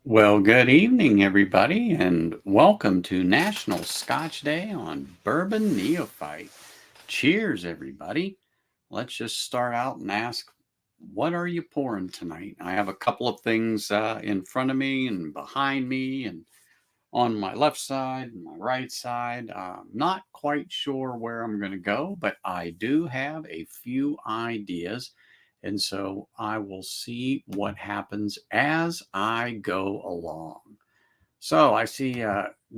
Well, good evening, everybody, and welcome to National Scotch Day on Bourbon Neophyte. Cheers, everybody. Let's just start out and ask, what are you pouring tonight? I have a couple of things in front of me and behind me and on my left side and my right side. Not quite sure where I'm going to go, but I do have a few ideas. And so I will see what happens as I go along. So I see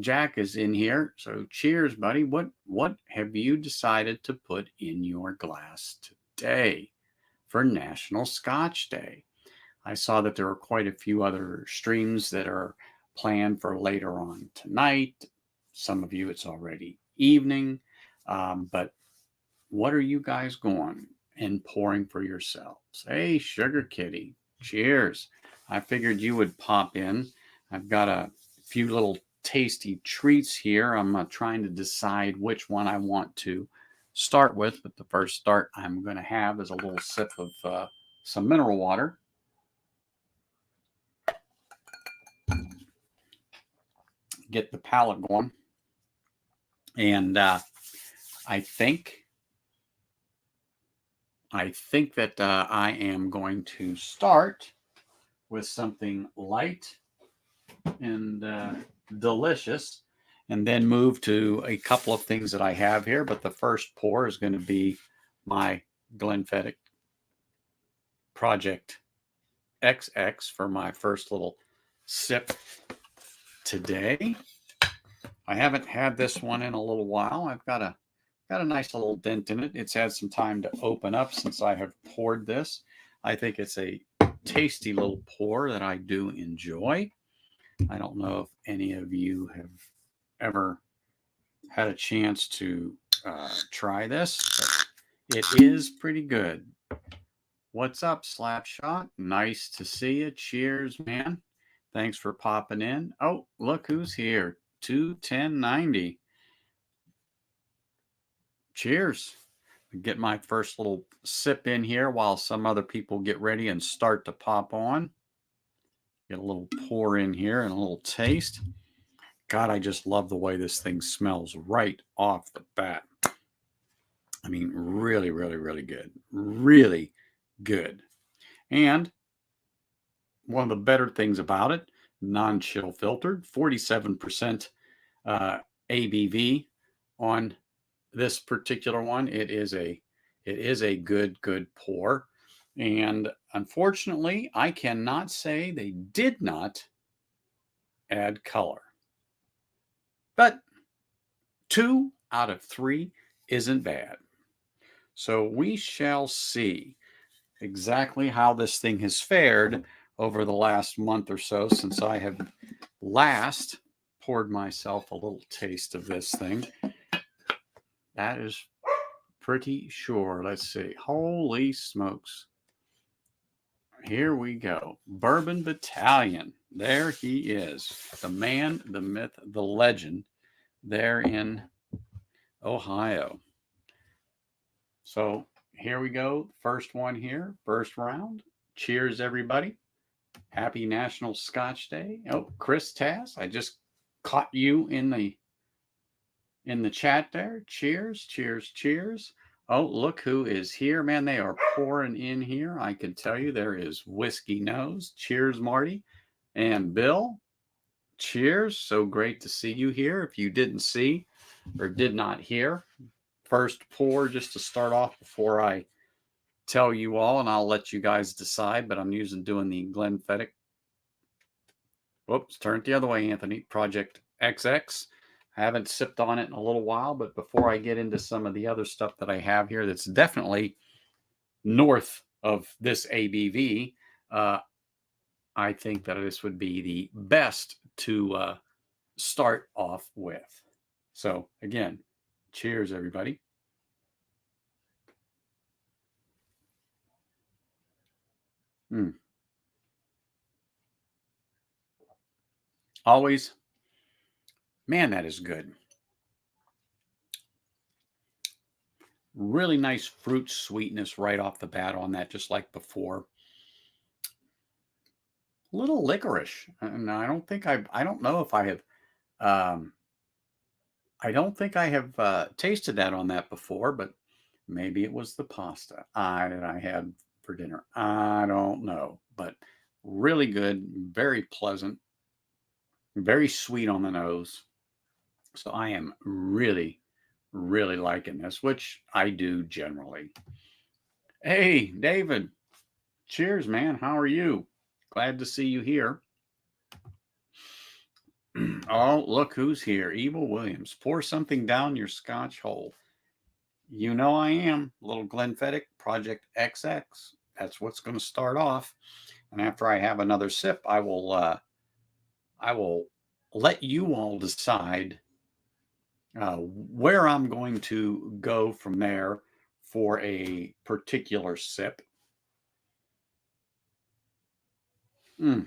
Jack is in here. So cheers, buddy. What have you decided to put in your glass today for National Scotch Day? I saw that there are quite a few other streams that are planned for later on tonight. Some of you, it's already evening. But what are you guys going and pouring for yourselves? Hey, Sugar Kitty, cheers. I figured you would pop in. I've got a few little tasty treats here. I'm trying to decide which one I want to start with, but the first start I'm going to have is a little sip of some mineral water. Get the palate going. And I think that I am going to start with something light and delicious, and then move to a couple of things that I have here. But the first pour is going to be my Glenfiddich Project XX for my first little sip today. I haven't had this one in a little while. I've got a nice little dent in it. It's had some time to open up since I have poured this. I think it's a tasty little pour that I do enjoy. I don't know if any of you have ever had a chance to try this, but it is pretty good. What's up, Slapshot? Nice to see you. Cheers, man. Thanks for popping in. Oh, look who's here. 21090. Cheers. Get my first little sip in here while some other people get ready and start to pop on. Get a little pour in here and a little taste. God, I just love the way this thing smells right off the bat. I mean, really, really, really good. Really good. And one of the better things about it, non-chill filtered, 47% ABV on this particular one. It is a good pour. And unfortunately, I cannot say they did not add color. But 2 out of 3 isn't bad. So we shall see exactly how this thing has fared over the last month or so since I have last poured myself a little taste of this thing. That is pretty sure. Let's see. Holy smokes. Here we go. Bourbon Battalion. There he is. The man, the myth, the legend there in Ohio. So here we go. First one here. First round. Cheers, everybody. Happy National Scotch Day. Oh, Chris Tass, I just caught you in the chat there. Cheers, cheers, cheers. Oh, look who is here, man. They are pouring in here. I can tell you there is Whiskey Nose. Cheers, Marty. And Bill, cheers. So great to see you here. If you didn't see or did not hear, first pour just to start off before I tell you all, and I'll let you guys decide, but I'm doing the Glenfiddich. Whoops, turn it the other way, Anthony. Project XX. I haven't sipped on it in a little while, but before I get into some of the other stuff that I have here that's definitely north of this ABV, I think that this would be the best to start off with. So again, cheers, everybody. Always, man, that is good. Really nice fruit sweetness right off the bat on that, just like before. a little licorice. And I don't know if I have, um, I don't think I have tasted that on that before, but maybe it was the pasta that I had for dinner. I don't know, but really good, very pleasant, very sweet on the nose. So I am really, really liking this, which I do generally. Hey, David, cheers, man. How are you? Glad to see you here. Oh, look who's here. Evil Williams. Pour something down your scotch hole. You know I am. Little Glenfiddich, Project XX. That's what's going to start off. And after I have another sip, I will let you all decide where I'm going to go from there for a particular sip. Mm.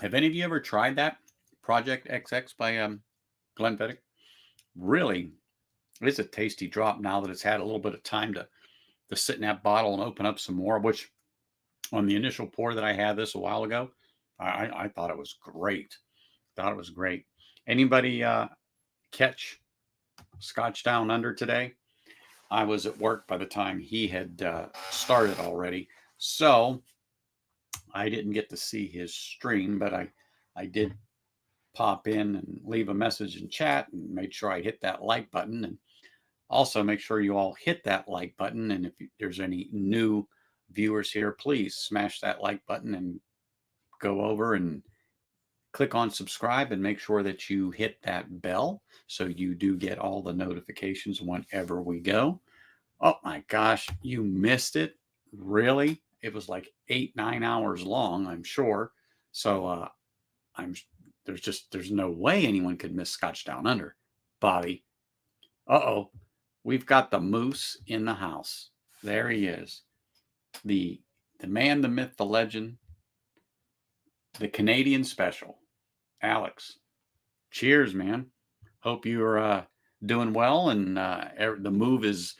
Have any of you ever tried that Project XX by Glenfiddich? Really, it's a tasty drop now that it's had a little bit of time to sit in that bottle and open up some more, which on the initial pour that I had this a while ago, I thought it was great. Thought it was great. Anybody catch Scotch Down Under today? I was at work by the time he had started already. So I didn't get to see his stream, but I did pop in and leave a message in chat and made sure I hit that like button. And also make sure you all hit that like button. And if there's any new viewers here, please smash that like button and go over and click on subscribe and make sure that you hit that bell so you do get all the notifications whenever we go. Oh my gosh, you missed it. Really? It was like 8-9 hours long, I'm sure. So I'm there's no way anyone could miss Scotch Down Under. Bobby. Uh-oh. We've got the moose in the house. There he is. The man, the myth, the legend, the Canadian special. Alex. Cheers, man. Hope you're doing well and the move is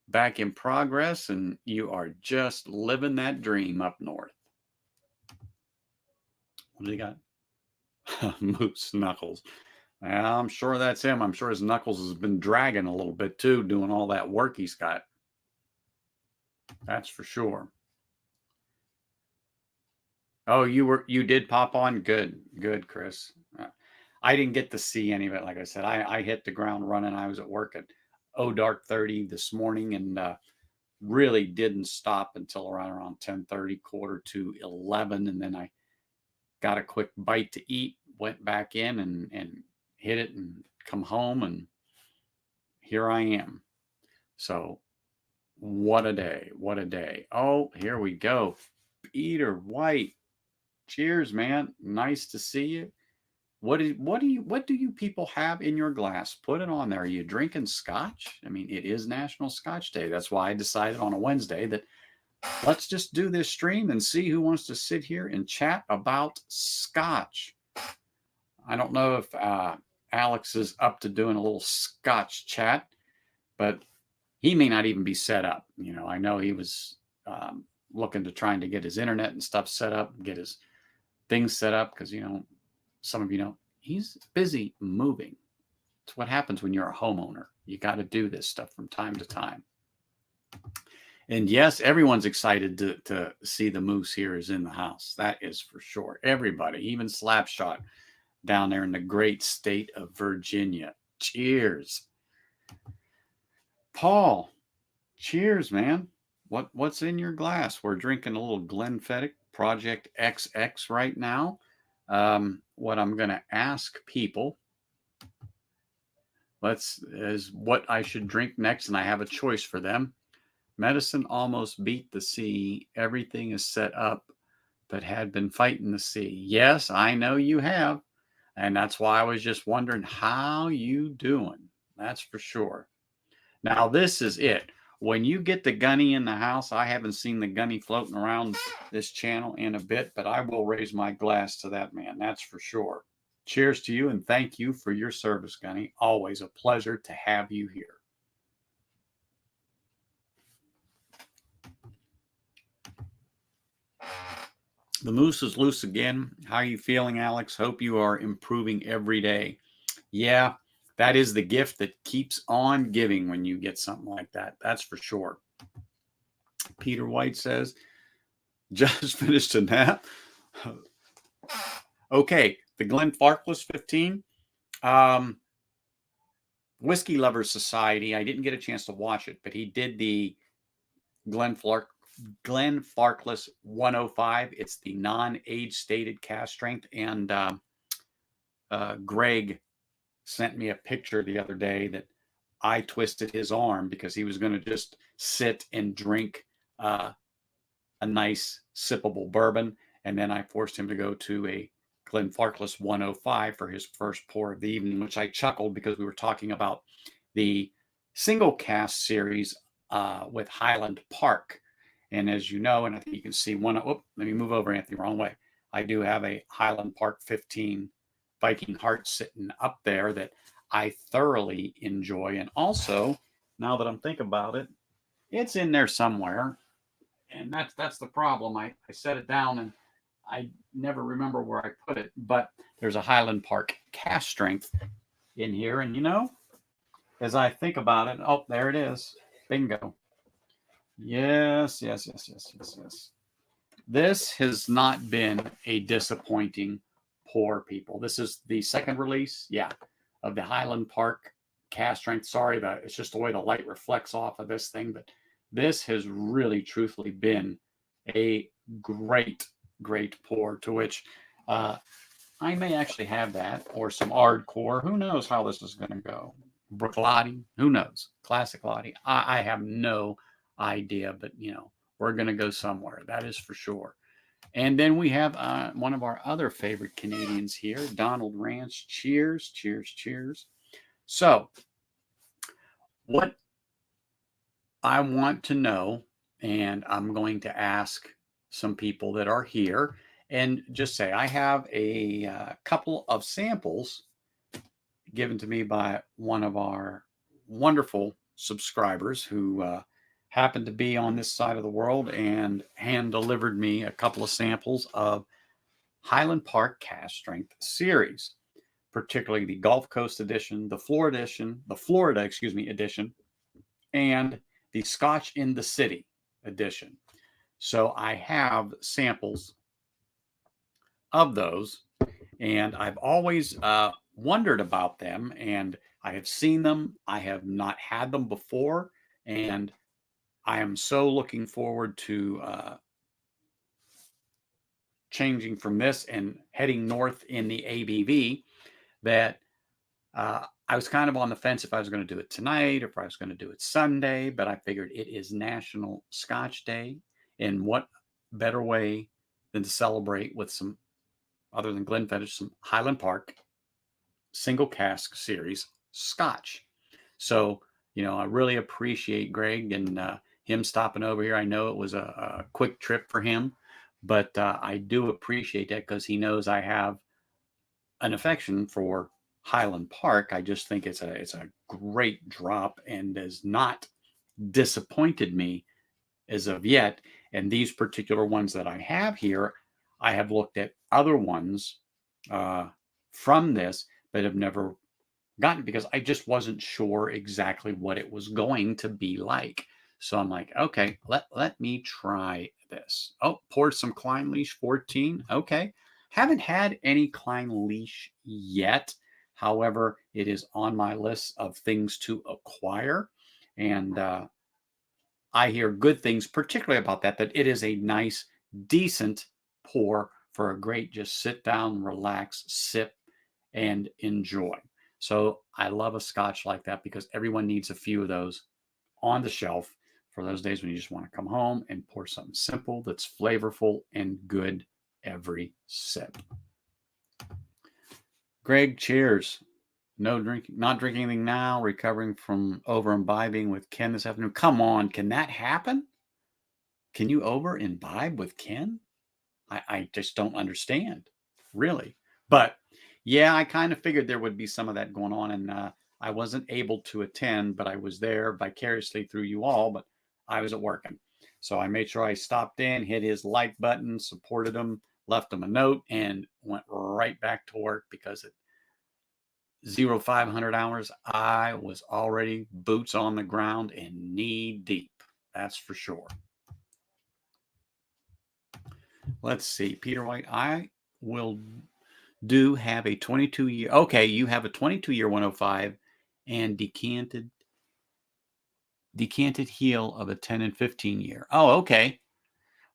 back in progress and you are just living that dream up north. What do you got? Moose Knuckles. Well, I'm sure that's him. I'm sure his knuckles has been dragging a little bit too, doing all that work he's got. That's for sure. Oh, you did pop on? Good, Chris. I didn't get to see any of it. Like I said, I hit the ground running. I was at work at dark 30 this morning and really didn't stop until around 10:30, quarter to 11. And then I got a quick bite to eat, went back in and hit it and come home. And here I am. So what a day. What a day. Oh, here we go. Peter White. Cheers, man. Nice to see you. What do you people have in your glass? Put it on there. Are you drinking scotch? I mean, it is National Scotch Day. That's why I decided on a Wednesday that let's just do this stream and see who wants to sit here and chat about scotch. I don't know if Alex is up to doing a little scotch chat, but he may not even be set up. You know, I know he was looking to trying to get his internet and stuff set up, get his things set up because, you know, some of you know, he's busy moving. It's what happens when you're a homeowner. You got to do this stuff from time to time. And yes, everyone's excited to see the moose here is in the house. That is for sure. Everybody, even Slapshot down there in the great state of Virginia. Cheers. Paul, cheers, man. What's in your glass? We're drinking a little Glenfiddich Project XX right now. What I'm going to ask people is what I should drink next, and I have a choice for them. Medicine almost beat the sea. Everything is set up, but had been fighting the sea. Yes, I know you have, and that's why I was just wondering how you doing. That's for sure. Now this is it. When you get the gunny in the house, I haven't seen the gunny floating around this channel in a bit, but I will raise my glass to that man. That's for sure. Cheers to you and thank you for your service, Gunny. Always a pleasure to have you here. The moose is loose again. How are you feeling, Alex? Hope you are improving every day. Yeah, that is the gift that keeps on giving when you get something like that. That's for sure. Peter White says, just finished a nap. Okay, the Glenn Farquhars 15. Whiskey Lovers Society. I didn't get a chance to watch it, but he did the Glenn Farquhars 105. It's the non-age stated cast strength. And Greg sent me a picture the other day that I twisted his arm because he was going to just sit and drink a nice sippable bourbon. And then I forced him to go to a Glenn Farquhars 105 for his first pour of the evening, which I chuckled because we were talking about the single cast series with Highland Park. And as you know, and I think you can see one, let me move over, Anthony, wrong way. I do have a Highland Park 15 Viking Heart sitting up there that I thoroughly enjoy. And also, now that I'm thinking about it, it's in there somewhere. And that's the problem. I set it down and I never remember where I put it. But there's a Highland Park cast strength in here. And, you know, as I think about it, oh, there it is. Bingo. Yes. This has not been a disappointing pour, people. This is the second release, of the Highland Park cast strength. Sorry, it's just the way the light reflects off of this thing, but this has really, truthfully been a great pour, to which I may actually have that, or some Ardcore. Who knows how this is going to go? Brooklotti, who knows? Classic Lottie. I have no idea, but, you know, we're going to go somewhere. That is for sure. And then we have one of our other favorite Canadians here, Donald Ranch. Cheers. So, what I want to know, and I'm going to ask some people that are here, and just say I have a couple of samples given to me by one of our wonderful subscribers who happened to be on this side of the world and hand delivered me a couple of samples of Highland Park cast strength series, particularly the Gulf Coast edition, the Florida edition, and the Scotch in the City edition. So I have samples of those, and I've always wondered about them, and I have seen them. I have not had them before, and I am so looking forward to changing from this and heading north in the ABV that I was kind of on the fence if I was going to do it tonight or if I was going to do it Sunday, but I figured it is National Scotch Day, and what better way than to celebrate with some, other than Glenfiddich, some Highland Park single cask series Scotch. So, you know, I really appreciate Greg and him stopping over here. I know it was a quick trip for him, but I do appreciate that because he knows I have an affection for Highland Park. I just think it's a great drop and has not disappointed me as of yet. And these particular ones that I have here, I have looked at other ones from this, but have never gotten, because I just wasn't sure exactly what it was going to be like. So I'm like, okay, let me try this. Oh, poured some Klein Leash 14. Okay. Haven't had any Klein Leash yet. However, it is on my list of things to acquire. And I hear good things, particularly about that it is a nice, decent pour for a great just sit down, relax, sip, and enjoy. So I love a Scotch like that because everyone needs a few of those on the shelf for those days when you just want to come home and pour something simple that's flavorful and good every sip. Greg, cheers. No drinking, not drinking anything now, recovering from over imbibing with Ken this afternoon. Come on, can that happen? Can you over imbibe with Ken? I just don't understand, really. But yeah, I kind of figured there would be some of that going on, and I wasn't able to attend, but I was there vicariously through you all, but I was at working. So I made sure I stopped in, hit his like button, supported him, left him a note, and went right back to work because at 0500 hours, I was already boots on the ground and knee deep. That's for sure. Let's see, Peter White, I will have a 22-year. Okay, you have a 22-year 105 and decanted heel of a 10 and 15 year. Oh, okay.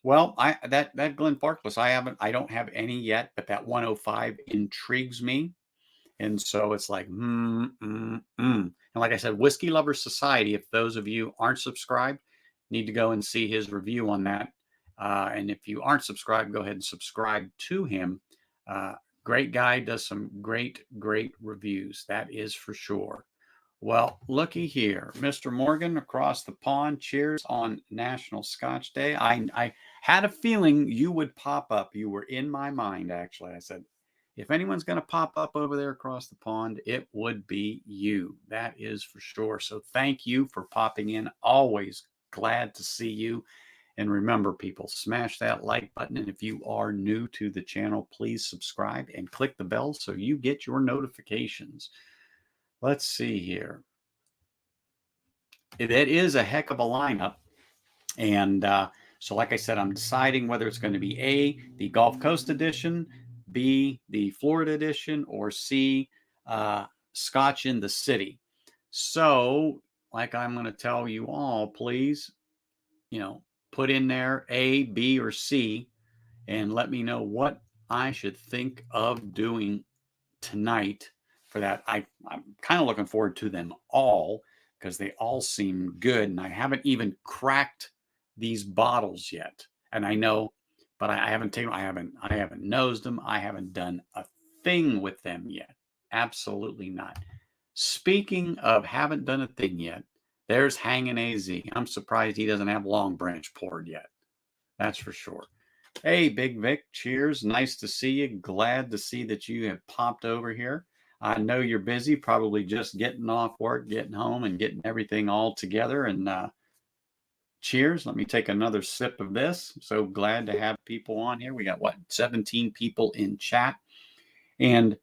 Well, that Glen Farquhars, I don't have any yet, but that 105 intrigues me. And so it's like, And like I said, Whiskey Lovers Society, if those of you aren't subscribed, need to go and see his review on that. And if you aren't subscribed, go ahead and subscribe to him. Great guy, does some great reviews. That is for sure. Well, looky here, Mr. Morgan across the pond. Cheers on National Scotch Day. I had a feeling you would pop up. You were in my mind, actually. I said, if anyone's going to pop up over there across the pond, it would be you. That is for sure. So thank you for popping in. Always glad to see you. And remember, people, smash that like button. And if you are new to the channel, please subscribe and click the bell so you get your notifications. Let's see here. It is a heck of a lineup. And so, like I said, I'm deciding whether it's going to be A, the Gulf Coast edition, B, the Florida edition, or C, Scotch in the City. So, like I'm going to tell you all, please, put in there A, B, or C, and let me know what I should think of doing tonight for that. I'm kind of looking forward to them all because they all seem good, and I haven't even cracked these bottles yet. And I know, but I haven't nosed them. I haven't done a thing with them yet. Absolutely not. Speaking of haven't done a thing yet, there's Hanging AZ. I'm surprised he doesn't have Long Branch poured yet. That's for sure. Hey, Big Vic, cheers. Nice to see you. Glad to see that you have popped over here. I know you're busy, probably just getting off work, getting home, and getting everything all together. And cheers. Let me take another sip of this. So glad to have people on here. We got, 17 people in chat. And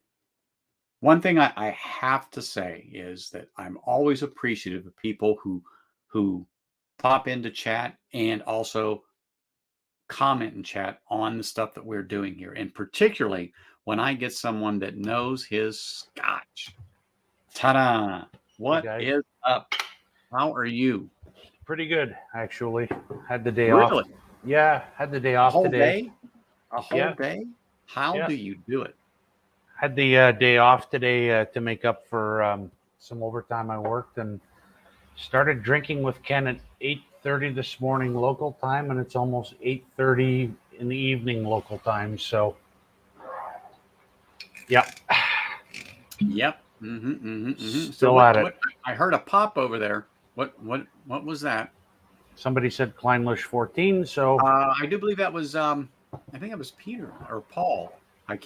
one thing I have to say is that I'm always appreciative of people who pop into chat and also comment and chat on the stuff that we're doing here, and particularly when I get someone that knows his Scotch. Ta-da! What is up? How are you? Pretty good, actually. Had the day off. Yeah, had the day off today. A whole day? How do you do it? Had the day off today to make up for some overtime I worked, and started drinking with Ken at 8:30 this morning local time, and it's almost 8:30 in the evening local time. So, Yep. Still at it. I heard a pop over there. What was that? Somebody said Kleinlich 14. So I do believe that was I think it was Peter or Paul. I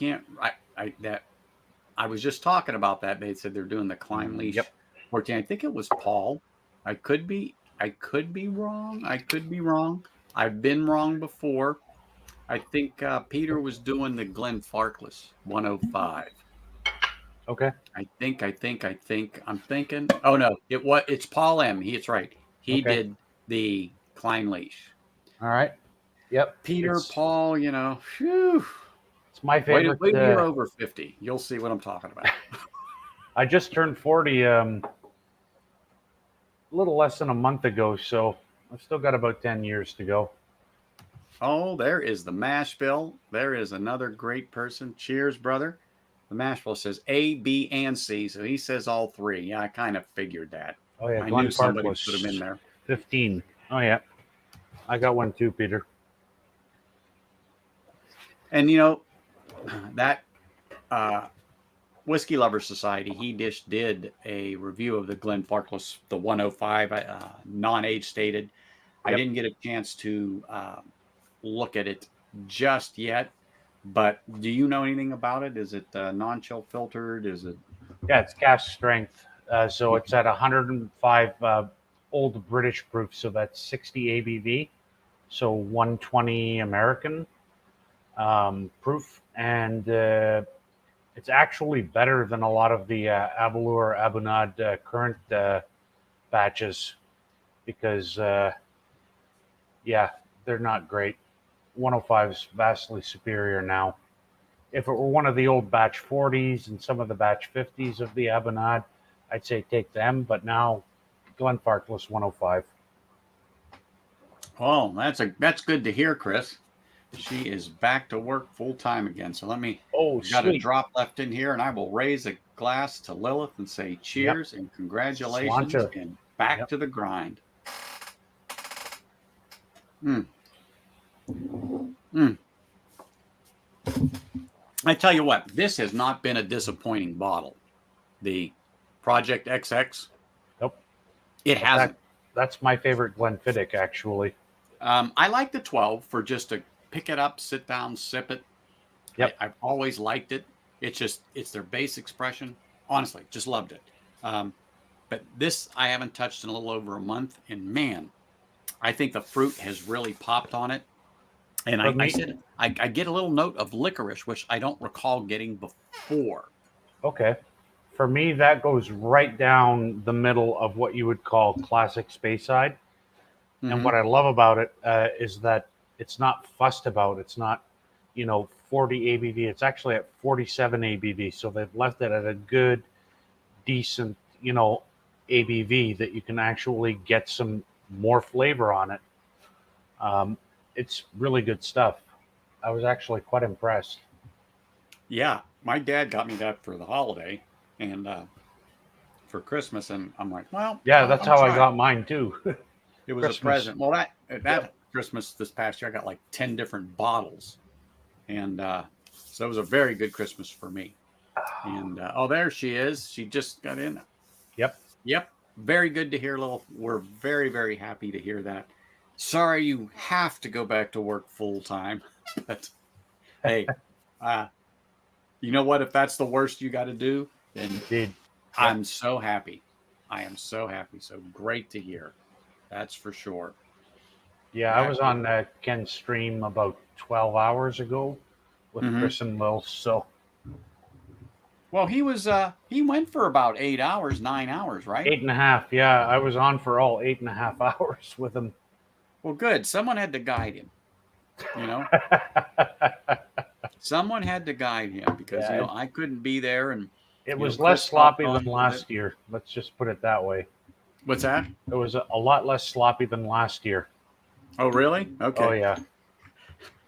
was just talking about that. They said they're doing the Kleinlich 14. I think it was Paul. I could be wrong. I've been wrong before. I think Peter was doing the Glen Farquhars 105. Okay. I think. I'm thinking. Oh no, it's Paul M. It's right. He did the Kleinlich. All right. Yep. Peter, Paul, whew. It's my favorite. Wait till you're over 50. You'll see what I'm talking about. I just turned 40 a little less than a month ago, so I've still got about 10 years to go. Oh, there is the mash bill. There is another great person. Cheers, brother. The mash bill says A, B, and C, so he says all three. Yeah, I kind of figured that. Oh yeah, I knew somebody put them in there. 15. Oh yeah, I got one too, Peter. And that Whiskey Lovers Society, he did a review of the Glen Farquhars, the 105, non-age stated. Yep. I didn't get a chance to look at it just yet, but do you know anything about it? Is it non-chill filtered? Is it? Yeah, it's cask strength. So it's at 105 old British proof, so that's 60 ABV. so 120 American proof, and it's actually better than a lot of the Abalur Abunad current batches because, yeah, they're not great. 105 is vastly superior now. If it were one of the old batch 40s and some of the batch 50s of the Abunad, I'd say take them, but now Glenfarclas 105. Oh, that's good to hear, Chris. She is back to work full time again. So Oh, I've got a sweet. drop left in here, and I will raise a glass to Lilith and say Yep. cheers and congratulations Sláinte. and back Yep. to the grind. Mm. Mm. I tell you what, this has not been a disappointing bottle. The Project XX. Nope. It hasn't. That's my favorite Glenfiddich, actually. I like the 12 for just to pick it up, sit down, sip it. Yep. I've always liked it. It's their base expression. Honestly, just loved it. But this I haven't touched in a little over a month, and man, I think the fruit has really popped on it. And I get a little note of licorice, which I don't recall getting before. Okay. For me, that goes right down the middle of what you would call classic Speyside. Mm-hmm. And what I love about it is that it's not fussed about. It's not, 40 ABV. It's actually at 47 ABV. So they've left it at a good, decent, ABV that you can actually get some more flavor on it. It's really good stuff. I was actually quite impressed. Yeah, my dad got me that for the holiday and for Christmas, and I'm like, well, yeah, that's how I got mine too. It was Christmas. A present. Well, that Christmas this past year, I got like 10 different bottles, and so it was a very good Christmas for me. And there she is. She just got in. Yep. Very good to hear, Lil. We're very, very happy to hear that. Sorry you have to go back to work full time, but hey, you know what? If that's the worst you got to do, then Indeed. I'm so happy. I am so happy. So great to hear. That's for sure. Yeah, I was on Ken's stream about 12 hours ago with Chris and Lil. So, well, he went for about 8 hours, 9 hours, right? 8.5. Yeah, I was on for all 8.5 hours with him. Well, good. Someone had to guide him. Someone had to guide him because I couldn't be there, and it was less sloppy than last year. Let's just put it that way. What's that? It was a lot less sloppy than last year. Oh, really? Okay. Oh, yeah.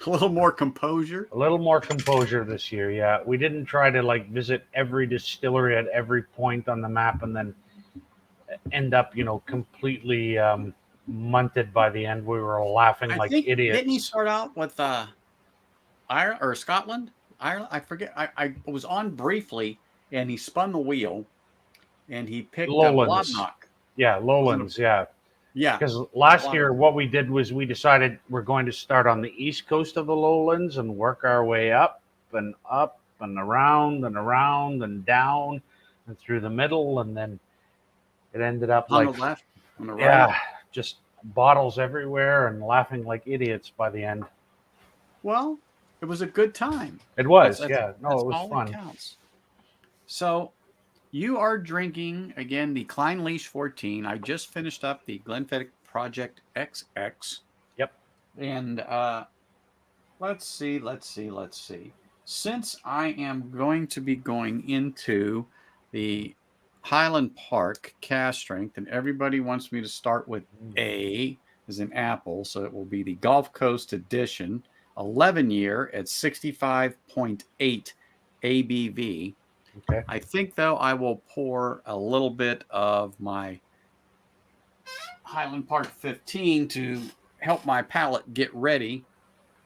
A little more composure. A little more composure this year, yeah. We didn't try to visit every distillery at every point on the map and then end up, completely munted by the end. We were laughing like idiots. Didn't he start out with Ireland or Scotland? Ireland? I forget. I was on briefly, and he spun the wheel, and he picked Lowlands. up Lodnock. Yeah, Lowlands, yeah. Yeah. Because last year, what we did was we decided we're going to start on the east coast of the Lowlands and work our way up and around and down and through the middle, and then it ended up on the left, on the right. Yeah, just bottles everywhere and laughing like idiots by the end. Well, it was a good time. It was, yeah. No, it was fun. Counts. So you are drinking, again, the Clynelish 14. I just finished up the Glenfiddich Project XX. Yep. And let's see. Since I am going to be going into the Highland Park cast strength, and everybody wants me to start with A as in apple, so it will be the Gulf Coast Edition, 11 year at 65.8 ABV. Okay. I think, though, I will pour a little bit of my Highland Park 15 to help my palate get ready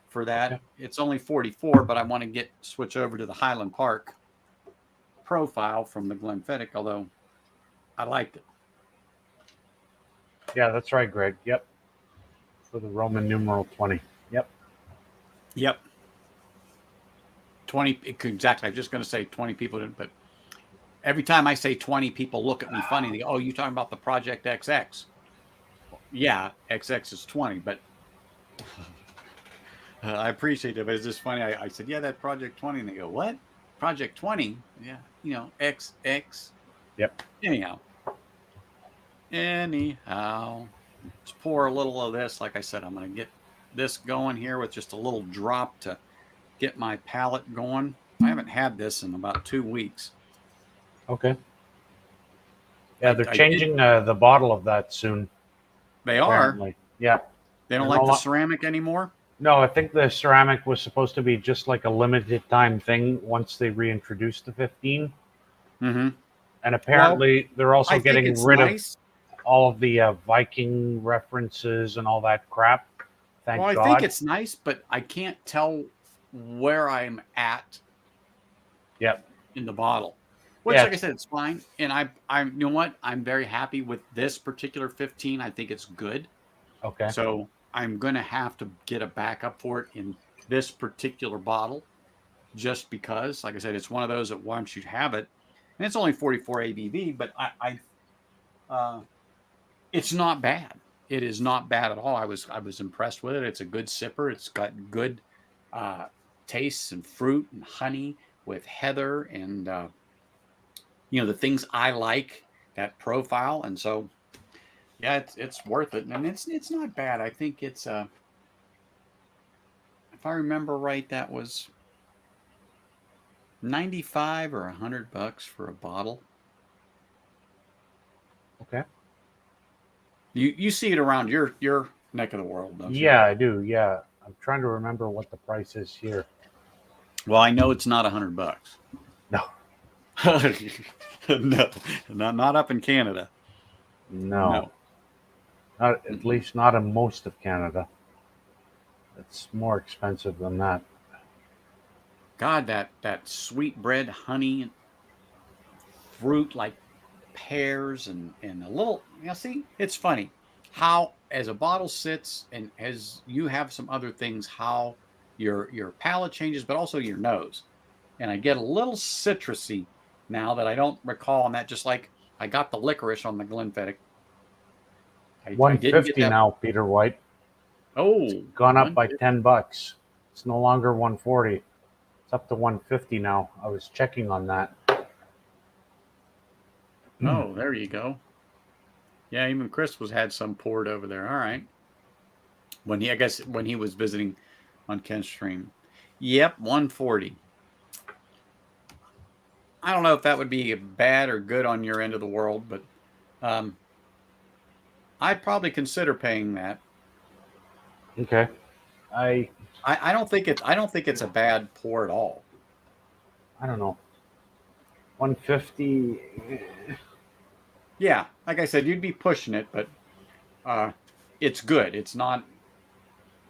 for that. Okay. It's only 44, but I want to switch over to the Highland Park profile from the Glenfiddich, although I liked it. Yeah, that's right, Greg. Yep. For the Roman numeral 20. Yep. 20, exactly. I'm just going to say 20 people didn't, but every time I say 20, people look at me funny. They go, oh, you talking about the Project XX? Yeah, XX is 20, but I appreciate it, but it's just funny. I said, yeah, that Project 20. And they go, what? Project 20? Yeah, XX. Yep. Anyhow, let's pour a little of this. Like I said, I'm going to get this going here with just a little drop to get my palate going. I haven't had this in about 2 weeks. Okay. Yeah, they're I did. changing the bottle of that soon. They are. Apparently. Yeah. They don't They're like no the lo- ceramic anymore. No, I think the ceramic was supposed to be just like a limited time thing once they reintroduced the 15. Mm-hmm. And Well, apparently they're also I think getting it's rid of nice. all of the Viking references and all that crap. Well, Thank I think God. it's nice, but I can't tell where I'm at Yep. in the bottle. Which, Yeah. like I said, it's fine. And you know what? I'm very happy with this particular 15. I think it's good. Okay. So I'm going to have to get a backup for it in this particular bottle, just because, like I said, it's one of those that once you have it, and it's only 44 ABV, but it's not bad. It is not bad at all. I was impressed with it. It's a good sipper. It's got good uh, tastes and fruit and honey with heather and the things I like, that profile. And so yeah, it's worth it, and it's not bad. I think it's if I remember right, that was 95 or $100 for a bottle. Okay. You see it around your neck of the world, don't you? Yeah, I do. Yeah. I'm trying to remember what the price is here. Well, I know it's not $100. No. No, not up in Canada. No. Not at least not in most of Canada. It's more expensive than that. God, that sweet bread, honey, fruit like pears and a little. See, it's funny how as a bottle sits and as you have some other things, how your palate changes, but also your nose. And I get a little citrusy now that I don't recall on that. Just like I got the licorice on the Glenfiddich. I didn't get 150 that. now, Peter White. Oh, Gone up by 150. $10. It's no longer 140. It's up to 150 now. I was checking on that. Oh, there you go. Yeah, even Chris had some poured over there. All right. I guess when he was visiting on Ken's stream. Yep, 140. I don't know if that would be bad or good on your end of the world, but um, I'd probably consider paying that. Okay. I don't think it's a bad pour at all. I don't know. 150. Yeah, like I said, you'd be pushing it, but it's good. It's not.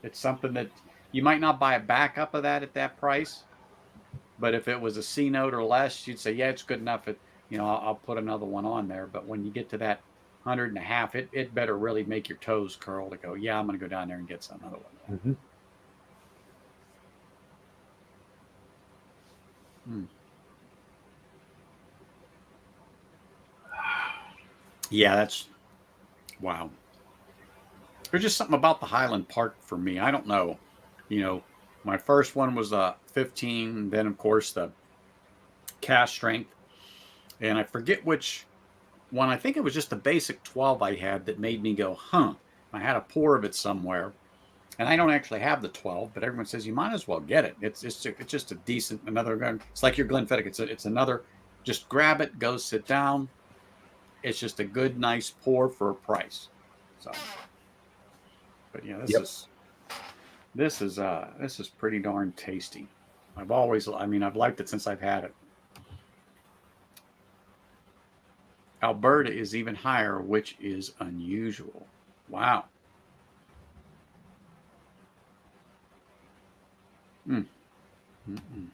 It's something that you might not buy a backup of that at that price, but if it was a C note or less, you'd say, yeah, it's good enough. I'll put another one on there. But when you get to that 100 and a half, it better really make your toes curl to go, yeah, I'm going to go down there and get some other one. Mm-hmm. Yeah, that's wow. There's just something about the Highland Park for me. I don't know. My first one was 15, then of course the cast strength, and I forget which one. I think it was just the basic 12 I had that made me go, huh. I had a pour of it somewhere, and I don't actually have the 12, but everyone says you might as well get it. It's just a decent another. It's like your Glenfiddich. It's another. Just grab it, go sit down. It's just a good, nice pour for a price. So, but yeah, this is pretty darn tasty. I've liked it since I've had it. Alberta is even higher, which is unusual. Wow. Mm. Mm-mm.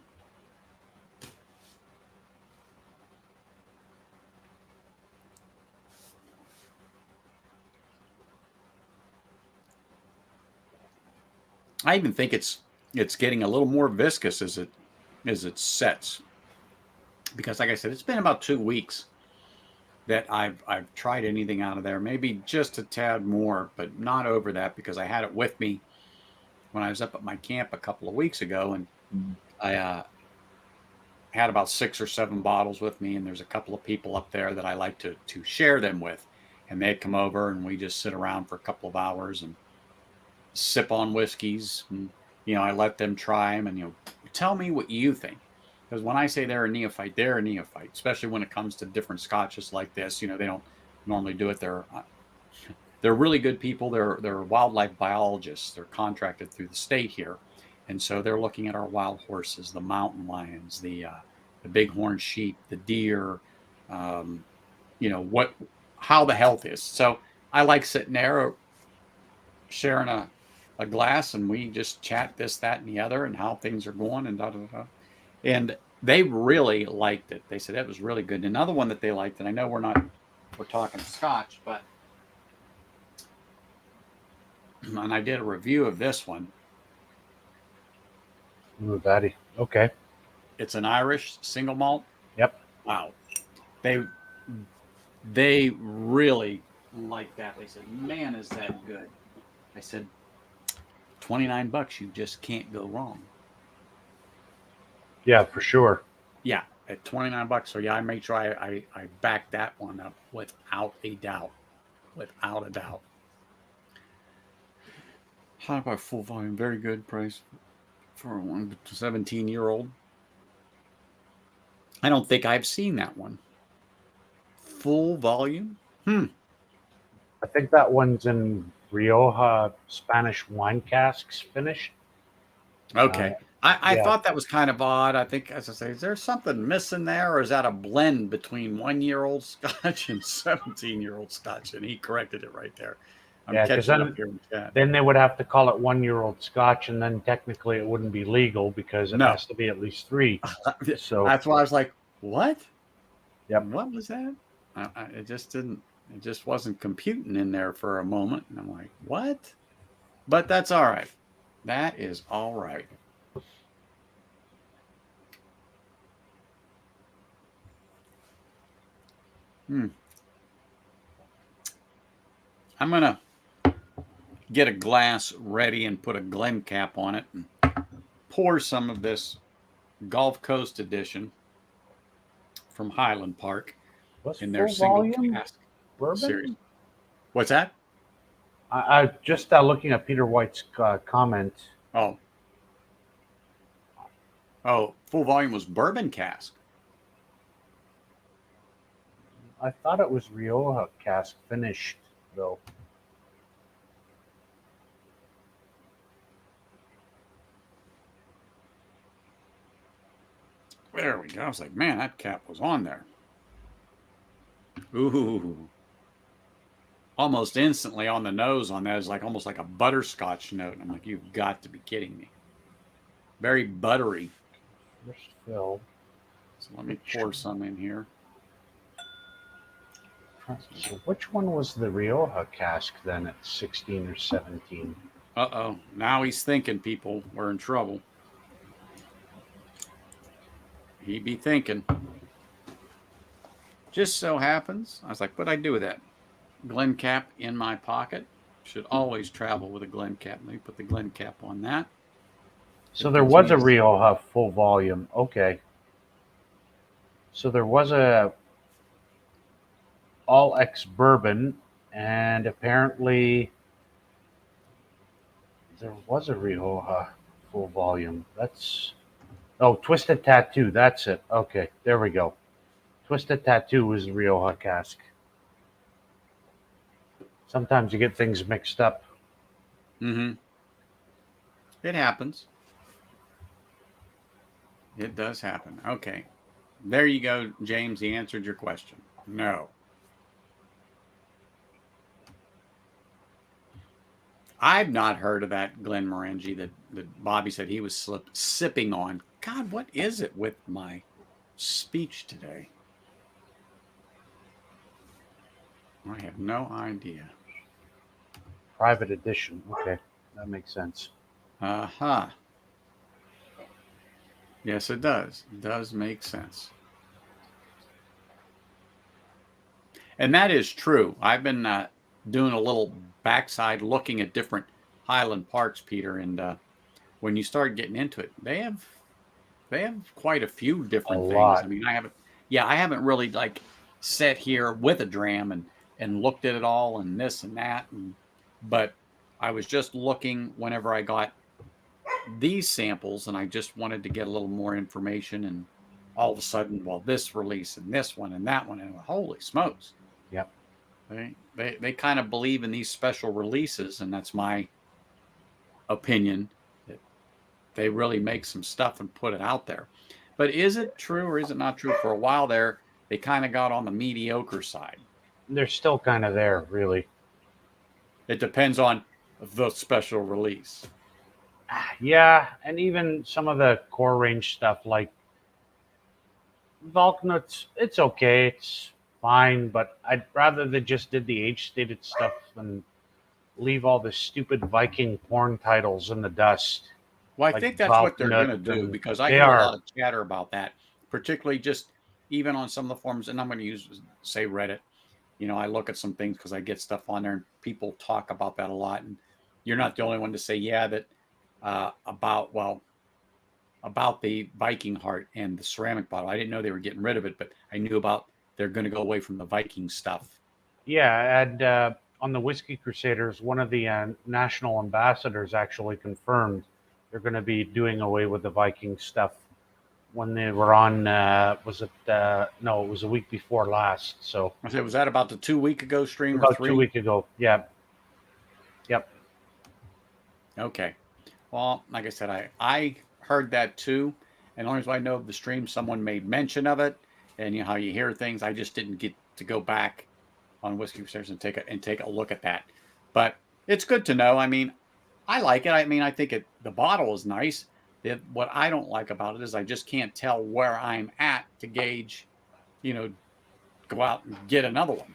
I even think it's getting a little more viscous as it sets, because like I said, it's been about 2 weeks that I've tried anything out of there. Maybe just a tad more, but not over that, because I had it with me when I was up at my camp a couple of weeks ago, and Mhm. I had about 6 or 7 bottles with me, and there's a couple of people up there that I like to share them with, and they come over and we just sit around for a couple of hours and sip on whiskeys, and I let them try them, and tell me what you think, because when I say they're a neophyte, they're a neophyte, especially when it comes to different scotches like this. They don't normally do it. They're really good people. They're wildlife biologists. They're contracted through the state here, and so they're looking at our wild horses, the mountain lions, the bighorn sheep, the deer, um, how the health is. So I like sitting there sharing a glass, and we just chat this, that, and the other, and how things are going, and da da da. And they really liked it. They said that was really good. Another one that they liked, and I know we're talking Scotch, but and I did a review of this one. Ooh, daddy. Okay. It's an Irish single malt. Yep. Wow. They really liked that. They said, "Man, is that good?" I said, $29, you just can't go wrong. Yeah, for sure. Yeah, at $29. So yeah, I made sure I backed that one up without a doubt. Without a doubt. How about full volume? Very good price for a 17-year-old. I don't think I've seen that one. Full volume? I think that one's in Rioja Spanish wine casks finished. Okay. I yeah. thought that was kind of odd. I think, as I say, is there something missing there, or is that a blend between 1-year-old Scotch and 17-year-old Scotch? And he corrected it right there. I'm Yeah, 'cause catching up here in chat. Then they would have to call it 1-year-old Scotch, and then technically it wouldn't be legal because it No. has to be at least 3. So That's why I was like, what? Yep. What was that? It just didn't. It just wasn't computing in there for a moment, and I'm like, what? But that's all right. That is all right. I'm gonna get a glass ready and put a Glen cap on it and pour some of this Gulf Coast edition from Highland Park what's in their full single volume cask bourbon? series. What's that? I just looking at Peter White's comment. Oh, full volume was bourbon cask. I thought it was Rioja cask finished though. There we go. I was like, man, that cap was on there. Ooh. Almost instantly on the nose on that is like almost like a butterscotch note. And I'm like, you've got to be kidding me. Very buttery. First fill. So let me pour some in here. So which one was the Rioja cask then at 16 or 17? Uh-oh. Now he's thinking, people. We're in trouble. He be thinking. Just so happens, I was like, what'd I do with that? Glen cap in my pocket. Should always travel with a Glen cap. Let me put the Glen cap on that. So there was a Rioja full volume. Okay. So there was a all X bourbon, and apparently there was a Rioja full volume. Twisted Tattoo. That's it. Okay, there we go. Twisted Tattoo was the Rioja cask. Sometimes you get things mixed up. Mm-hmm. It happens. It does happen. Okay. There you go, James. He answered your question. No. I've not heard of that Glenmorangie that Bobby said he was sipping on. God, what is it with my speech today? I have no idea. Private edition. Okay, that makes sense. Uh-huh. Yes, it does. It does make sense. And that is true. I've been doing a little backside looking at different Highland Parks, Peter, and when you start getting into it, they have quite a few A different things. I lot. mean, I haven't really like sat here with a dram and looked at it all and this and that, but I was just looking whenever I got these samples, and I just wanted to get a little more information, and all of a sudden, well, this release and this one and that one, and holy smokes, Yep. they kind of believe in these special releases, and that's my opinion. That they really make some stuff and put it out there. But is it true or is it not true? For a while there, they kind of got on the mediocre side. They're still kind of there, really. It depends on the special release. Yeah, and even some of the core range stuff like Valknut, it's okay, it's fine, but I'd rather they just did the age stated stuff and leave all the stupid Viking porn titles in the dust. Well, I Like think that's what they're going to Valknut, do, and because I they hear a lot are. of chatter about that, particularly just even on some of the forums. And I'm going to use, say, Reddit. I look at some things because I get stuff on there, and people talk about that a lot. And you're not the only one to say, yeah, that about the Viking heart and the ceramic bottle. I didn't know they were getting rid of it, but I knew about they're going to go away from the Viking stuff. Yeah, and on the Whiskey Crusaders, one of the national ambassadors actually confirmed they're going to be doing away with the Viking stuff when they were on. Was it? No, it was a week before last. So I said, was that about the 2 week ago stream or about 3? 2 weeks ago. Yeah. Yep. Okay. Well, like I said, I heard that too. And as long as I know of the stream, someone made mention of it, and how you hear things. I just didn't get to go back on Whiskey Crusaders and take a look at that. But it's good to know. I mean, I like it. I mean, I think the bottle is nice. What I don't like about it is I just can't tell where I'm at to gauge, go out and get another one.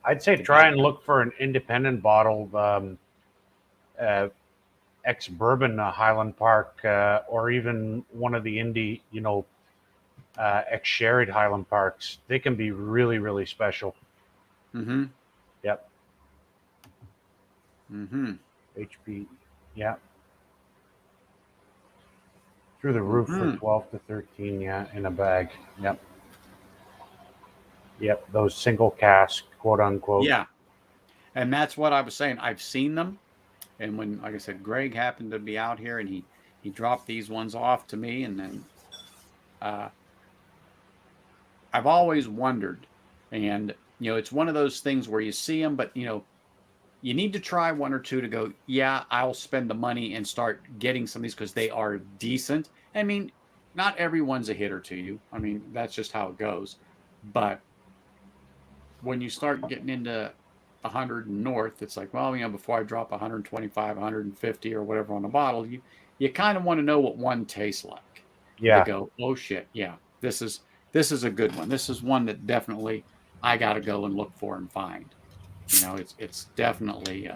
I'd say try and look for an independent bottle, ex bourbon Highland Park, or even one of the indie, ex sherried Highland Parks. They can be really, really special. Mm-hmm. Yep. Mm-hmm. HP. Yeah. Through the roof for 12 to 13. Yeah, in a bag. Yep. Yep. Those single cask, quote unquote. Yeah. And that's what I was saying. I've seen them. And when, like I said, Greg happened to be out here, and he dropped these ones off to me. And then I've always wondered, and it's one of those things where you see them, but you need to try one or two to go, yeah, I'll spend the money and start getting some of these because they are decent. I mean, not everyone's a hitter to you. I mean, that's just how it goes. But when you start getting into 100 and north, it's like, well, before I drop 125, 150 or whatever on a bottle, you kind of want to know what one tastes like. Yeah. To go, oh shit, yeah, this is a good one. This is one that definitely I got to go and look for and find. It's definitely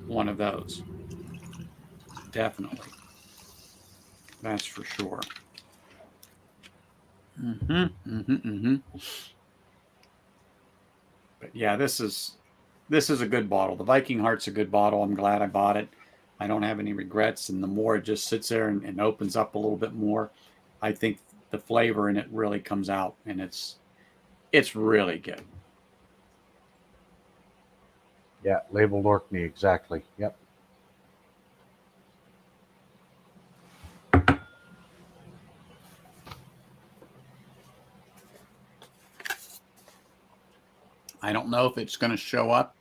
one of those. Definitely, that's for sure. Mm-hmm. Mm-hmm. Mm-hmm. But yeah, this is a good bottle. The Viking Heart's a good bottle. I'm glad I bought it. I don't have any regrets. And the more it just sits there and opens up a little bit more, I think the flavor in it really comes out, and it's really good. Yeah, labeled Orkney, exactly. Yep. I don't know if it's going to show up,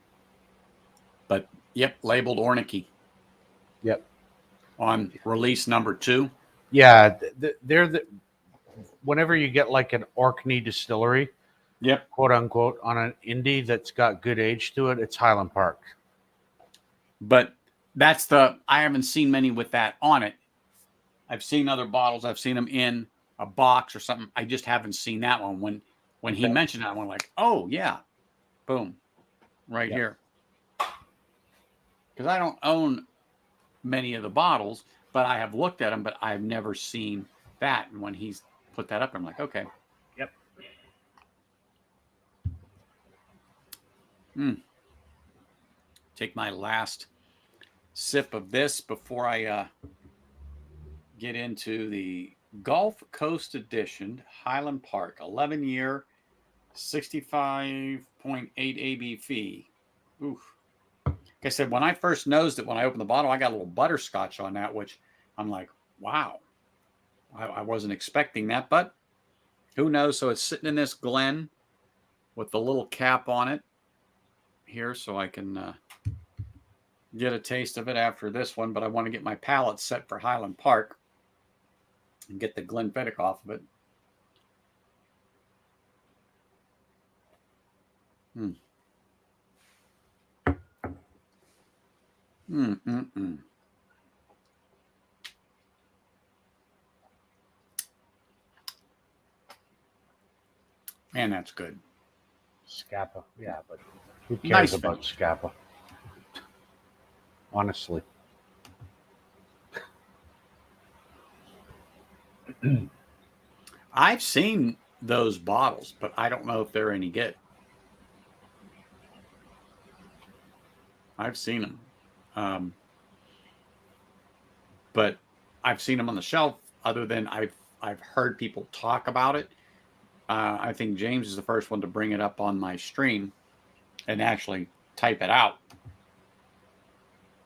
but yep, labeled Orkney. Yep. On release number 2. Yeah, they're the. Whenever you get like an Orkney distillery, Yep. quote unquote, on an indie that's got good age to it, it's Highland Park. But I haven't seen many with that on it. I've seen other bottles. I've seen them in a box or something. I just haven't seen that one. When he mentioned that one, like, oh yeah, boom, right here. Because I don't own many of the bottles, but I have looked at them, but I've never seen that. And when he's put that up, I'm like, okay. Yep. Take my last sip of this before I get into the Gulf Coast Edition Highland Park 11-year 65.8 ABV. Oof. Like I said, when I first nosed it, when I opened the bottle, I got a little butterscotch on that, which I'm like, wow, I wasn't expecting that, but who knows? So it's sitting in this Glen with the little cap on it here, so I can get a taste of it after this one, but I want to get my palate set for Highland Park and get the Glenfiddich off of it. Man, that's good. Scapa, yeah, but who cares Nice about finish. Scapa? Honestly. I've seen those bottles, but I don't know if they're any good. I've seen them. But I've seen them on the shelf. Other than I've heard people talk about it. I think James is the first one to bring it up on my stream and actually type it out.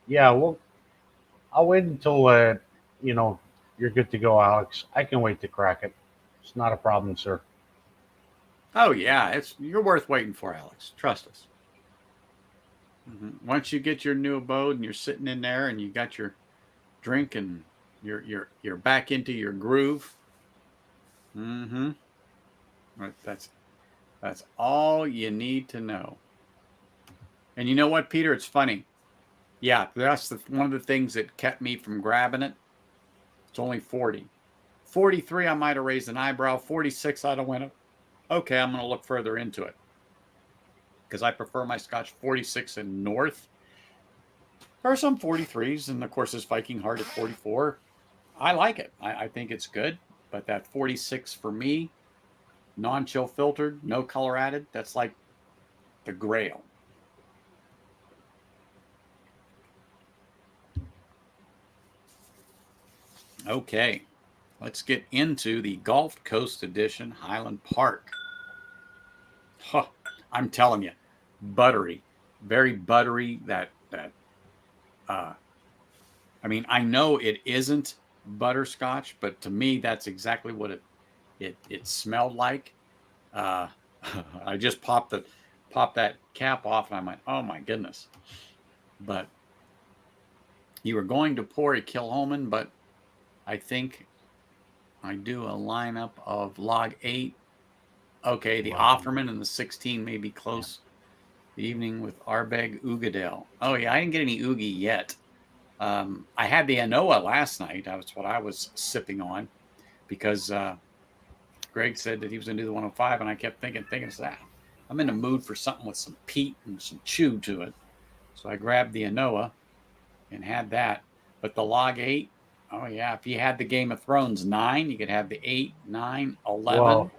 Yeah, well, I'll wait until you're good to go, Alex. I can wait to crack it. It's not a problem, sir. Oh yeah, you're worth waiting for, Alex. Trust us. Once you get your new abode and you're sitting in there and you got your drink and you're back into your groove. That's all you need to know. And you know what, Peter? It's funny. Yeah, that's one of the things that kept me from grabbing it. It's only 40. 43, I might have raised an eyebrow. 46, I'd have went, okay, I'm going to look further into it. Because I prefer my Scotch 46 and north. There are some 43s, and of course, there's Viking Heart at 44. I like it. I think it's good. But that 46 for me, non-chill filtered, no color added, that's like the grail. Okay, let's get into the Gulf Coast Edition Highland Park. Huh, I'm telling you, buttery, very buttery. I mean, I know it isn't butterscotch, but to me, that's exactly what it smelled like. I just popped that cap off, and I'm like, oh my goodness. But you were going to pour a Kilchoman, but I think I do a lineup of log 8. Okay, the Offerman and the 16 may be close. Yeah. The evening with Ardbeg Ugadale. Oh yeah, I didn't get any Oogie yet. I had the Anoa last night. That's what I was sipping on because Greg said that he was going to do the 105, and I kept thinking, I'm in the mood for something with some peat and some chew to it. So I grabbed the Anoa and had that. But the log 8, oh yeah, if you had the Game of Thrones 9, you could have the 8, 9, 11. Well,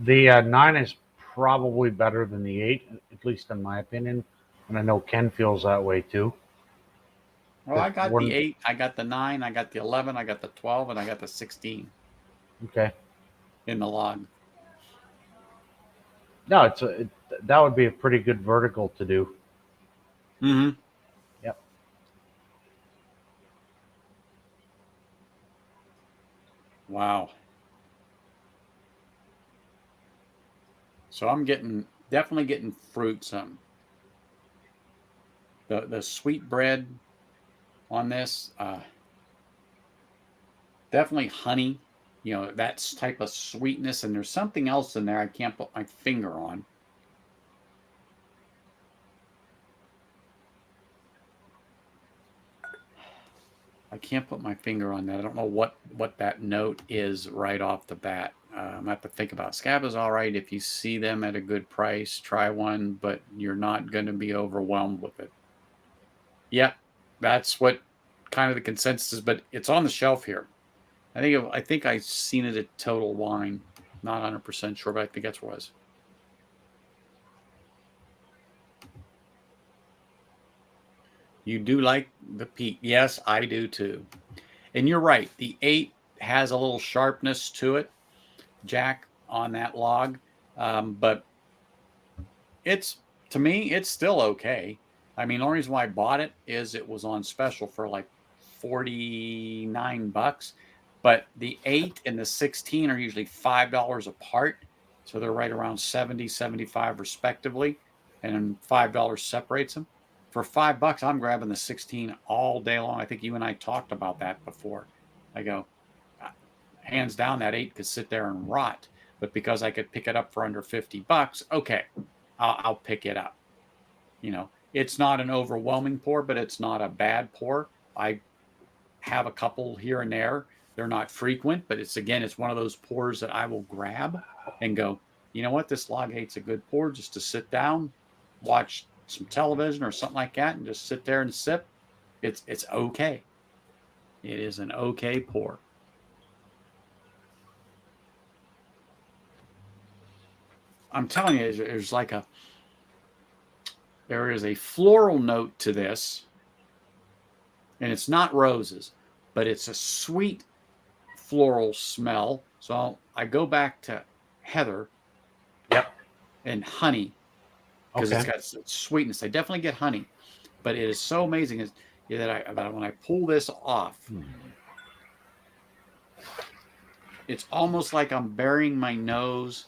the 9 is probably better than the 8, at least in my opinion. And I know Ken feels that way too. Well, I got the 8, I got the 9, I got the 11, I got the 12, and I got the 16. Okay. In the log. No, that would be a pretty good vertical to do. Mm-hmm. Yep. Wow. So I'm definitely getting fruit. The sweet bread on this, definitely honey. You know, that type of sweetness, and there's something else in there I can't put my finger on. I can't put my finger on that. I don't know what that note is right off the bat. I'm going to have to think about it. Scaba's all right if you see them at a good price. Try one, but you're not going to be overwhelmed with it. Yeah, that's what kind of the consensus is, but it's on the shelf here. I think I've seen it at Total Wine. Not 100% sure, but I think that's where it was. You do like the peat. Yes, I do too. And you're right. The 8 has a little sharpness to it, Jack, on that log. But it's, to me, it's still okay. I mean, the only reason why I bought it is it was on special for like 49 bucks. But the 8 and the 16 are usually $5 apart. So they're right around 70, 75 respectively. And $5 separates them. For $5, I'm grabbing the 16 all day long. I think you and I talked about that before. I go, hands down, that 8 could sit there and rot. But because I could pick it up for under $50, okay, I'll pick it up. You know, it's not an overwhelming pour, but it's not a bad pour. I have a couple here and there. They're not frequent, but it's one of those pours that I will grab and go, you know what, this log 8's a good pour just to sit down, watch some television or something like that, and just sit there and sip. It's okay. It is an okay pour. I'm telling you, there is a floral note to this, and it's not roses, but it's a sweet floral smell. So I go back to heather, and honey, because it's got sweetness. I definitely get honey, but it is so amazing that when I pull this off, it's almost like I'm burying my nose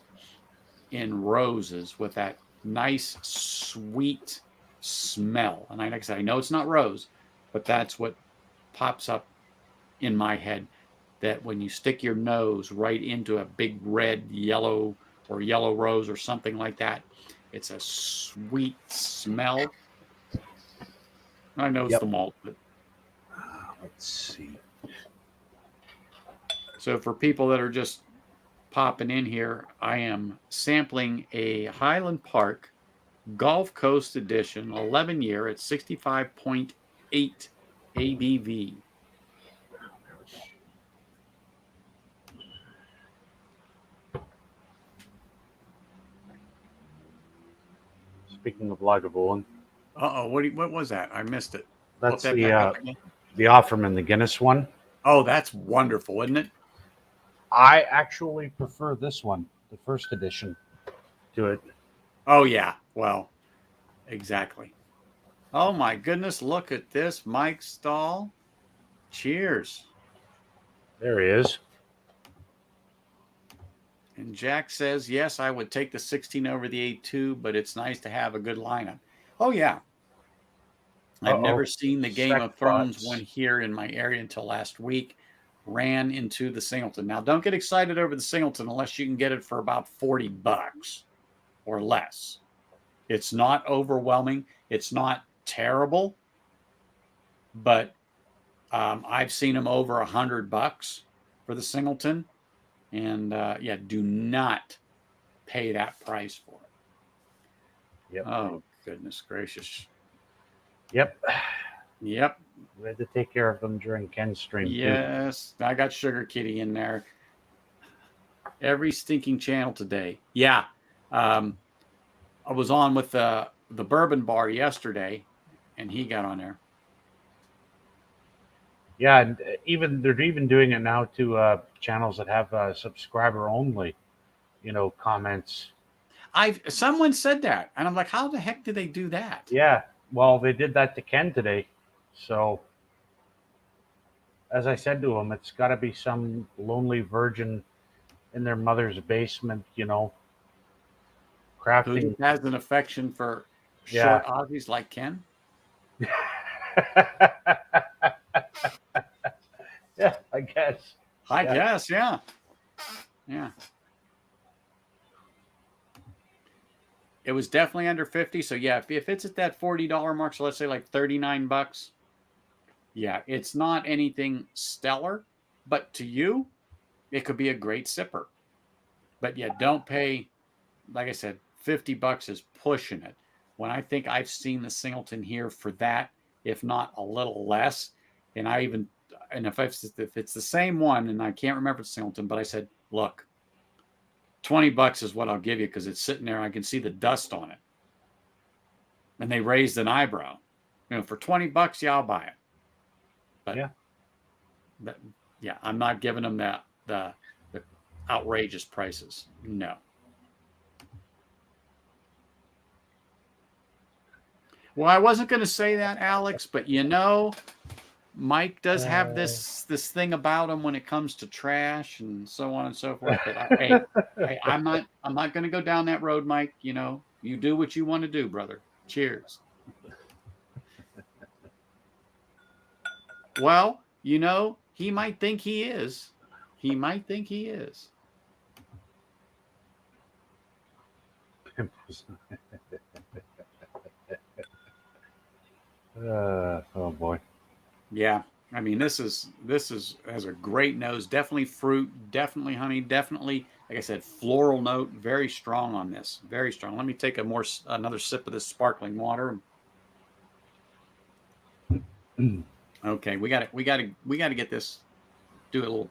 in roses with that nice sweet smell. And like I said, I know it's not rose, but that's what pops up in my head, that when you stick your nose right into a big red yellow or yellow rose or something like that, it's a sweet smell. I know it's the malt, but let's see. So for people that are just popping in here, I am sampling a Highland Park Gulf Coast Edition 11-year at 65.8 ABV. Speaking of Lagavulin. Uh-oh, what was that? I missed it. That's the Offerman, the Guinness one. Oh, that's wonderful, isn't it? I actually prefer this one, the first edition, to it. Oh, yeah. Well, exactly. Oh, my goodness. Look at this. Mike Stahl. Cheers. There he is. And Jack says, yes, I would take the 16 over the 8 too, but it's nice to have a good lineup. Oh, yeah. I've never seen the Game of Thrones one here in my area until last week. Ran into the Singleton. Now, don't get excited over the Singleton unless you can get it for about $40 or less. It's not overwhelming. It's not terrible, but I've seen them over $100 for the Singleton, and do not pay that price for it. Yep. Oh, goodness gracious. Yep. We had to take care of them during Ken's stream. Yes, too. I got Sugar Kitty in there. Every stinking channel today. Yeah. I was on with the Bourbon Bar yesterday, and he got on there. Yeah, and they're even doing it now to channels that have subscriber only, comments. Someone said that, and I'm like, how the heck did they do that? Yeah, well, they did that to Ken today. So, as I said to him, it's got to be some lonely virgin in their mother's basement, crafting. Who has an affection for short Aussies like Ken? Yeah, I guess. I guess, yeah. It was definitely under 50. So yeah, if it's at that $40 mark, so let's say like $39, yeah, it's not anything stellar, but to you, it could be a great sipper. But yeah, don't pay, like I said, $50 is pushing it. When I think I've seen the Singleton here for that, if not a little less, and if it's the same one, and I can't remember the Singleton, but I said, look, $20 is what I'll give you because it's sitting there. I can see the dust on it. And they raised an eyebrow. For $20, yeah, I'll buy it. But Yeah. yeah, I'm not giving them the outrageous prices. No. Well, I wasn't going to say that, Alex, but Mike does have this thing about him when it comes to trash and so on and so forth. But hey, I'm not going to go down that road, Mike. You do what you want to do, brother. Cheers. Well, he might think he is. He might think he is. Oh boy. Yeah. I mean, this has a great nose, definitely fruit, definitely honey, definitely, like I said, floral note, very strong on this, very strong. Let me take another sip of this sparkling water. Okay, we got to get this, take a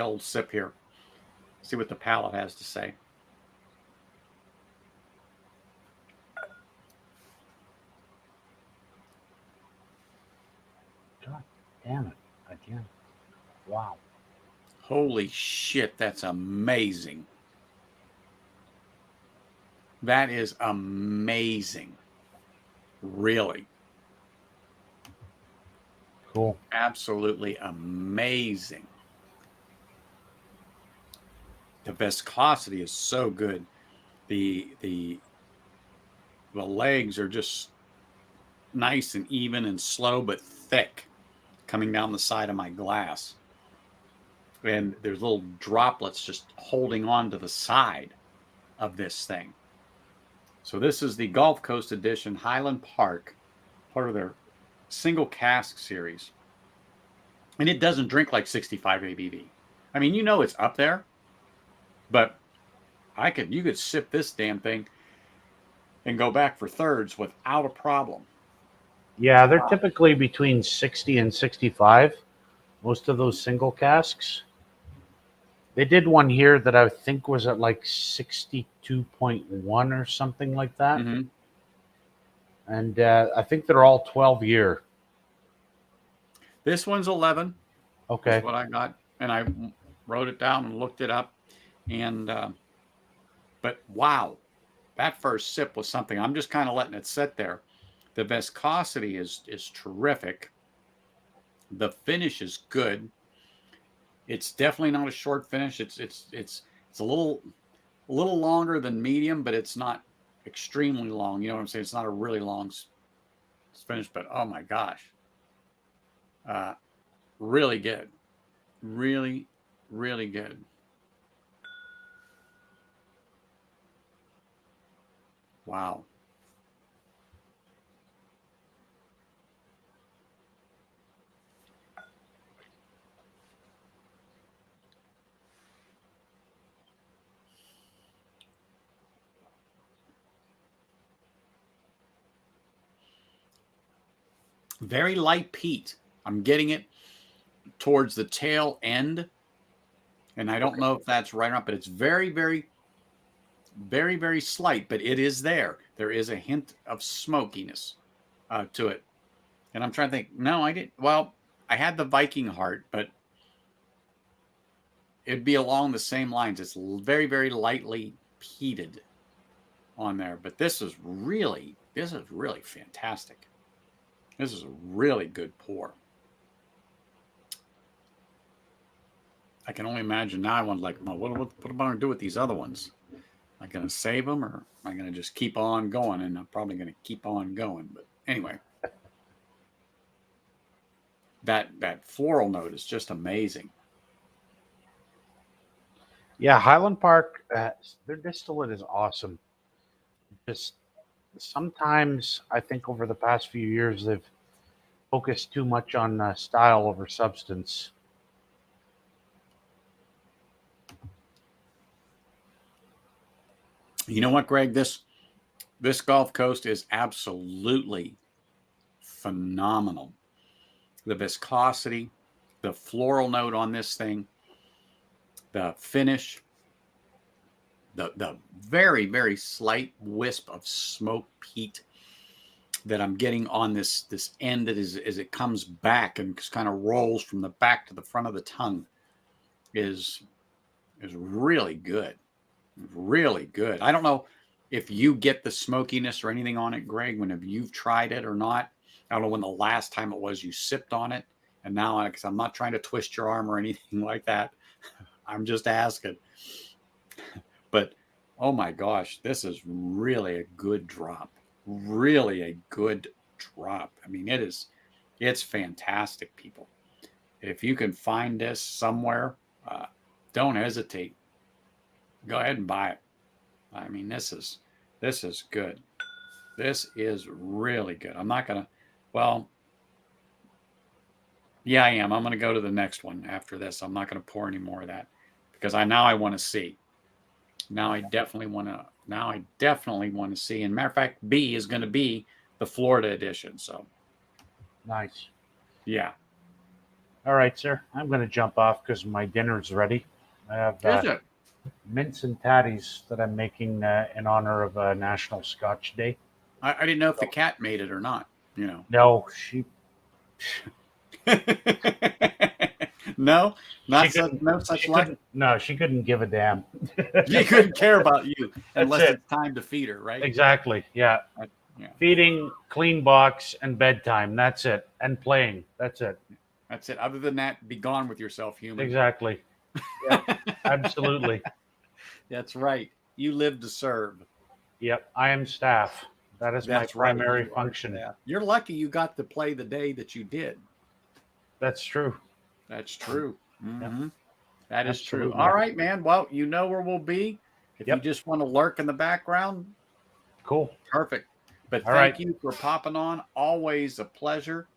little sip here, see what the palate has to say. God damn it! Again. Wow. Holy shit, that's amazing. That is amazing. Really. Cool. Absolutely amazing. The viscosity is so good. The legs are just nice and even and slow but thick coming down the side of my glass. And there's little droplets just holding on to the side of this thing. So this is the Gulf Coast Edition Highland Park, part of their single cask series. And it doesn't drink like 65 ABV. I mean, it's up there, but you could sip this damn thing and go back for thirds without a problem. Yeah, they're typically between 60 and 65. Most of those single casks. They did one here that I think was at like 62.1 or something like that. Mm-hmm. And I think they're all 12 year. This one's 11. Okay. That's what I got. And I wrote it down and looked it up. And, but wow, that first sip was something. I'm just kind of letting it sit there. The viscosity is terrific. The finish is good. It's definitely not a short finish. It's a little longer than medium, but it's not extremely long. You know what I'm saying? It's not a really long finish, but oh my gosh, really good, really, really good. Wow. Very light peat. I'm getting it towards the tail end. And I don't know if that's right or not, but it's very, very, very, very slight, but it is there. There is a hint of smokiness to it. And I'm trying to think, no, I didn't. Well, I had the Viking heart, but it'd be along the same lines. It's very, very lightly peated on there. But this is really fantastic. This is a really good pour. I can only imagine now. I want what am I going to do with these other ones? Am I going to save them, or am I going to just keep on going? And I'm probably going to keep on going. But anyway, that floral note is just amazing. Yeah, Highland Park, their distillate is awesome. Just sometimes I think over the past few years they've focused too much on style over substance. You know what, Greg? This Gulf Coast is absolutely phenomenal. The viscosity, the floral note on this thing, the finish, the very, very slight wisp of smoked peat. that I'm getting on this end that is, as it comes back and kind of rolls from the back to the front of the tongue is really good. Really good. I don't know if you get the smokiness or anything on it, Greg, whenever you've tried it or not. I don't know when the last time it was you sipped on it. And now, because I'm not trying to twist your arm or anything like that, I'm just asking. But, oh my gosh, this is really a good drop. Really a good drop. I mean, it's fantastic, people. If you can find this somewhere, don't hesitate. Go ahead and buy it. I mean, this is good. This is really good. I'm not gonna. Well, yeah, I am. I'm gonna go to the next one after this. I'm not gonna pour any more of that because I want to see. Now I definitely want to. Now I definitely want to see. And matter of fact, B is going to be the Florida edition. So Nice. yeah. All right, sir. I'm going to jump off because my dinner's ready. I have Is it? mince and tatties that I'm making in honor of National Scotch Day. I didn't know if the cat made it or not. You know. No, she No, not she such, couldn't. no such She luck. couldn't. No, she couldn't give a damn. She couldn't care about you unless it. it's time to feed her, right? Exactly. Yeah. Yeah. Feeding, clean box, and bedtime. That's it. And playing. That's it. That's it. Other than that, be gone with yourself, human. Exactly. Yeah, absolutely. That's right. You live to serve. Yep. I am staff. That is That's my right. primary You are function. staff. You're lucky you got to play the day that you did. That's true. That's true. Mm-hmm. Yep. That is true. Absolutely. All right, man. Well, you know where we'll be. If you Yep. just want to lurk in the background, Cool. perfect. But All thank right. you for popping on. Always a pleasure.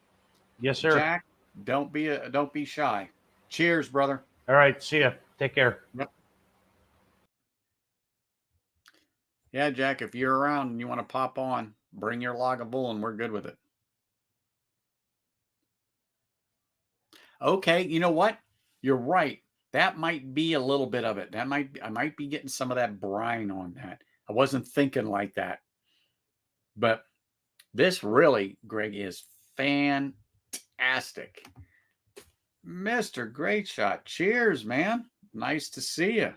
Yes, sir. Jack, don't be shy. Cheers, brother. All right. See ya. Take care. Yep. Yeah, Jack, if you're around and you want to pop on, bring your log of bull and we're good with it. Okay, you know what? You're right. That might be a little bit of it. I might be getting some of that brine on that. I wasn't thinking like that. But this really, Greg, is fantastic. Mr. Great Shot. Cheers, man. Nice to see you.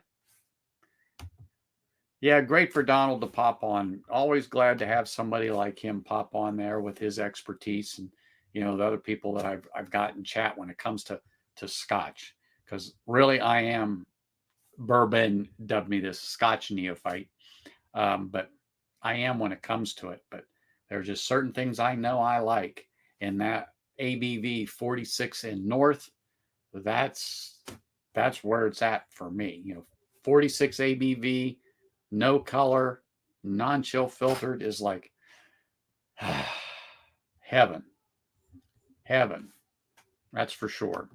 Yeah, great for Donald to pop on. Always glad to have somebody like him pop on there with his expertise and the other people that I've got in chat when it comes to Scotch. Because really I am, bourbon dubbed me this Scotch neophyte. But I am when it comes to it. But there's just certain things I know I like. And that ABV 46 and north, that's where it's at for me. 46 ABV, no color, non-chill filtered is like heaven. Heaven. That's for sure.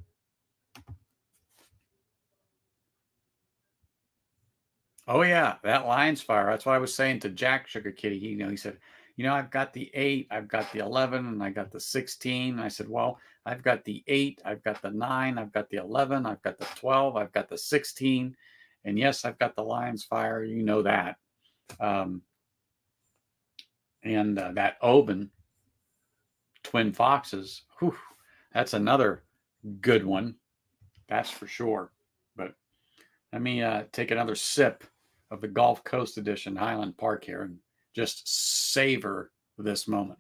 Oh yeah, that Lion's Fire. That's what I was saying to Jack Sugar Kitty. He said, I've got the 8, I've got the 11, and I got the 16. And I said, well, I've got the 8, I've got the 9, I've got the 11, I've got the 12, I've got the 16. And yes, I've got the Lion's Fire. You know that. And that Oban, Twin Foxes, whew, that's another good one. That's for sure. But let me take another sip of the Gulf Coast Edition Highland Park here and just savor this moment.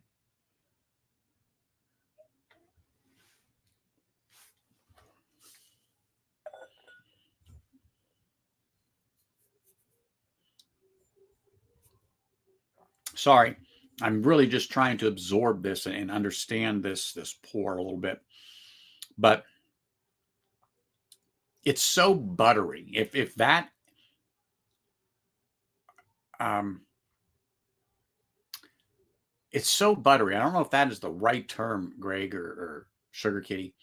Sorry, I'm really just trying to absorb this and understand this pour a little bit. But it's so buttery. If that it's so buttery. I don't know if that is the right term, Greg or Sugar Kitty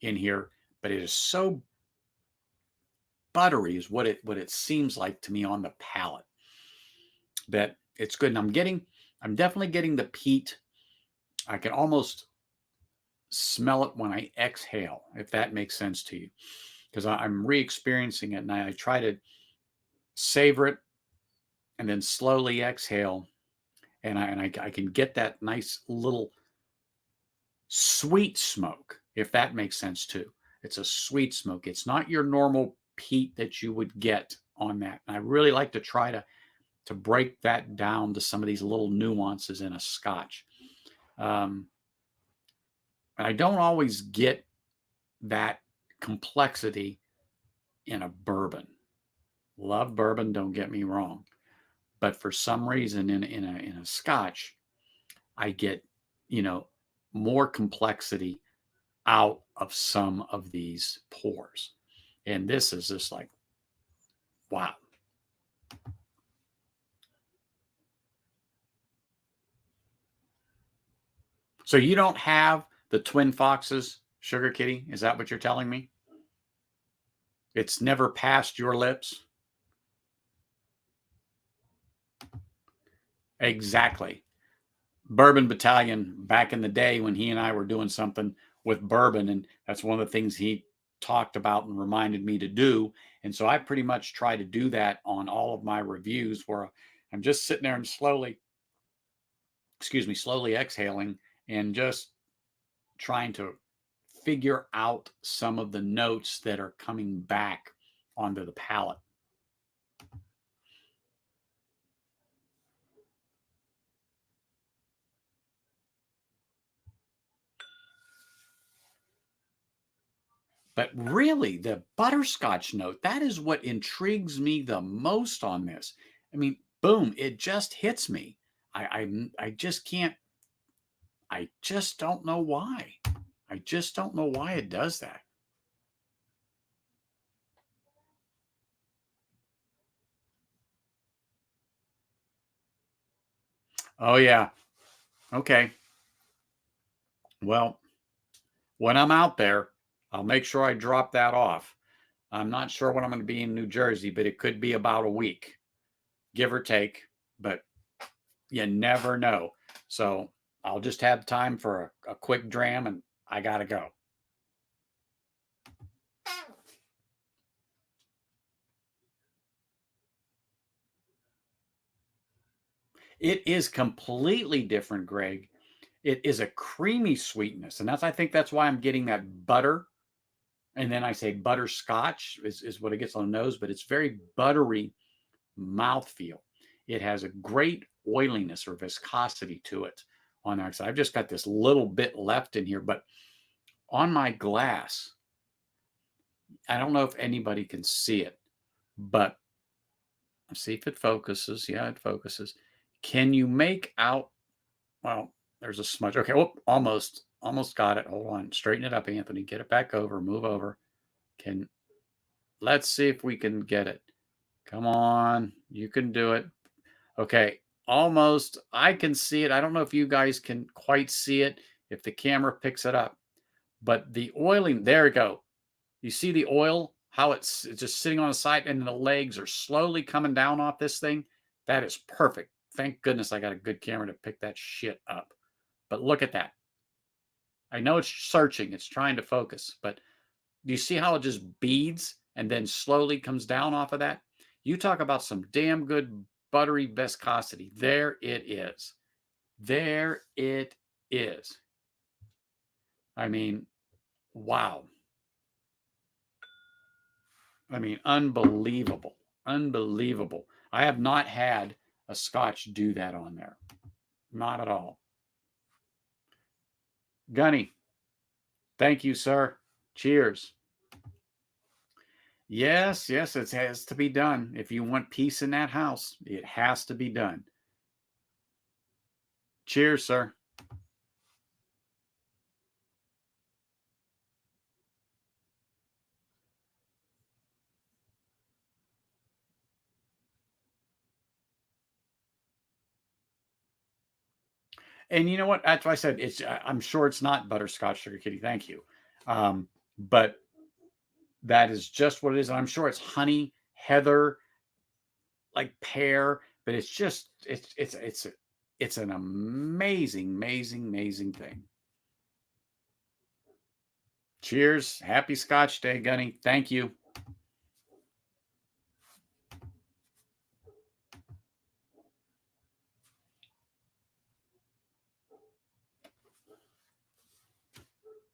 in here, but it is so buttery is what it seems like to me on the palate. That it's good. And I'm definitely getting the peat. I can almost smell it when I exhale, if that makes sense to you. Because I'm re-experiencing it and I try to savor it and then slowly exhale. and I can get that nice little sweet smoke, if that makes sense too. It's a sweet smoke. It's not your normal peat that you would get on that. And I really like to try to break that down to some of these little nuances in a Scotch. I don't always get that complexity in a bourbon. Love bourbon, don't get me wrong. But for some reason in a Scotch, I get, more complexity out of some of these pours. And this is just like, wow. So you don't have the Twin Foxes, Sugar Kitty? Is that what you're telling me? It's never passed your lips? Exactly. Bourbon Battalion, back in the day when he and I were doing something with bourbon, and that's one of the things he talked about and reminded me to do. And so I pretty much try to do that on all of my reviews, where I'm just sitting there and slowly exhaling and just trying to figure out some of the notes that are coming back onto the palate. But really, the butterscotch note, that is what intrigues me the most on this. I mean, boom, it just hits me. I just can't, I just don't know why. I just don't know why it does that. Oh, yeah. Okay. Well, when I'm out there, I'll make sure I drop that off. I'm not sure when I'm going to be in New Jersey, but it could be about a week, give or take. But you never know. So I'll just have time for a quick dram, and I got to go. It is completely different, Greg. It is a creamy sweetness. And I think that's why I'm getting that butter. And then I say butterscotch is what it gets on the nose, but it's very buttery mouthfeel. It has a great oiliness or viscosity to it on there. So I've just got this little bit left in here, but on my glass, I don't know if anybody can see it, but let's see if it focuses. Yeah, it focuses. Can you make out? Well, there's a smudge. Okay, almost got it. Hold on, straighten it up, Anthony. Get it back over. Move over. Let's see if we can get it. Come on, you can do it. Okay, almost. I can see it. I don't know if you guys can quite see it if the camera picks it up, but the oiling. There we go. You see the oil, how it's just sitting on the side, and the legs are slowly coming down off this thing. That is perfect. Thank goodness I got a good camera to pick that shit up. But look at that. I know it's searching, it's trying to focus, but do you see how it just beads and then slowly comes down off of that? You talk about some damn good buttery viscosity. There it is. There it is. I mean, wow. I mean, unbelievable. Unbelievable. I have not had a Scotch do that on there. Not at all. Gunny, thank you, sir. Cheers. Yes, it has to be done. If you want peace in that house, it has to be done. Cheers, sir. And you know what? That's why I said I'm sure it's not butterscotch, Sugar Kitty. Thank you. But that is just what it is. And I'm sure it's honey, heather, like pear. But it's just it's an amazing thing. Cheers. Happy Scotch Day, Gunny. Thank you.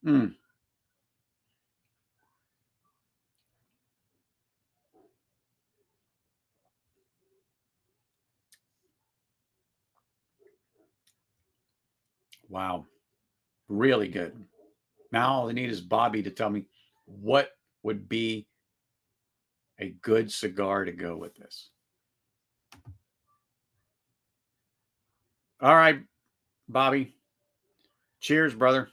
Mm. Wow. Really good. Now all I need is Bobby to tell me what would be a good cigar to go with this. All right, Bobby. Cheers, brother.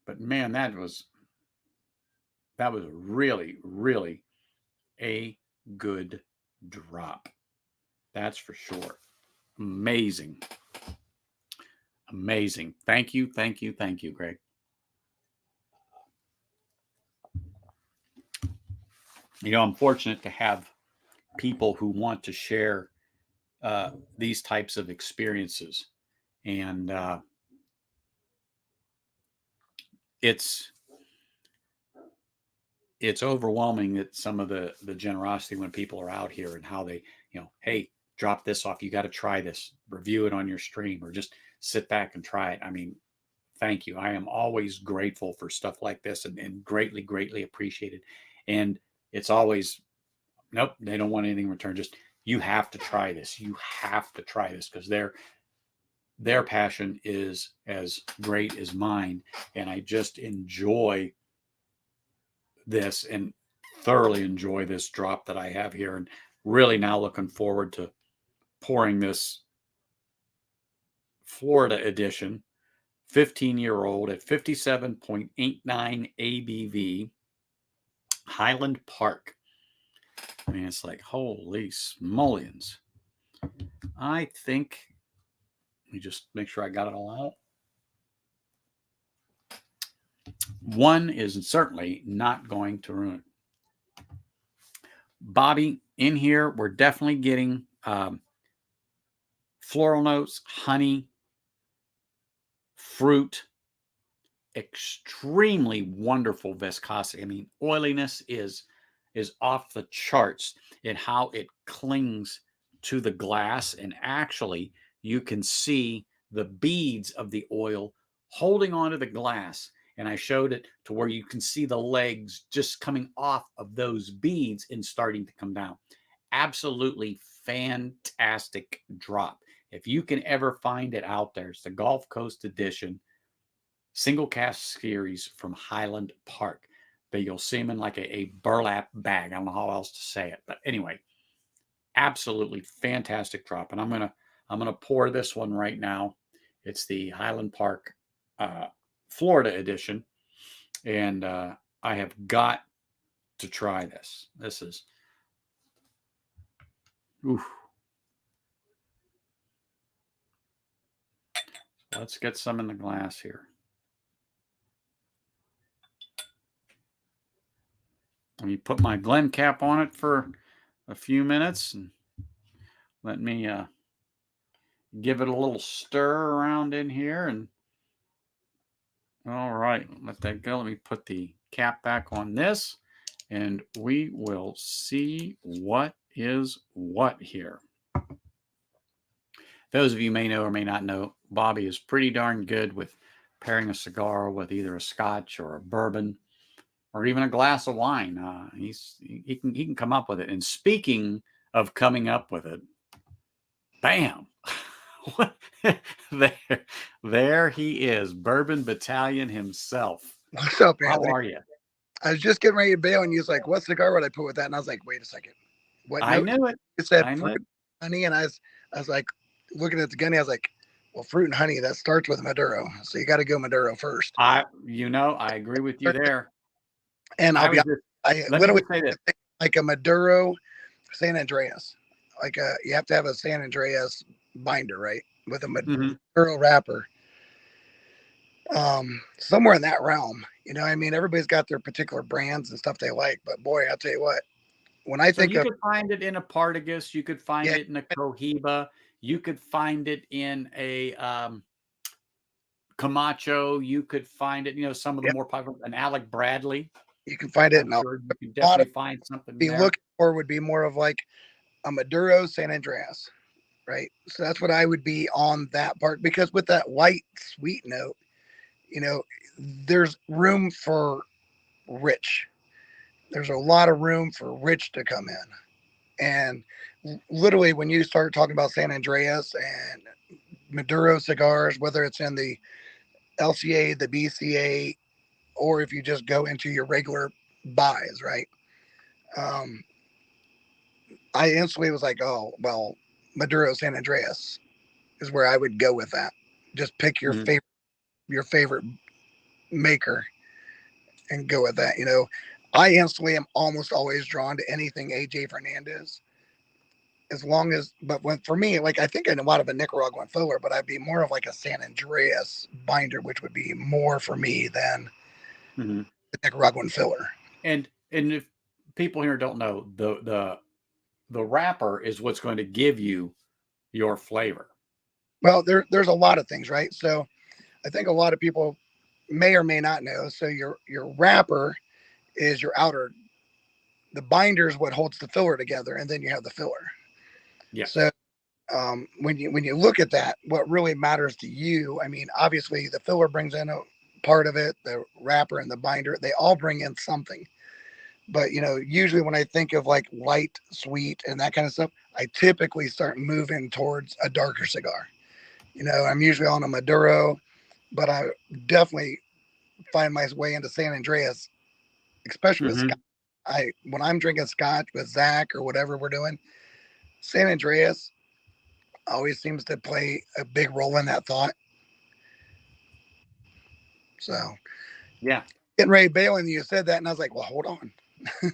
But man, that was really, really a good drop. That's for sure. Amazing. Amazing. Thank you, thank you, thank you, Greg. You know, I'm fortunate to have people who want to share these types of experiences. And it's overwhelming that some of the generosity when people are out here and how they, you know, hey, drop this off. You got to try this, review it on your stream, or just sit back and try it. I mean, thank you. I am always grateful for stuff like this and greatly, greatly appreciated. And it's always, nope, they don't want anything in return. Just, you have to try this. You have to try this because their passion is as great as mine. And I just enjoy this and thoroughly enjoy this drop that I have here, and really now looking forward to pouring this Florida edition 15-year-old at 57.89 ABV Highland Park. I mean, it's like, holy smolians. I think, let me just make sure I got it all out. One is certainly not going to ruin it. Bobby, in here, we're definitely getting floral notes, honey, fruit, extremely wonderful viscosity. I mean, oiliness is off the charts in how it clings to the glass. And actually, you can see the beads of the oil holding onto the glass. And I showed it to where you can see the legs just coming off of those beads and starting to come down. Absolutely fantastic drop. If you can ever find it out there, it's the Gulf Coast edition single cask series from Highland Park. But you'll see them in like a burlap bag. I don't know how else to say it. But anyway, absolutely fantastic drop. And I'm gonna pour this one right now. It's the Highland Park Florida edition. And I have got to try this. This is, oof. Let's get some in the glass here. Let me put my Glen cap on it for a few minutes and let me give it a little stir around in here. And all right, let that go. Let me put the cap back on this and we will see what is what here. Those of you may know or may not know, Bobby is pretty darn good with pairing a cigar with either a Scotch or a bourbon or even a glass of wine. He can come up with it. And speaking of coming up with it, bam, there he is, Bourbon Battalion himself. What's up, Anthony? How are you? I was just getting ready to bail, and he was like, "What cigar would I put with that?" And I was like, "Wait a second, what?" I knew it. It said fruit, honey, and I was like, looking at the gunny, I was like, "Well, fruit and honey, that starts with Maduro, so you got to go Maduro first." I agree with you there. And I literally say this, like a Maduro San Andreas, like you have to have a San Andreas binder, right, with a Maduro wrapper. Somewhere in that realm, you know, I mean, everybody's got their particular brands and stuff they like, but boy, I'll tell you what, when I think you could find it in a Partagas, you could find it in a Cohiba, you could find it in a Camacho, you could find it, you know, some of the more popular, an Alec Bradley. You can find it in sure you can definitely find something be there. looking for would be more of like a Maduro San Andreas. right? So that's what I would be on that part, because with that light sweet note, there's room for rich. There's a lot of room for rich to come in. And literally, when you start talking about San Andreas and Maduro cigars, whether it's in the LCA, the BCA, or if you just go into your regular buys, right? I instantly was like, oh, well, Maduro San Andreas is where I would go with that. Just pick your favorite maker and go with that. I instantly am almost always drawn to anything AJ Fernandez, as long as, but for me, like, I think I know a lot of a Nicaraguan filler, but I'd be more of like a San Andreas binder, which would be more for me than the Nicaraguan filler. And if people here don't know, the wrapper is what's going to give you your flavor. Well, there's a lot of things, right? So I think a lot of people may or may not know. So your wrapper is your outer, the binder is what holds the filler together, and then you have the filler. Yeah. So when you look at that, what really matters to you, I mean, obviously the filler brings in a part of it, the wrapper and the binder, they all bring in something. But usually when I think of like light, sweet, and that kind of stuff, I typically start moving towards a darker cigar. I'm usually on a Maduro, but I definitely find my way into San Andreas, especially with Scotch. When I'm drinking Scotch with Zach or whatever we're doing, San Andreas always seems to play a big role in that thought. So, yeah, getting ready to bail, and you said that, and I was like, well, hold on.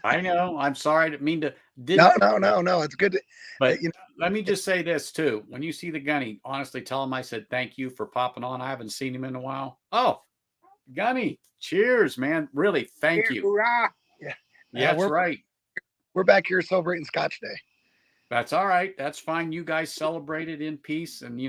I know. I'm sorry. I didn't mean to. No. It's good. But let me just say this too. When you see the Gunny, honestly, tell him I said thank you for popping on. I haven't seen him in a while. Oh, Gunny, cheers, man. Really, thank you. Hurrah. Yeah, that's right. We're back here celebrating Scotch Day. That's all right. That's fine. You guys celebrated in peace, and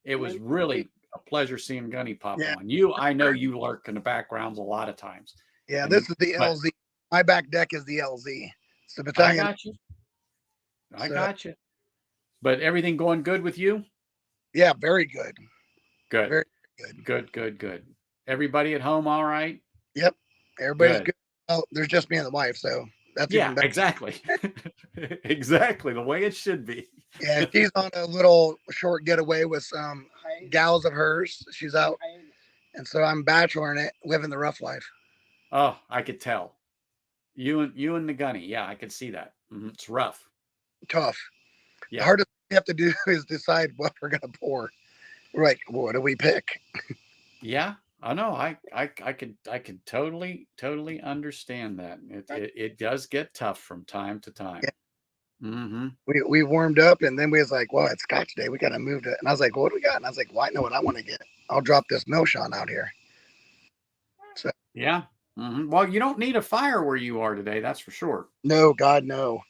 it was really a pleasure seeing Gunny pop on. I know you lurk in the backgrounds a lot of times. Yeah, this is the LZ. My back deck is the LZ. It's the battalion. I got you. But everything going good with you? Yeah, very good. Good. Very good. Good. Everybody at home all right? Yep. Everybody's good. Well, there's just me and the wife, so that's even better. Exactly. Exactly the way it should be. Yeah, she's on a little short getaway with some gals of hers. She's out. And so I'm bacheloring it, living the rough life. Oh, I could tell. You and the Gunny. Yeah, I could see that. It's rough. Tough. Yeah. The hardest thing we have to do is decide what we're going to pour. We're like, what do we pick? Yeah, I know. I could totally understand that. It does get tough from time to time. Yeah. We warmed up, and then we was like, well, it's Scotch Day. We got to move to. And I was like, what do we got? And I was like, well, I know what I want to get. I'll drop this Milchon out here. So yeah. Well, you don't need a fire where you are today. That's for sure. No, God, no.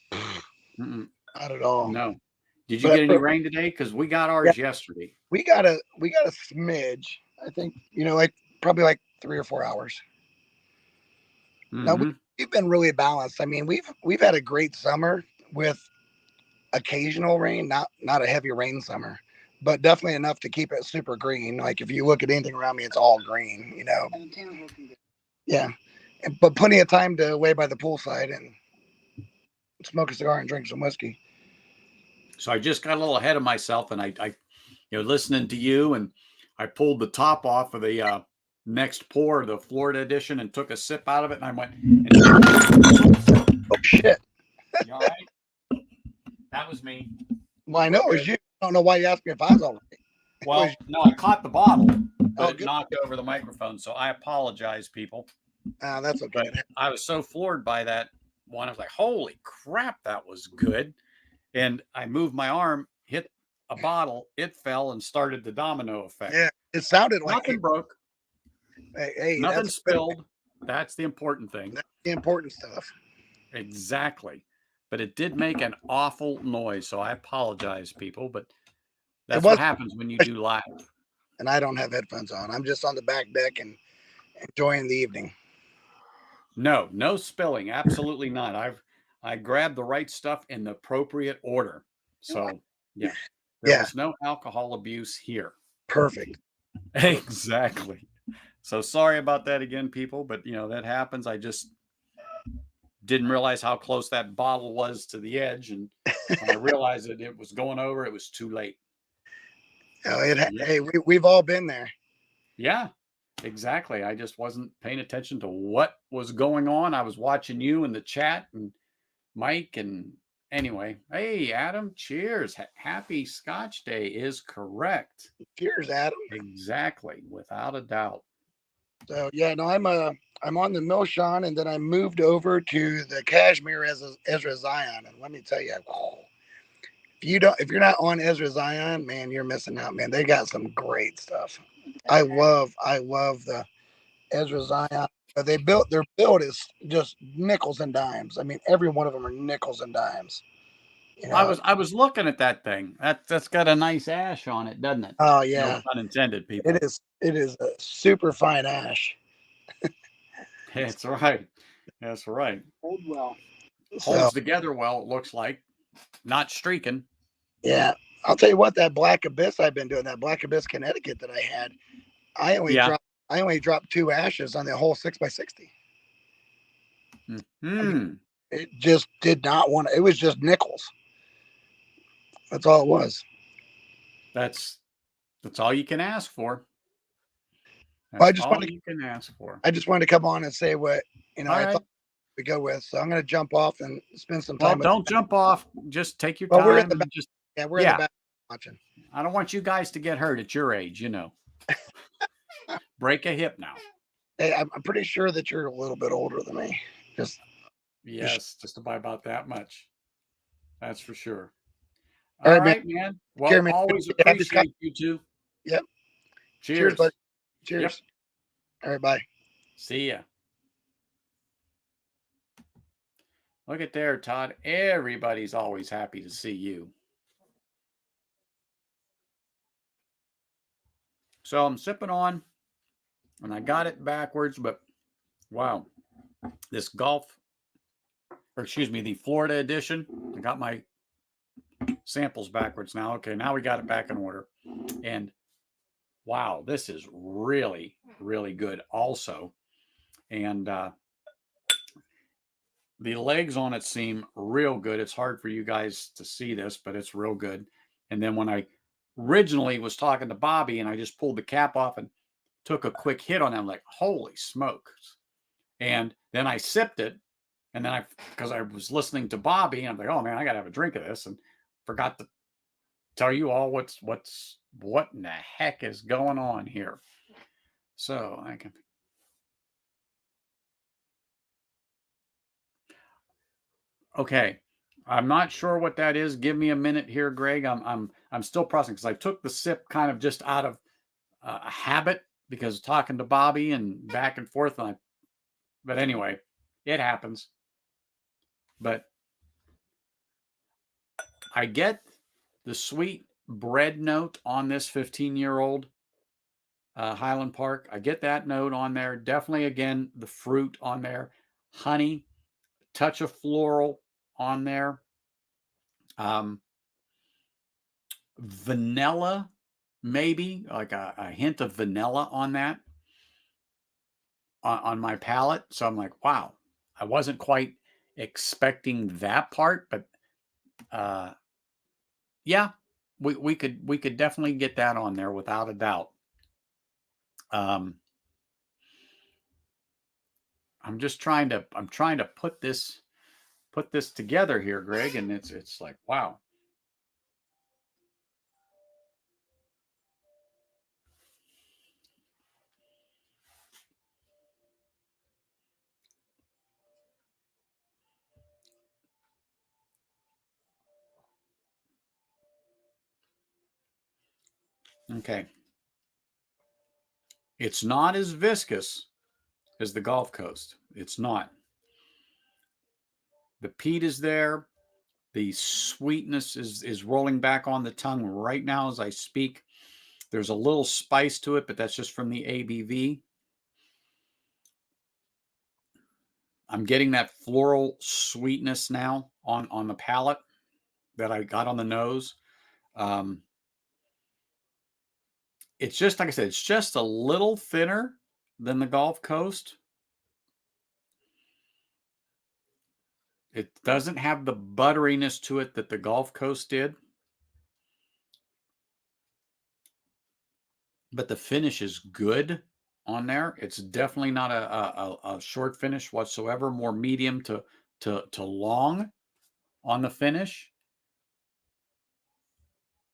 Not at all. No. Did you get any rain today? Because we got ours yesterday. We got a smidge. I think like probably like 3 or 4 hours. Now we've been really balanced. I mean, we've had a great summer with occasional rain, not a heavy rain summer, but definitely enough to keep it super green. Like if you look at anything around me, it's all green. Yeah, but plenty of time to lay by the poolside and smoke a cigar and drink some whiskey. So I just got a little ahead of myself, and I listening to you, and I pulled the top off of the next pour, the Florida edition, and took a sip out of it, and I went, oh shit. You all right? That was me. Well, I know it was you. I don't know why you asked me if I was all right. Well, no, I caught the bottle, but it knocked over the microphone, so I apologize, people. That's okay. But I was so floored by that one. I was like, holy crap, that was good. And I moved my arm, hit a bottle, it fell, and started the domino effect. Yeah, it sounded like nothing broke. Hey, nothing spilled. That's the important thing. That's the important stuff. Exactly. But it did make an awful noise, so I apologize, people. But that's what happens when you do live. And I don't have headphones on. I'm just on the back deck and enjoying the evening. No spilling. Absolutely not. I grabbed the right stuff in the appropriate order. So yeah. There Yeah. was no alcohol abuse here. Perfect. Exactly. So sorry about that again, people, but that happens. I just didn't realize how close that bottle was to the edge, and when I realized that it was going over, it was too late. Yep. Hey, we've all been there. Yeah, exactly. I just wasn't paying attention to what was going on. I was watching you in the chat and Mike, and anyway, hey, Adam, cheers. Happy Scotch Day is correct. Cheers, Adam. Exactly, without a doubt. So yeah, no, I'm on the Milchon, and then I moved over to the Cashmere as Ezra Zion. And let me tell you, if you're not on Ezra Zion, man, you're missing out, man. They got some great stuff. I love the Ezra Zion. Their build is just nickels and dimes. I mean, every one of them are nickels and dimes. I was looking at that thing. That's got a nice ash on it, doesn't it? Oh yeah, no pun intended, people. it is a super fine ash. That's right. That's right. Hold well. Holds together well. It looks like not streaking. Yeah, I'll tell you what. That Black Abyss I've been doing. That Black Abyss Connecticut that I had. I only dropped 2 ashes on the whole 6x60. Hmm. I mean, it just did not want. It was just nickels. That's all it was. That's all you can ask for. Well, That's all you can ask for. I just wanted to come on and say what I thought we go with. So I'm going to jump off and spend some time. Well, don't jump off. Just take your time. We're in the back. We're in the back watching. I don't want you guys to get hurt at your age. Break a hip now. Hey, I'm pretty sure that you're a little bit older than me. Just by about that much. That's for sure. All right, man. Well, always appreciate you two. Yep. Cheers, buddy. Cheers. Yep. All right, bye. See ya. Look at there, Todd. Everybody's always happy to see you. So I'm sipping on, and I got it backwards, but wow, this the Florida edition. I got my samples backwards now. Okay, now we got it back in order. And wow, this is really, really good also. And the legs on it seem real good. It's hard for you guys to see this, but it's real good. And then when I originally was talking to Bobby and I just pulled the cap off and took a quick hit on it, I'm like, holy smokes. And then I sipped it. And then because I was listening to Bobby, and I'm like, oh man, I got to have a drink of this, and forgot to tell you all what in the heck is going on here. So I can. Okay, I'm not sure what that is. Give me a minute here, Greg. I'm still processing because I took the sip kind of just out of a habit because talking to Bobby and back and forth. But anyway, it happens. But I get the sweet bread note on this 15-year-old Highland Park. I get that note on there. Definitely, again, the fruit on there. Honey, touch of floral on there. Vanilla, maybe, like a hint of vanilla on that, on my palate. So I'm like, wow, I wasn't quite expecting that part, but yeah, we could definitely get that on there without a doubt. I'm just trying to put this together here, Greg, and it's like, wow. Okay. It's not as viscous as the Gulf Coast. It's not. The peat is there. The sweetness is rolling back on the tongue right now as I speak. There's a little spice to it, but that's just from the ABV. I'm getting that floral sweetness now on the palate that I got on the nose. it's just, like I said, it's just a little thinner than the Gulf Coast. It doesn't have the butteriness to it that the Gulf Coast did. But the finish is good on there. It's definitely not a short finish whatsoever, more medium to long on the finish.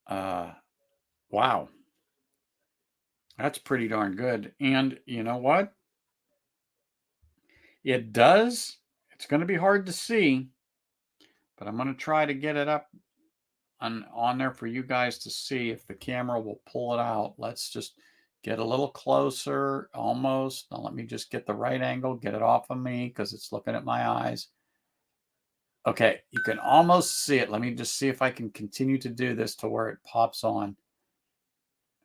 Wow. That's pretty darn good. And you know what? It does. It's going to be hard to see, but I'm going to try to get it up on there for you guys to see if the camera will pull it out. Let's just get a little closer, almost. Now let me just get the right angle, get it off of me because it's looking at my eyes. Okay, you can almost see it. Let me just see if I can continue to do this to where it pops on.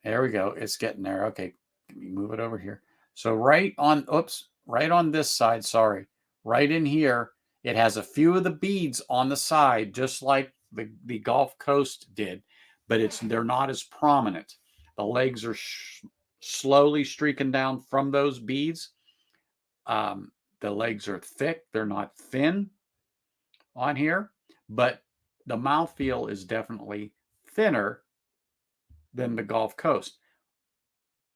There we go. It's getting there. Okay, let me move it over here. So right on, oops, right on this side, sorry. Right in here, it has a few of the beads on the side, just like the Gulf Coast did, but they're not as prominent. The legs are slowly streaking down from those beads. The legs are thick. They're not thin on here, but the mouthfeel is definitely thinner than the Gulf Coast.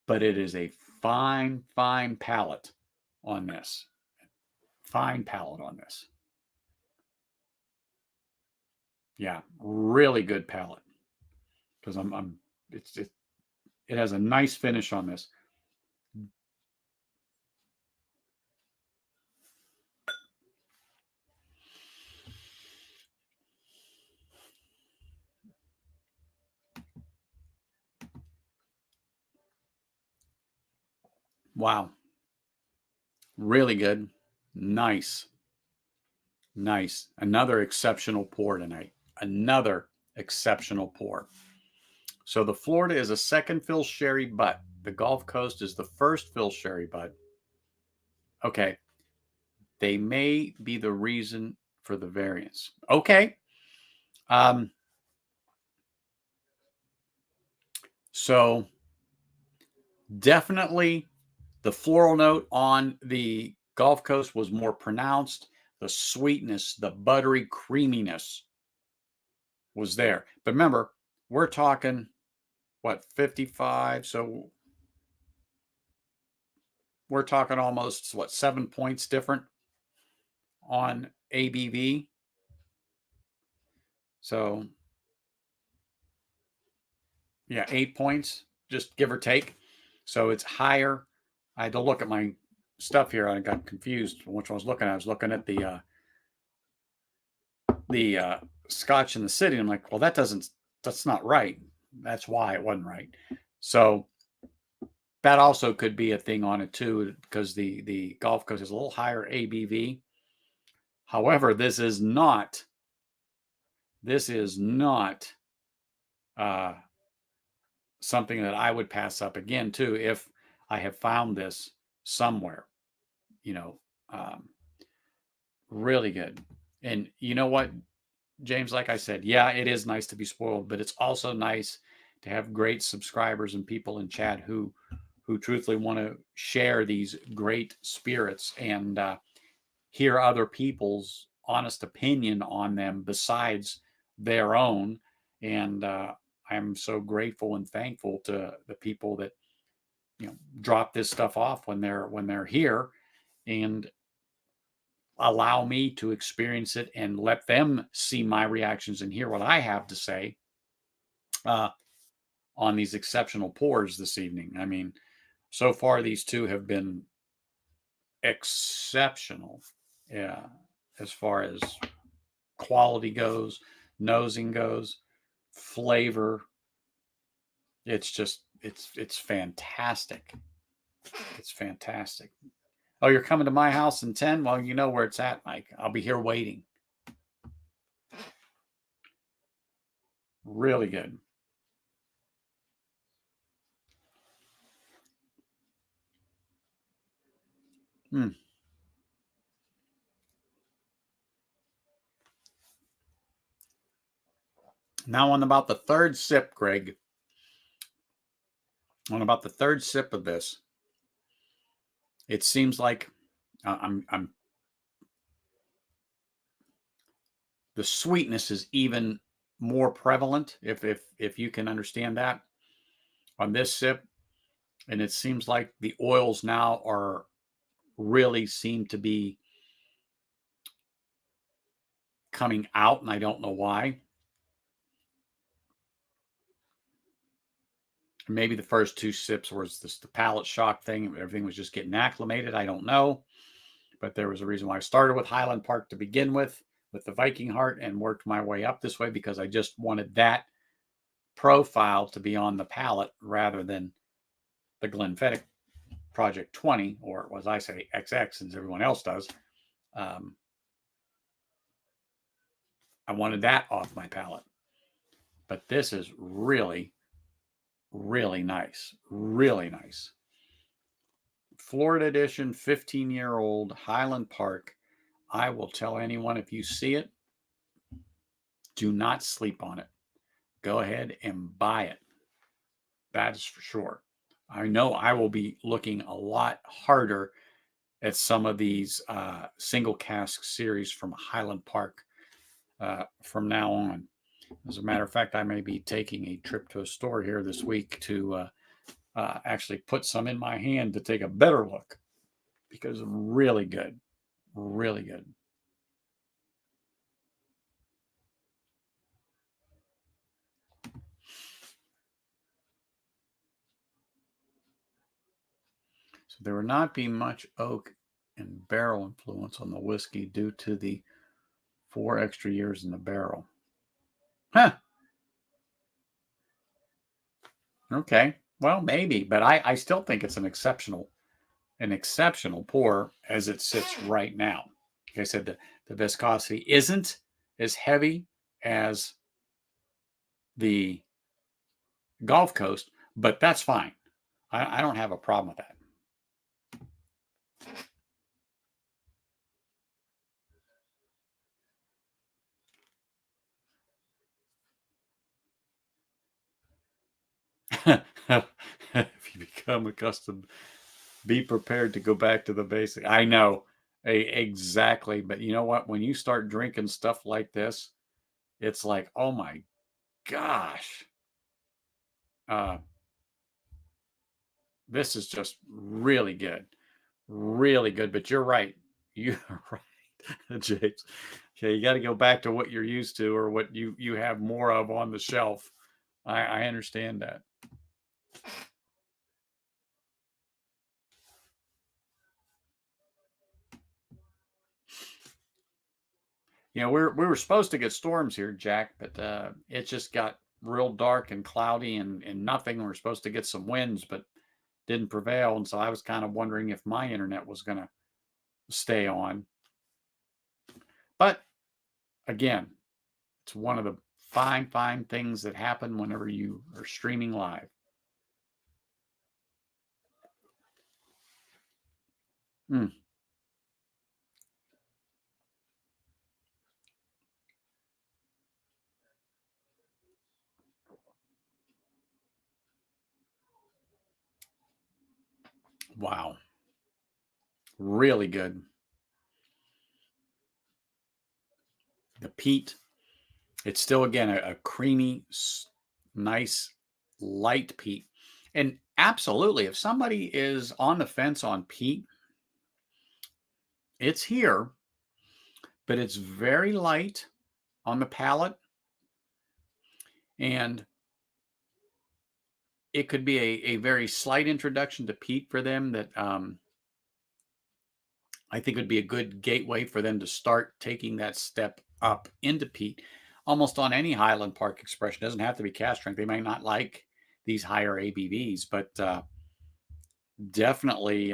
But it is a fine, fine palate on this. Fine palate on this. Yeah, really good palate. Because it has a nice finish on this. Wow. Really good. Nice. Nice. Another exceptional pour tonight. Another exceptional pour. So the Florida is a second fill sherry butt. The Gulf Coast is the first fill sherry butt. Okay. They may be the reason for the variance. Okay. So definitely the floral note on the Gulf Coast was more pronounced. The sweetness, the buttery creaminess was there. But remember, we're talking, what, 55? So we're talking almost, what, 7 points different on ABV. So, yeah, 8 points, just give or take. So it's higher. I had to look at my stuff here. I got confused which one I was looking at. I was looking at the Scotch in the city. I'm like, well, that's not right. That's why it wasn't right. So that also could be a thing on it too, because the Gulf Coast is a little higher ABV. However, this is not something that I would pass up again too if I have found this somewhere. Really good. And you know what, James, like I said, yeah, it is nice to be spoiled, but it's also nice to have great subscribers and people in chat who truthfully want to share these great spirits and hear other people's honest opinion on them besides their own. And I'm so grateful and thankful to the people that drop this stuff off when they're here and allow me to experience it and let them see my reactions and hear what I have to say on these exceptional pours this evening. I mean, so far these two have been exceptional, yeah, as far as quality goes, nosing goes, flavor. It's just it's fantastic. It's fantastic. Oh, you're coming to my house in 10? Well, you know where it's at, Mike. I'll be here waiting. Really good. Now on about the third sip, Greg. On about the third sip of this, it seems like the sweetness is even more prevalent, if you can understand that, on this sip. And it seems like the oils now are really seem to be coming out, and I don't know why. Maybe the first two sips was the palate shock thing. Everything was just getting acclimated. I don't know. But there was a reason why I started with Highland Park to begin with the Viking Heart, and worked my way up this way because I just wanted that profile to be on the palate rather than the Glenfiddich Project 20, or as I say, XX, since everyone else does. I wanted that off my palate. But this is really, really nice. Really nice. Florida edition, 15-year-old Highland Park. I will tell anyone, if you see it, do not sleep on it. Go ahead and buy it. That is for sure. I know I will be looking a lot harder at some of these single cask series from Highland Park from now on. As a matter of fact, I may be taking a trip to a store here this week to actually put some in my hand to take a better look, because really good. Really good. So there will not be much oak and barrel influence on the whiskey due to the 4 extra years in the barrel. Huh. Okay. Well, maybe, but I still think it's an exceptional pour as it sits right now. Like I said, the viscosity isn't as heavy as the Gulf Coast, but that's fine. I don't have a problem with that. If you become accustomed, be prepared to go back to the basic. I know, exactly. But you know what? When you start drinking stuff like this, it's like, oh my gosh. This is just really good. Really good. But you're right. You're right, James. Okay, you got to go back to what you're used to, or what you have more of on the shelf. I understand that. You know, we were supposed to get storms here, Jack, but it just got real dark and cloudy and nothing. We're supposed to get some winds, but didn't prevail. And so I was kind of wondering if my internet was going to stay on. But again, it's one of the fine things that happen whenever you are streaming live. Mm. Wow. Really good. The peat, it's still, again, a creamy, nice, light peat. And absolutely, if somebody is on the fence on peat, it's here, but it's very light on the palate. And it could be a very slight introduction to peat for them that I think would be a good gateway for them to start taking that step up into peat. Almost on any Highland Park expression, it doesn't have to be cask strength. They may not like these higher ABVs, but definitely,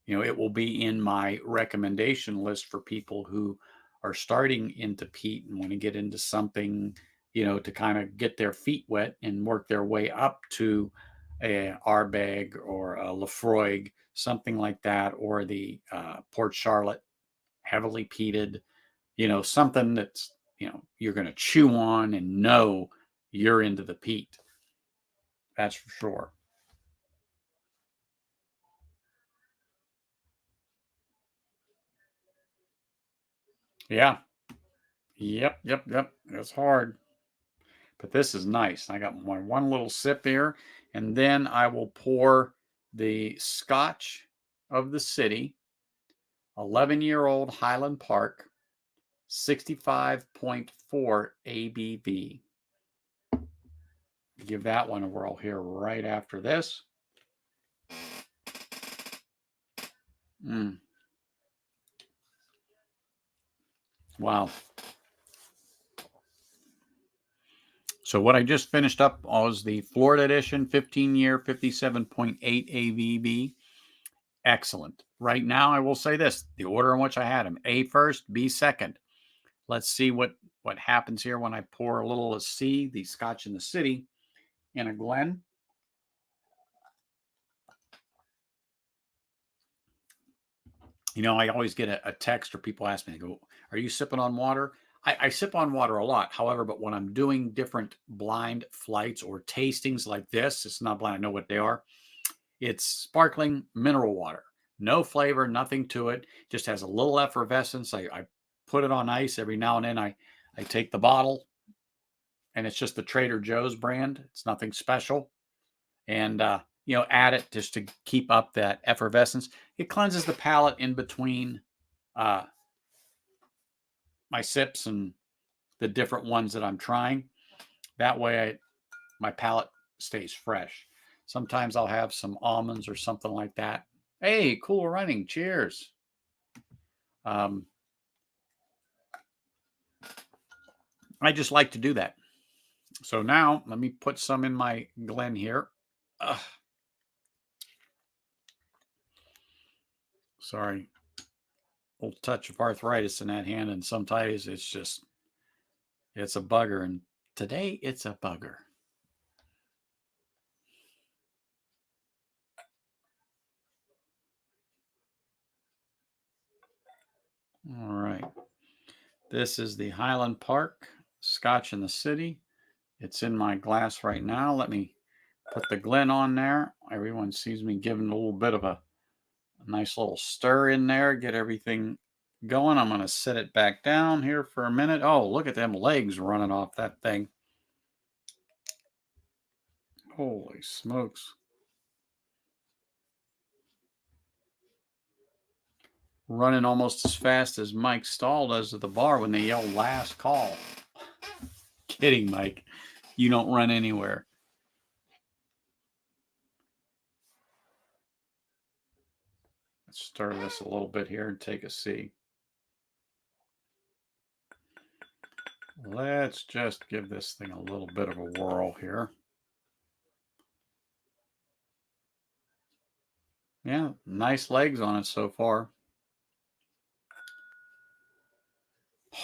it will be in my recommendation list for people who are starting into peat and want to get into something, to kind of get their feet wet and work their way up to a Ardbeg or a Laphroaig, something like that, or the Port Charlotte, heavily peated, something that's, you're going to chew on and know you're into the peat. That's for sure. Yeah. Yep. It's hard. But this is nice. I got my one little sip here, and then I will pour the Scotch of the city, 11-year-old Highland Park, 65.4 ABV. Give that one a whirl here right after this. Wow. So what I just finished up was the Florida edition, 15-year, 57.8 ABV. Excellent. Right now, I will say this, the order in which I had them, A first, B second. Let's see what happens here when I pour a little of C, the Scotch in the City, in a Glen. You know, I always get a text or people ask me, they go, are you sipping on water? I sip on water a lot. However, but when I'm doing different blind flights or tastings like this, it's not blind, I know what they are. It's sparkling mineral water. No flavor, nothing to it. Just has a little effervescence. I put it on ice every now and then. I take the bottle, and it's just the Trader Joe's brand. It's nothing special. And, you know, add it just to keep up that effervescence. It cleanses the palate in between my sips and the different ones that I'm trying. That way my palate stays fresh. Sometimes I'll have some almonds or something like that. Hey, Cool Running. Cheers. I just like to do that. So now let me put some in my Glen here. Sorry. A little touch of arthritis in that hand, and sometimes it's a bugger. And today it's a bugger. All right. This is the Highland Park Scotch in the City. It's in my glass right now. Let me put the Glen on there. Everyone sees me giving a little bit of a nice little stir in there, get everything going. I'm going to set it back down here for a minute. Oh, look at them legs running off that thing. Holy smokes. Running almost as fast as Mike Stahl does at the bar when they yell last call. Kidding, Mike. You don't run anywhere. Let's stir this a little bit here and take a see. Let's just give this thing a little bit of a whirl here. Yeah, nice legs on it so far.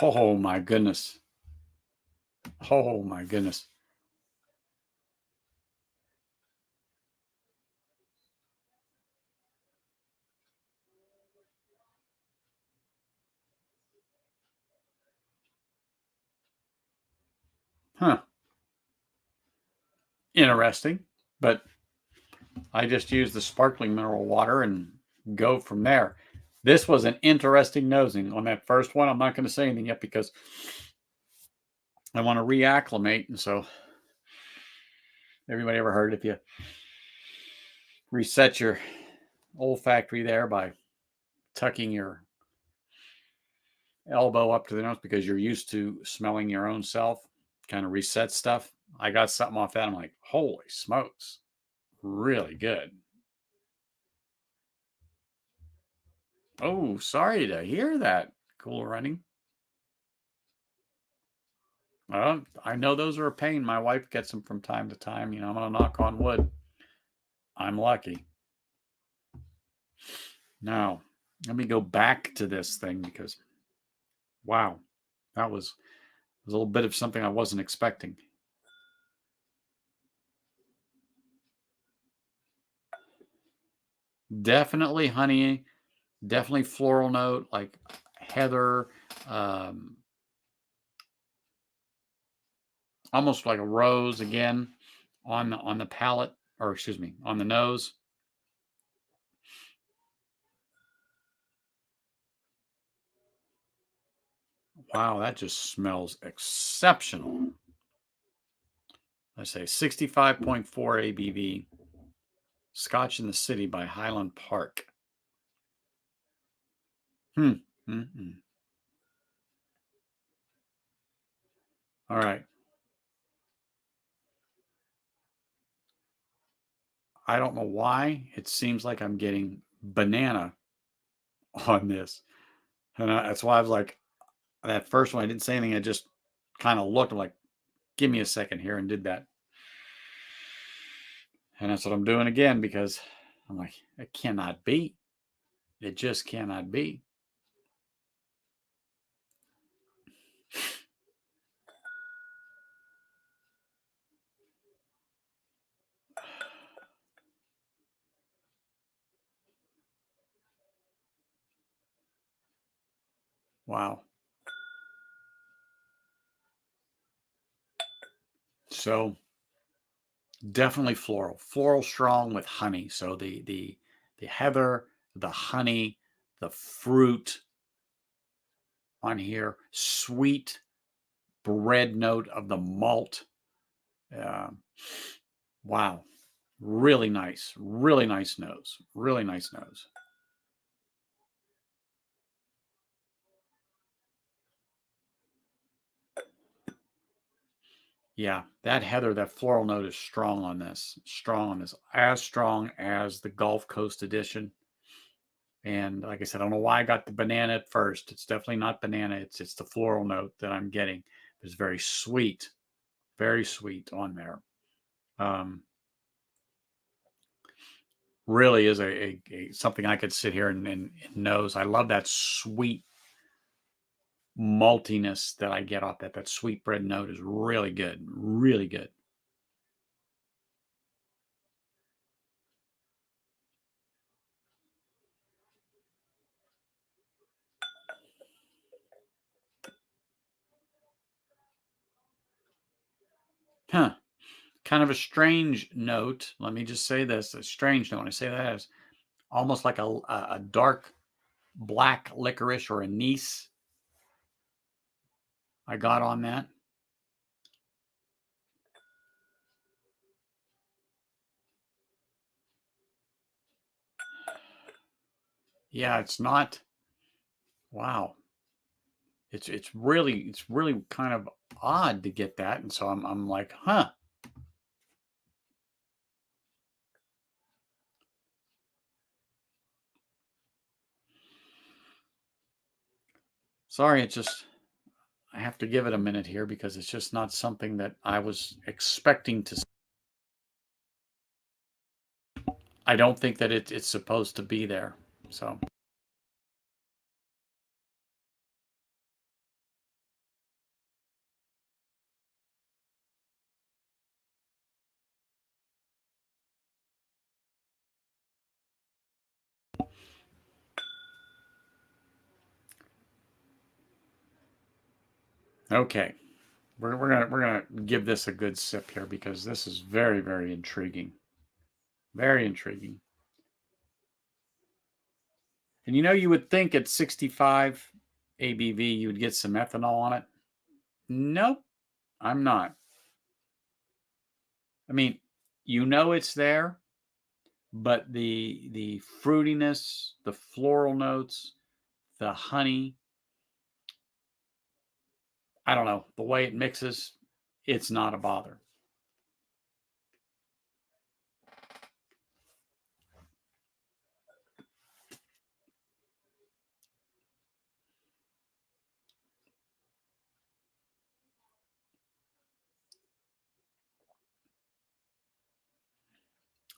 Oh my goodness. Oh my goodness. Huh. Interesting. But I just use the sparkling mineral water and go from there. This was an interesting nosing on that first one. I'm not going to say anything yet because I want to reacclimate. And so everybody ever heard if you reset your olfactory there by tucking your elbow up to the nose because you're used to smelling your own self, kind of reset stuff. I got something off that. I'm like, holy smokes, really good. Oh, sorry to hear that. Cool Running. Well, I know those are a pain. My wife gets them from time to time. You know, I'm going to knock on wood. I'm lucky. Now, let me go back to this thing because, wow, that was a little bit of something I wasn't expecting. Definitely honey, definitely floral note like heather, almost like a rose again. on the palate, or excuse me, on the nose. Wow, that just smells exceptional. Let's say 65.4 ABV. Scotch in the City by Highland Park. All right. I don't know why. It seems like I'm getting banana on this. And that's why I was like, that first one, I didn't say anything. I just kind of looked like, give me a second here, and did that. And that's what I'm doing again, because I'm like, it cannot be. It just cannot be. Wow. So definitely floral strong with honey. So the heather, the honey, the fruit on here, sweet bread note of the malt. Wow. Really nice nose. Really nice nose. Yeah, that heather, that floral note is strong on this. As strong as the Gulf Coast edition. And like I said, I don't know why I got the banana at first. It's definitely not banana. It's the floral note that I'm getting. It's very sweet on there. Really is a something I could sit here and nose. I love that sweet maltiness that I get off that. That sweet bread note is really good. Really good. Huh. Kind of a strange note. Let me just say this. A strange note. When I say that, is almost like a dark black licorice or anise. I got on that. Yeah, it's not. Wow. It's really kind of odd to get that, and so I'm like, huh. Sorry, I have to give it a minute here because it's just not something that I was expecting to. I don't think that it's supposed to be there. So. Okay. We're gonna give this a good sip here because this is very, very intriguing. Very intriguing. And you would think at 65 ABV you would get some ethanol on it. Nope, I'm not. I mean, it's there, but the fruitiness, the floral notes, the honey, I don't know, the way it mixes, it's not a bother.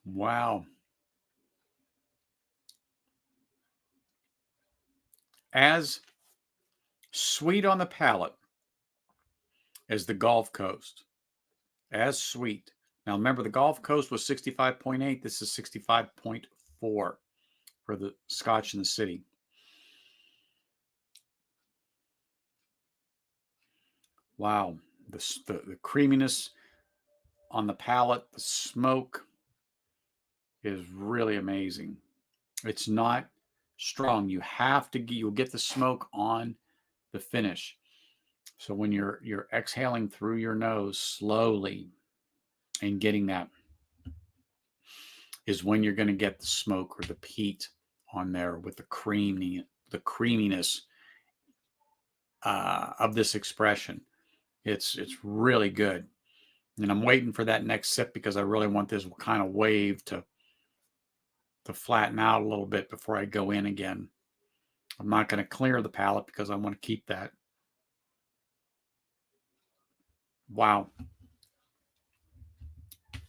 Wow. As sweet on the palate as the Gulf Coast. As sweet. Now remember, the Gulf Coast was 65.8. This is 65.4 for the Scotch in the City. Wow. The creaminess on the palate. The smoke is really amazing. It's not strong. You'll get the smoke on the finish. So when you're exhaling through your nose slowly and getting that is when you're going to get the smoke or the peat on there with the creaminess of this expression. It's really good. And I'm waiting for that next sip because I really want this kind of wave to flatten out a little bit before I go in again. I'm not going to clear the palate because I want to keep that. Wow.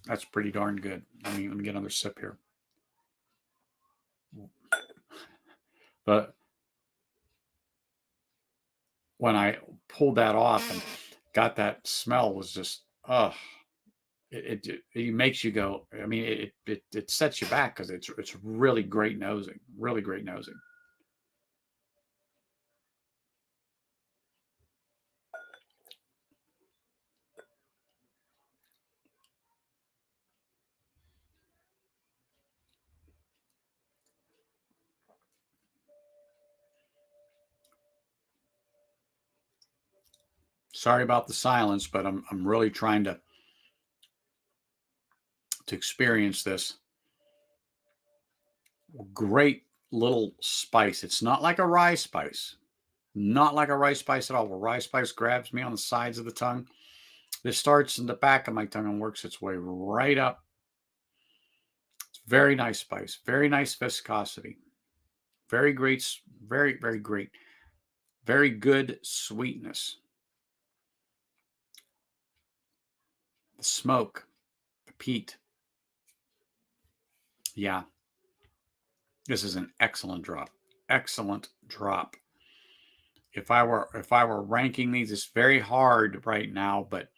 That's pretty darn good. Let me get another sip here. But when I pulled that off and got that smell was just, it makes you go. I mean, it sets you back because it's really great nosing, really great nosing. Sorry about the silence, but I'm really trying to experience this. Great little spice. It's not like a rye spice. Not like a rye spice at all. Where rye spice grabs me on the sides of the tongue. This starts in the back of my tongue and works its way right up. It's very nice spice. Very nice viscosity. Very great. Very, very great. Very good sweetness. The smoke. The peat. Yeah. This is an excellent drop. Excellent drop. If I were ranking these, it's very hard right now, but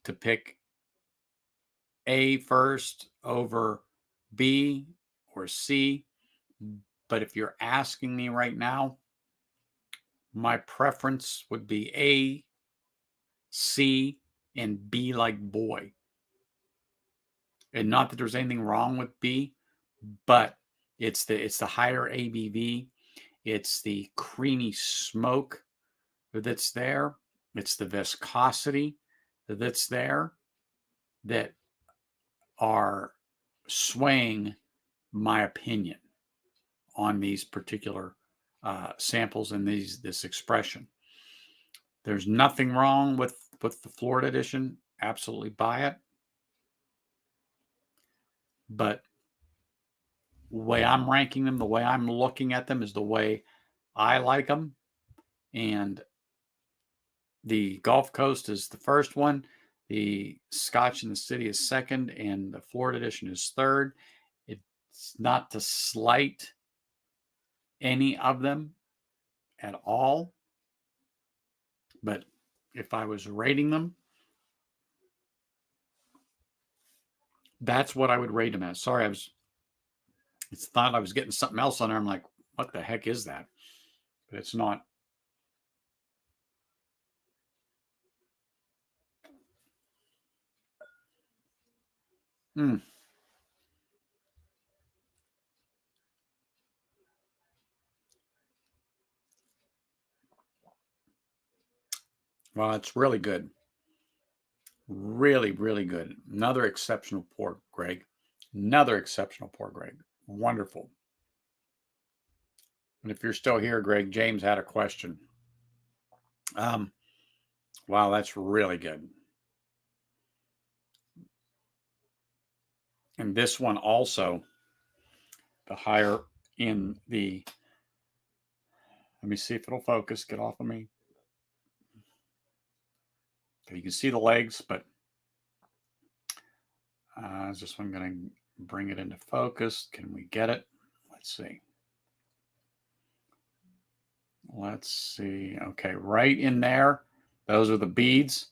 to pick A first over B or C. But if you're asking me right now, my preference would be A, C, and B like boy. And not that there's anything wrong with B, but it's the higher ABV. It's the creamy smoke that's there. It's the viscosity that's there that are swaying my opinion on these particular samples and this expression. There's nothing wrong with the Florida edition. Absolutely buy it. But the way I'm ranking them, the way I'm looking at them is the way I like them. And the Gulf Coast is the first one. The Scotch in the City is second. And the Florida edition is third. It's not to slight any of them at all. But if I was rating them, that's what I would rate them as. Sorry, I thought I was getting something else on there. I'm like, what the heck is that? But it's not. Well, it's really good. Really, really good. Another exceptional pour, Greg. Another exceptional pour, Greg. Wonderful. And if you're still here, Greg, James had a question. Wow, that's really good. And this one also, the higher in the, let me see if it'll focus. Get off of me. Okay, you can see the legs, but just I'm going to bring it into focus. Can we get it? Let's see. Let's see. Okay, right in there. Those are the beads.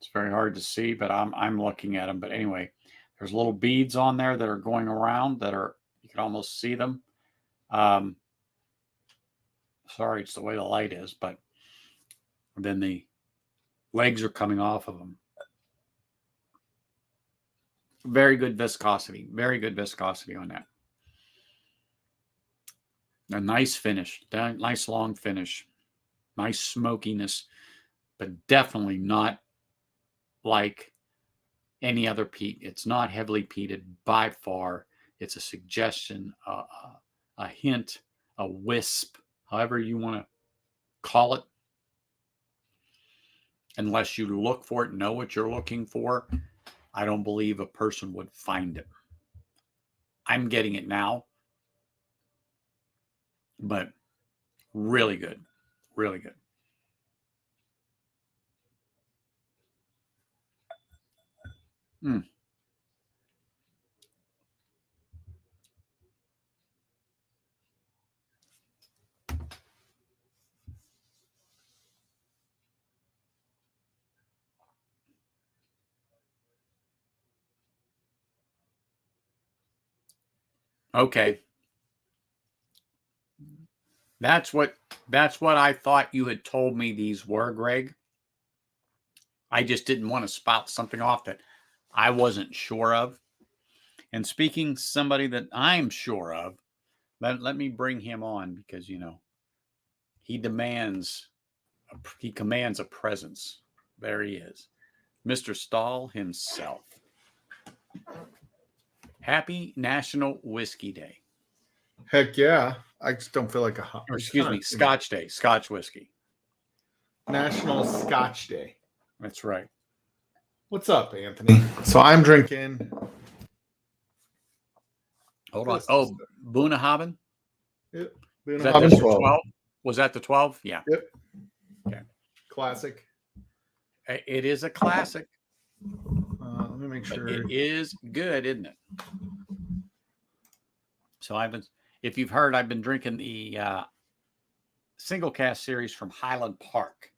It's very hard to see, but I'm looking at them. But anyway, there's little beads on there that are going around that are, you can almost see them. Sorry, it's the way the light is, but then the legs are coming off of them. Very good viscosity. Very good viscosity on that. A nice finish. Nice long finish. Nice smokiness, but definitely not like any other peat. It's not heavily peated by far. It's a suggestion, a hint, a wisp, however you want to call it. Unless you look for it, know what you're looking for, I don't believe a person would find it. I'm getting it now, but really good. Really good. Mm. Okay. That's what I thought you had told me these were, Greg. I just didn't want to spout something off that I wasn't sure of. And speaking somebody that I'm sure of, let me bring him on because, you know, he commands a presence. There he is. Mr. Stahl himself. Happy National Whiskey Day. Heck yeah. I just don't feel like a hot. Or excuse me, Scotch Day, Scotch whiskey. National Scotch Day. That's right. What's up, Anthony? So I'm drinking. Hold on. Oh, Bunnahabhain? Yep. Was that the 12? Was that the 12? Yeah. Yep. Okay. Classic. It is a classic. Let me make sure. It is good, isn't it? So if you've heard, I've been drinking the single cast series from Highland Park,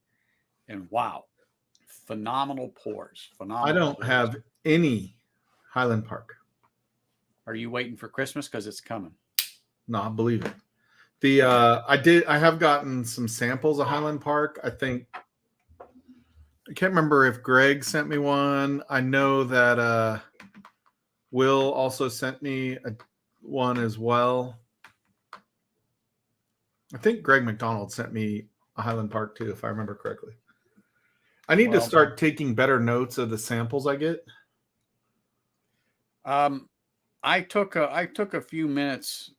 and wow, phenomenal pours. Phenomenal. I don't pours. have any Highland Park. Are you waiting for Christmas? Because it's coming. No, I believe it. I have gotten some samples of Highland Park. I can't remember if Greg sent me one. I know that Will also sent me one as well. I think Greg McDonald sent me a Highland Park too, if I remember correctly. I need to start taking better notes of the samples I get. I took a few minutes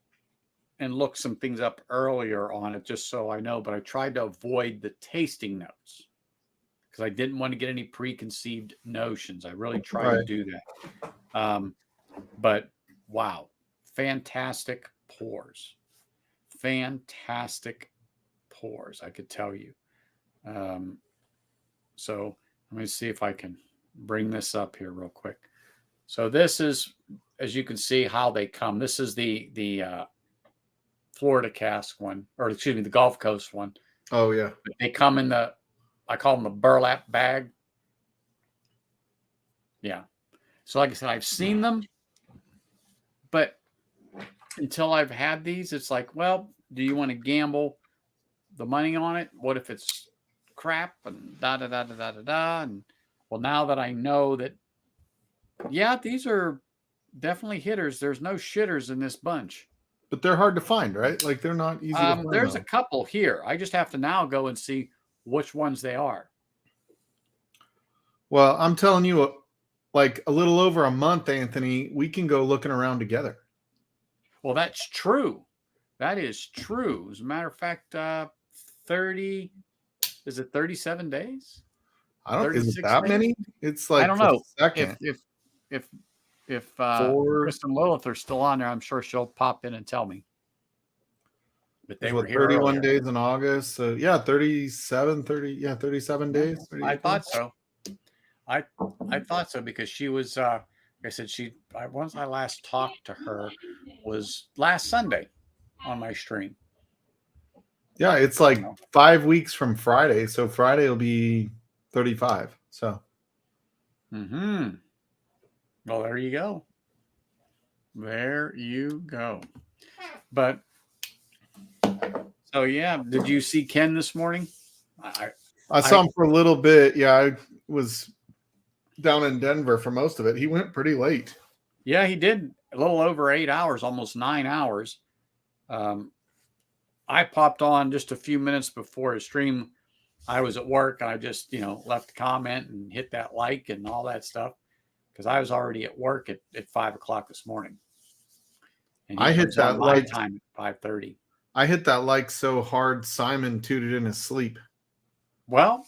and looked some things up earlier on it just so I know, but I tried to avoid the tasting notes because I didn't want to get any preconceived notions. I really tried to do that. But wow, fantastic pours. Fantastic pours, I could tell you. So let me see if I can bring this up here real quick. So this is, as you can see, how they come. This is the Florida cask one, or excuse me, the Gulf Coast one. Oh yeah. They come in I call them the burlap bag. Yeah. So like I said, I've seen them, but until I've had these, it's like, well, do you want to gamble the money on it? What if it's crap and da da da da da da da? And well, now that I know that, yeah, these are definitely hitters. There's no shitters in this bunch. But they're hard to find, right? Like they're not easy to find. There's a couple here. I just have to now go and see which ones they are. Well, I'm telling you, like a little over a month, Anthony, we can go looking around together. Well, that's true. That is true. As a matter of fact, 30, is it 37 days? I don't, is it that days? many? It's like, I don't know. Second. If Kristen Lilith are still on there, I'm sure she'll pop in and tell me. But they were here 31 earlier. days in August. So yeah, 37 days. I thought so. I thought so because she was like I said, once I last talked to her was last Sunday on my stream. Yeah, it's like 5 weeks from Friday. So Friday will be 35. So well, there you go. There you go. But so yeah, did you see Ken this morning? I saw him for a little bit. Yeah, I was down in Denver for most of it. He went pretty late. Yeah, he did a little over 8 hours, almost 9 hours. I popped on just a few minutes before his stream. I was at work. I just, left a comment and hit that like and all that stuff because I was already at work at 5 o'clock this morning. And I hit that my like time at 5:30. I hit that like so hard Simon tooted in his sleep. Well,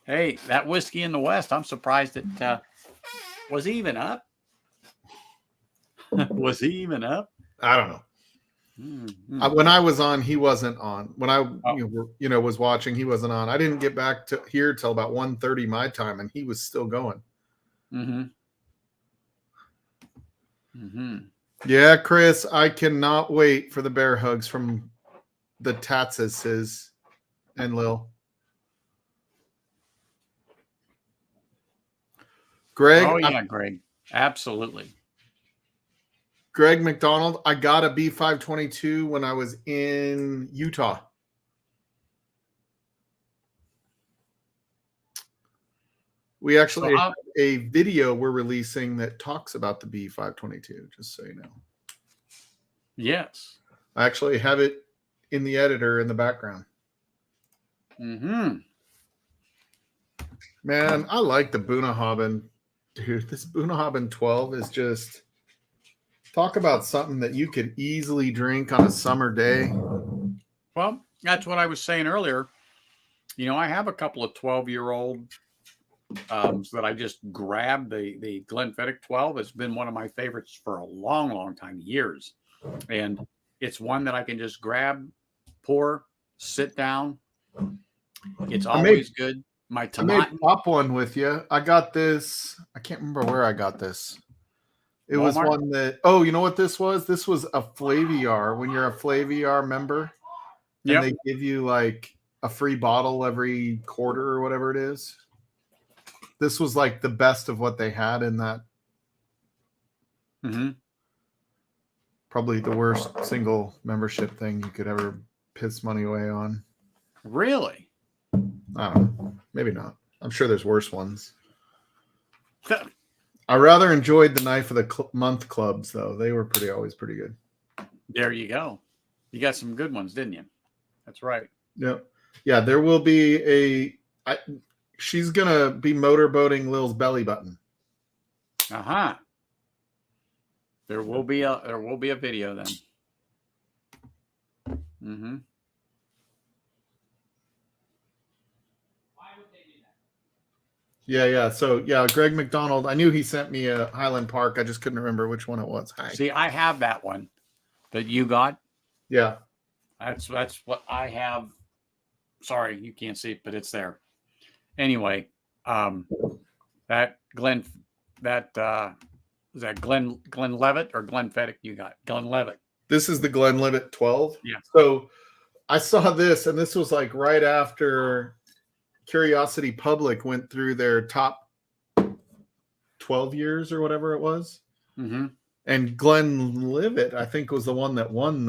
hey, that whiskey in the West, I'm surprised it was he even up. Was he even up? I don't know. Mm-hmm. When I was on, he wasn't on. When I was watching, he wasn't on. I didn't get back to here till about 1:30 my time, and he was still going. Mm-hmm. Mm-hmm. Yeah, Chris, I cannot wait for the bear hugs from the Tatses and Lil. Greg. Oh, yeah, Greg. Absolutely. Greg McDonald, I got a B522 when I was in Utah. We actually have a video we're releasing that talks about the B522, just so you know. Yes. I actually have it in the editor in the background. Mm-hmm. Man, I like the Bunnahabhain. Dude, this Bunnahabhain 12 is just... Talk about something that you could easily drink on a summer day. Well, that's what I was saying earlier. I have a couple of 12-year-old that I just grabbed. The Glenfiddich 12 has been one of my favorites for a long, long time, years. And it's one that I can just grab, pour, sit down. It's always good. I made pop one with you. I got this. I can't remember where I got this. It Walmart? Was one that, you know what this was? This was a Flaviar. When you're a Flaviar member, and they give you like a free bottle every quarter or whatever it is. This was like the best of what they had in that. Mm-hmm. Probably the worst single membership thing you could ever piss money away on. Really? I don't know. Maybe not. I'm sure there's worse ones. I rather enjoyed the Knife of the Month clubs, though. They were always pretty good. There you go. You got some good ones, didn't you? That's right. Yep. Yeah, there will be she's going to be motorboating Lil's belly button. Uh-huh. There will be a video then. Mm-hmm. Yeah. So, Greg McDonald, I knew he sent me a Highland Park. I just couldn't remember which one it was. Hi. See, I have that one that you got. Yeah. That's what I have. Sorry, you can't see it, but it's there. Anyway, that is that Glenlivet or Glenfiddich you got? Glenlivet. This is the Glenlivet 12. Yeah. So I saw this, and this was like right after Curiosity Public went through their top 12 years or whatever it was. Mm-hmm. And Glenlivet, I think, was the one that won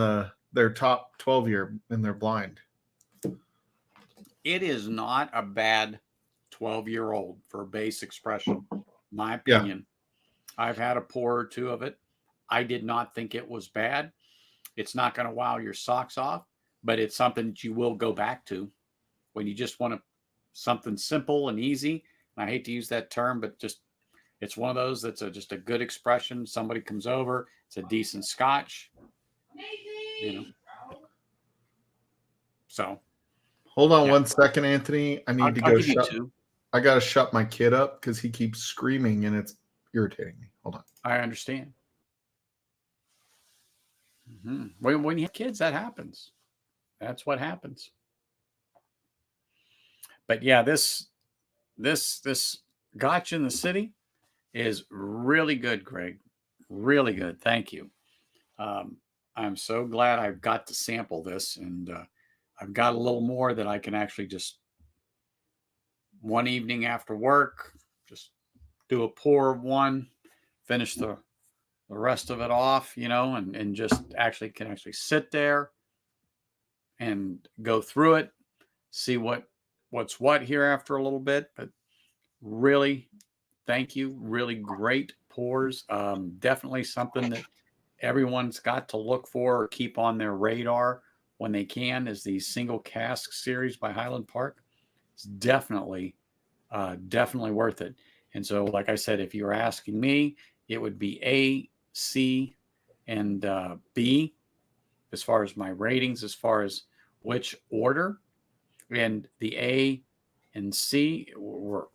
their top 12 year in their blind. It is not a bad 12-year-old for base expression, my opinion. Yeah. I've had a pour or two of it. I did not think it was bad. It's not going to wow your socks off, but it's something that you will go back to when you just want something simple and easy. And I hate to use that term, but just it's one of those that's just a good expression. Somebody comes over, it's a decent scotch. So hold on 1 second, Anthony. I need to go shut. I got to shut my kid up because he keeps screaming and it's irritating me. Hold on. I understand. Mm-hmm. When you have kids, that happens. That's what happens. But yeah, this Gotch in the City is really good, Greg. Really good. Thank you. I'm so glad I've got to sample this, and I've got a little more that I can actually just one evening after work, just do a pour of one, finish the rest of it off, and just can sit there and go through it, see what's what here after a little bit. But really, Thank you. Really great pours. Definitely something that everyone's got to look for or keep on their radar when they can is the single cask series by Highland Park. It's definitely worth it. And so, like I said, if you were asking me, it would be A, C, and B as far as my ratings, as far as which order. And the A and C were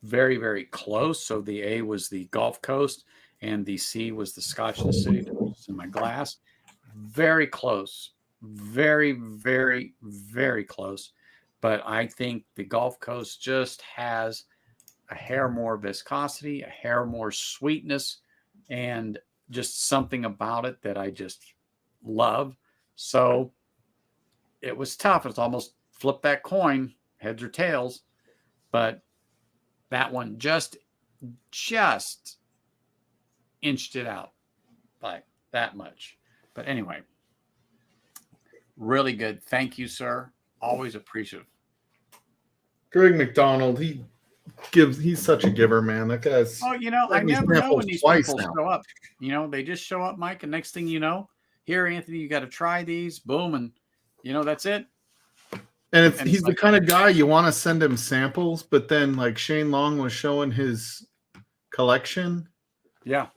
very, very close. So the A was the Gulf Coast, and the C was the Scotch in the City that was in my glass. Very close. Very, very, very close. But I think the Gulf Coast just has a hair more viscosity, a hair more sweetness, and just something about it that I just love. So it was tough. It's almost flip that coin, heads or tails. But that one just inched it out by that much. But anyway, really good. Thank you, sir. Always appreciative. Greg McDonald, he's such a giver, man. That guy's. Oh, I never know when these people show up. They just show up, Mike, and next thing you know, here, Anthony, you got to try these. Boom, and that's it. And he's the kind of guy you want to send him samples, but then like Shane Long was showing his collection. Yeah.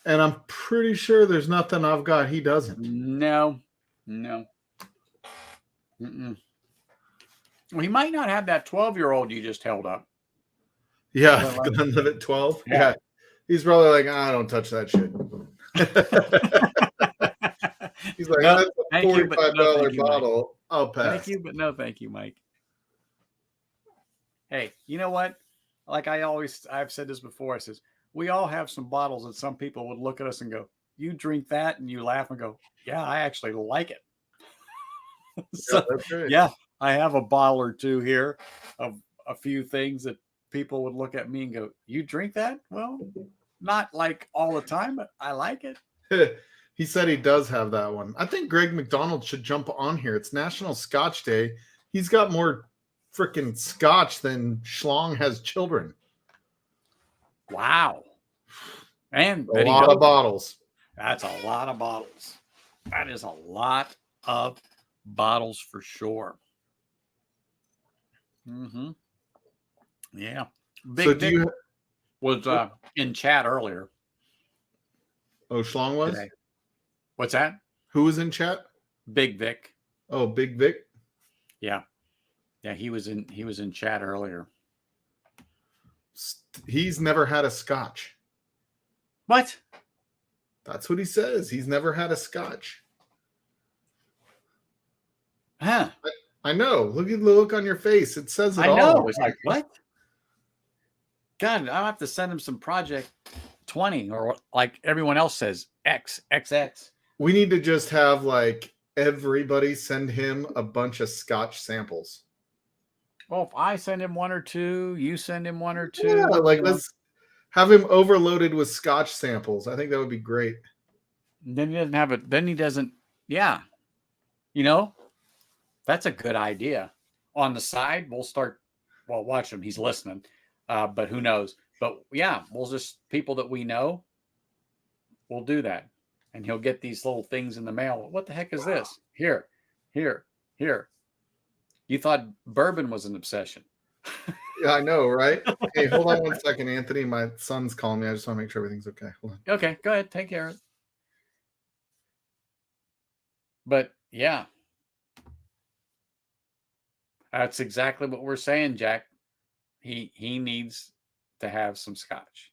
And I'm pretty sure there's nothing I've got he doesn't. No. Mm-mm. Well, he might not have that 12-year-old you just held up. Yeah, Glenlivet 12. Yeah. He's probably like, I don't touch that shit. He's like, that's a $45 bottle. I'll pass. Thank you, but no thank you, Mike. Hey, you know what? Like I've said this before. I says, we all have some bottles that some people would look at us and go, you drink that, and you laugh and go, yeah, I actually like it. So, that's right. Yeah, I have a bottle or two here of a few things that people would look at me and go, you drink that? Well, not like all the time, but I like it. He said he does have that one. I think Greg McDonald should jump on here. It's National Scotch Day. He's got more freaking scotch than Schlong has children. Wow. And a lot of bottles. That's a lot of bottles. That is a lot of bottles for sure. Mm-hmm. Yeah. Big Dick was in chat earlier. Oh, Schlong was? Today. What's that? Who was in chat? Big Vic. Oh, Big Vic? Yeah. Yeah, he was in chat earlier. He's never had a scotch. What? That's what he says. He's never had a scotch. Huh. I know. Look at the look on your face. It says it all. I know. It's like, what? God, I'll have to send him some Project 20 or like everyone else says, XXX. We need to just have like everybody send him a bunch of scotch samples. Well, if I send him one or two, you send him one or two. Yeah, like let's have him overloaded with scotch samples. I think that would be great. Then he doesn't have it. Then he doesn't. Yeah. That's a good idea. On the side, we'll start. Well, watch him. He's listening. But who knows? But yeah, we'll just people that we know. We'll do that. And he'll get these little things in the mail. What the heck is this? Here. You thought bourbon was an obsession. Yeah, I know, right? Hey, hold on one second, Anthony. My son's calling me. I just want to make sure everything's okay. Hold on. Okay, go ahead. Take care of it. But yeah. That's exactly what we're saying, Jack. He needs to have some scotch.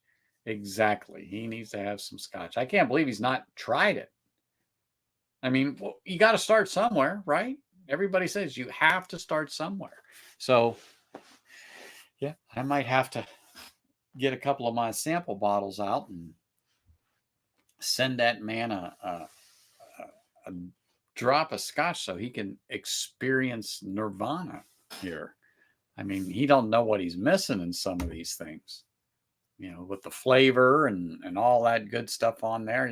Exactly. He needs to have some scotch. I can't believe he's not tried it. I mean, you got to start somewhere, right? Everybody says you have to start somewhere. So, yeah, I might have to get a couple of my sample bottles out and send that man a drop of scotch so he can experience nirvana here. I mean, he don't know what he's missing in some of these things, with the flavor and all that good stuff on there.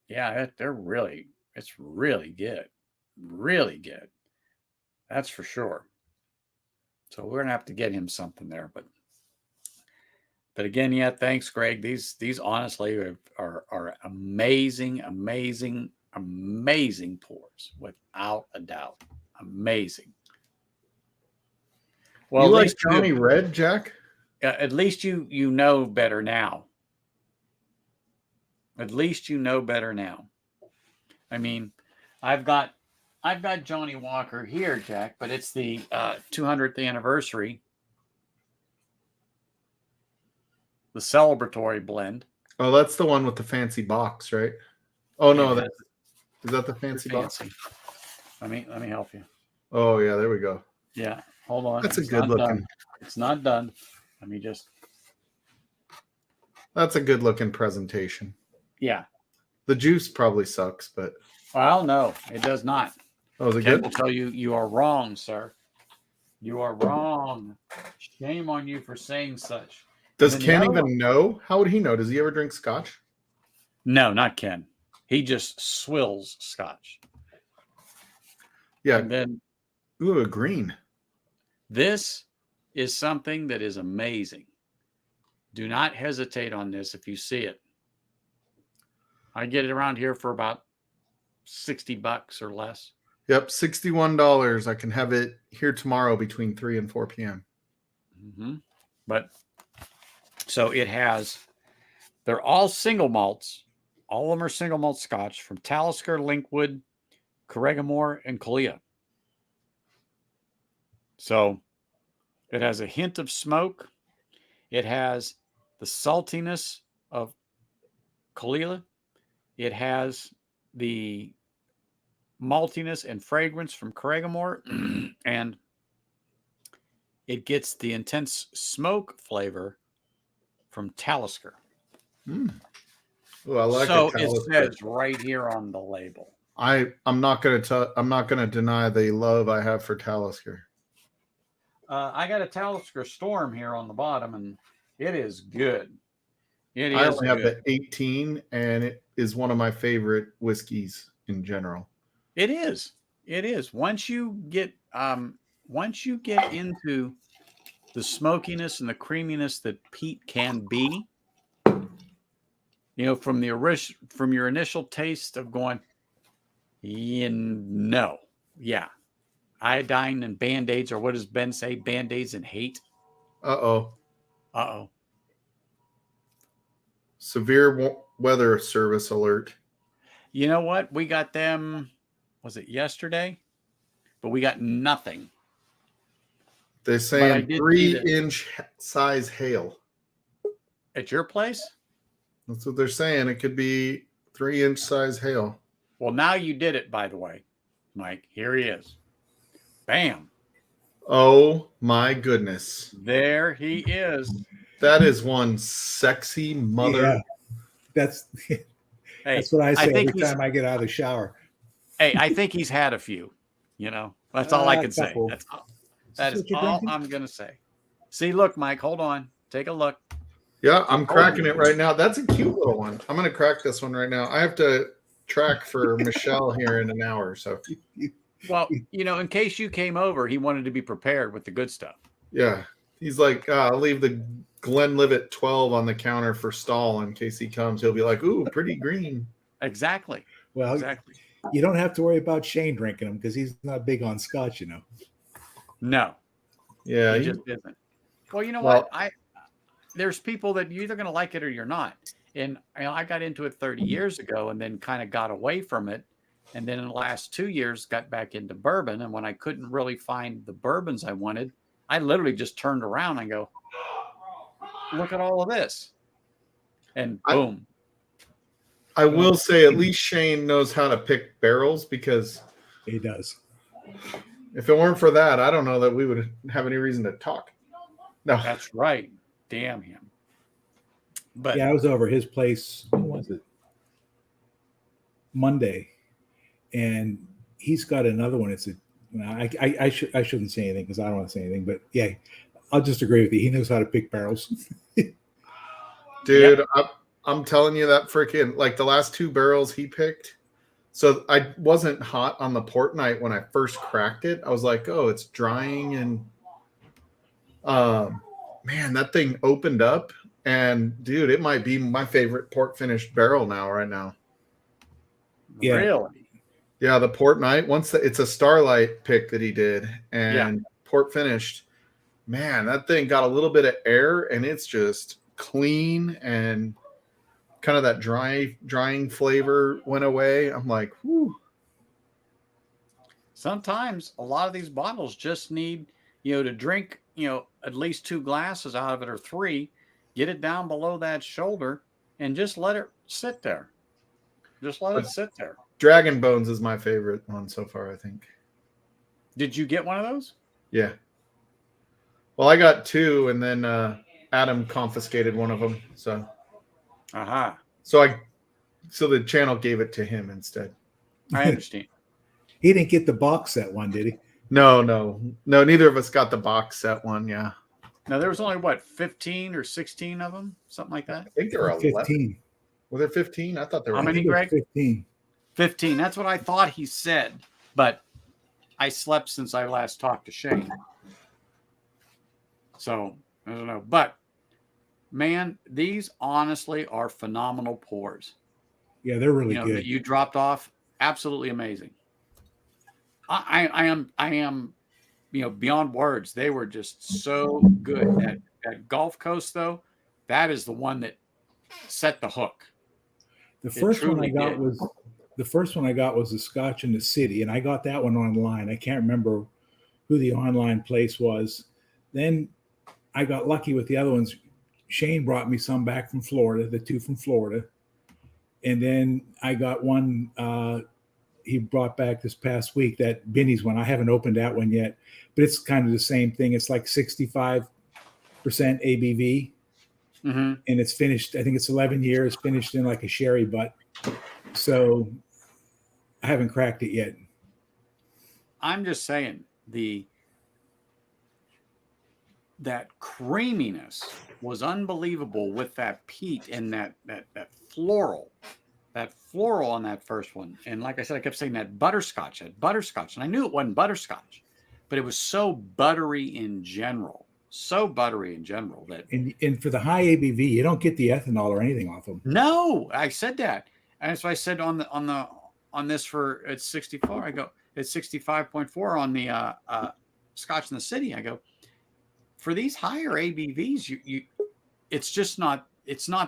Yeah, it's really good. Really good. That's for sure. So we're going to have to get him something there, but But again, yeah, thanks, Greg. These honestly are amazing, amazing, amazing pours, without a doubt. Amazing. Well, You at like least Johnny Red, Jack? at least you know better now. At least you know better now. I mean, I've got Johnny Walker here, Jack, but it's the 200th anniversary, the celebratory blend. Oh, that's the one with the fancy box, right? Oh no, Yeah, is that the fancy box? Let me help you. Oh yeah, there we go. Yeah, hold on. That's a It's good not looking. done. It's not done. Let me just. That's a good looking presentation. Yeah. The juice probably sucks, but Well, no, it does not. oh, is it Ken good? will tell you you are wrong, sir. You are wrong. Shame on you for saying such. Does And then the Ken other even one- know? How would he know? Does he ever drink scotch? No, not Ken. He just swills scotch. Yeah. And then Ooh, a green. this is something that is amazing. Do not hesitate on this if you see it. I get it around here for about $60 or less. Yep, $61. I can have it here tomorrow between 3 and 4 p.m. Mm-hmm. But so it has, they're all single malts. All of them are single malt scotch from Talisker, Linkwood, Correggamore, and Kalia. So it has a hint of smoke. It has the saltiness of Kalia. It has the maltiness and fragrance from Correggamore, and it gets the intense smoke flavor from Talisker. Oh, I like So it. it says right here on the label. I'm not gonna deny the love I have for Talisker. I got a Talisker Storm here on the bottom, and it is good. It I is only have good. the 18, and it is one of my favorite whiskeys in general. It is. It is. Once you get into the smokiness and the creaminess that peat can be, from your initial taste of going, yeah, iodine and Band-Aids, or what does Ben say? Band-Aids and hate. Uh-oh. Severe weather service alert. You know what? We got them, was it yesterday? But we got nothing. They're saying 3-inch size hail. At your place? That's what they're saying. It could be 3-inch size hail. Well, now you did it, by the way, Mike. Here he is. Bam. Oh, my goodness. There he is. That is one sexy mother. Yeah, that's what I say every time I get out of the shower. Hey, I think he's had a few. That's all I can say. That is all I'm going to say. See, look, Mike, hold on. Take a look. Yeah, I'm cracking it right now. That's a cute little one. I'm going to crack this one right now. I have to track for Michelle here in an hour. So, well, in case you came over, he wanted to be prepared with the good stuff. Yeah. He's like, I'll leave the Glenlivet 12 on the counter for Stahl in case he comes. He'll be like, ooh, pretty green. Exactly. Well, exactly. You don't have to worry about Shane drinking them because he's not big on scotch, No. Yeah. He just isn't. Well, what? There's people that you're either going to like it or you're not. And I got into it 30 years ago and then kind of got away from it. And then in the last 2 years, got back into bourbon. And when I couldn't really find the bourbons I wanted, I literally just turned around and go, look at all of this. And boom. I will say at least Shane knows how to pick barrels because he does. If it weren't for that, I don't know that we would have any reason to talk. No. That's right. Damn him. But yeah, I was over his place. When was it? Monday. And he's got another one. It's I shouldn't say anything because I don't want to say anything, but yeah, I'll just agree with you. He knows how to pick barrels. Dude, yep. I'm telling you that freaking, like the last 2 barrels he picked. So I wasn't hot on the port night when I first cracked it. I was like, oh, it's drying. And man, that thing opened up And dude, it might be my favorite port finished barrel right now. Yeah. Really? Yeah, the port night. It's a Starlight pick that he did, and port finished. Man, that thing got a little bit of air, and it's just clean, and kind of that drying flavor went away. I'm like, whew. Sometimes a lot of these bottles just need, to drink, at least 2 glasses out of it or 3, get it down below that shoulder and just let it sit there. Just let it sit there. Dragon Bones is my favorite one so far, I think. Did you get one of those? Yeah. Well, I got 2, and then Adam confiscated one of them. So, so the channel gave it to him instead. I understand. He didn't get the box set one, did he? No. Neither of us got the box set one. Yeah. Now there was only 15 or 16 of them, something like that. I think there were 11. 15. Were there 15? I thought there were. How many, Greg? 15. 15. That's what I thought he said, but I slept since I last talked to Shane. So I don't know, but man, these honestly are phenomenal pours. Yeah, they're really good. That you dropped off, absolutely amazing. I am, beyond words. They were just so good. That Gulf Coast, though, that is the one that set the hook. The first one I got was the Scotch in the City, and I got that one online. I can't remember who the online place was. Then I got lucky with the other ones. Shane brought me some back from Florida, the 2 from Florida. And then I got one he brought back this past week, that Binny's one. I haven't opened that one yet, but it's kind of the same thing. It's like 65% ABV. Mm-hmm. And it's finished. I think it's 11 years, finished in like a sherry butt. So I haven't cracked it yet. I'm just saying that creaminess was unbelievable with that peat and that floral on that first one. And like I said, I kept saying that butterscotch, and I knew it wasn't butterscotch, but it was so buttery in general. That and for the high ABV, you don't get the ethanol or anything off them. No, I said that, and so I said on this for it's 64. I go it's 65.4 on the Scotch in the City. I go for these higher ABVs, you it's just not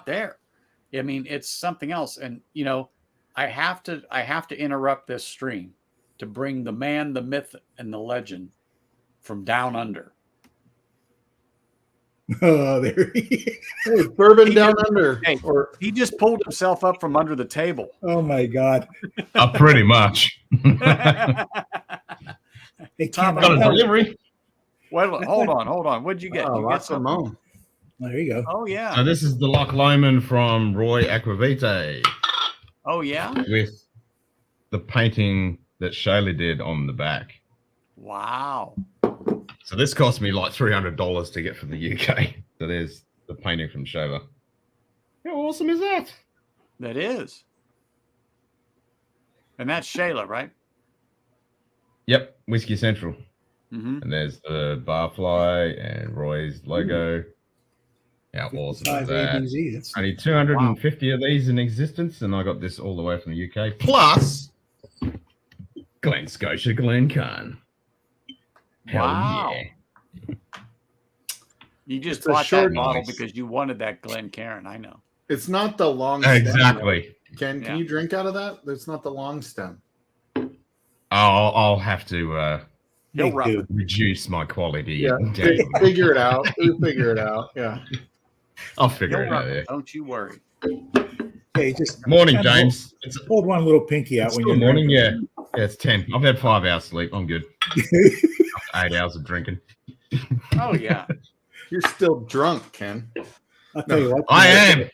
there. I mean, it's something else, and I have to interrupt this stream to bring the man, the myth, and the legend from down under. Oh, there he is. Bourbon down under. Hey, he just pulled himself up from under the table. Oh my God. Pretty much. Got a delivery. Well, hold on. What'd you get? Oh, you get some? There you go. Oh yeah. So this is the Loch Lomond from Roy Aquavite. Oh yeah. With the painting that Shayla did on the back. Wow. So this cost me like $300 to get from the UK. So there's the painting from Shayla. How awesome is that? That is. And that's Shayla, right? Yep, Whiskey Central. Mm-hmm. And there's the barfly and Roy's logo. How awesome is that? Only 250 of these in existence, and I got this all the way from the UK. Plus, Glen Scotia Glencairn. Hell wow. Yeah. You just bought that bottle because you wanted that Glencairn. I know. It's not the long stem. Exactly. Can you drink out of that? It's not the long stem. I'll have to reduce my quality. Yeah. Figure it out. We'll figure it out. Yeah. I'll figure it out. Yeah. Don't you worry. Hey, just morning, James. Hold one little pinky out when you're morning. drinking. Yeah, it's 10. I've had 5 hours sleep. I'm good. 8 hours of drinking. Oh yeah, you're still drunk, Ken. I'll tell you what. I am.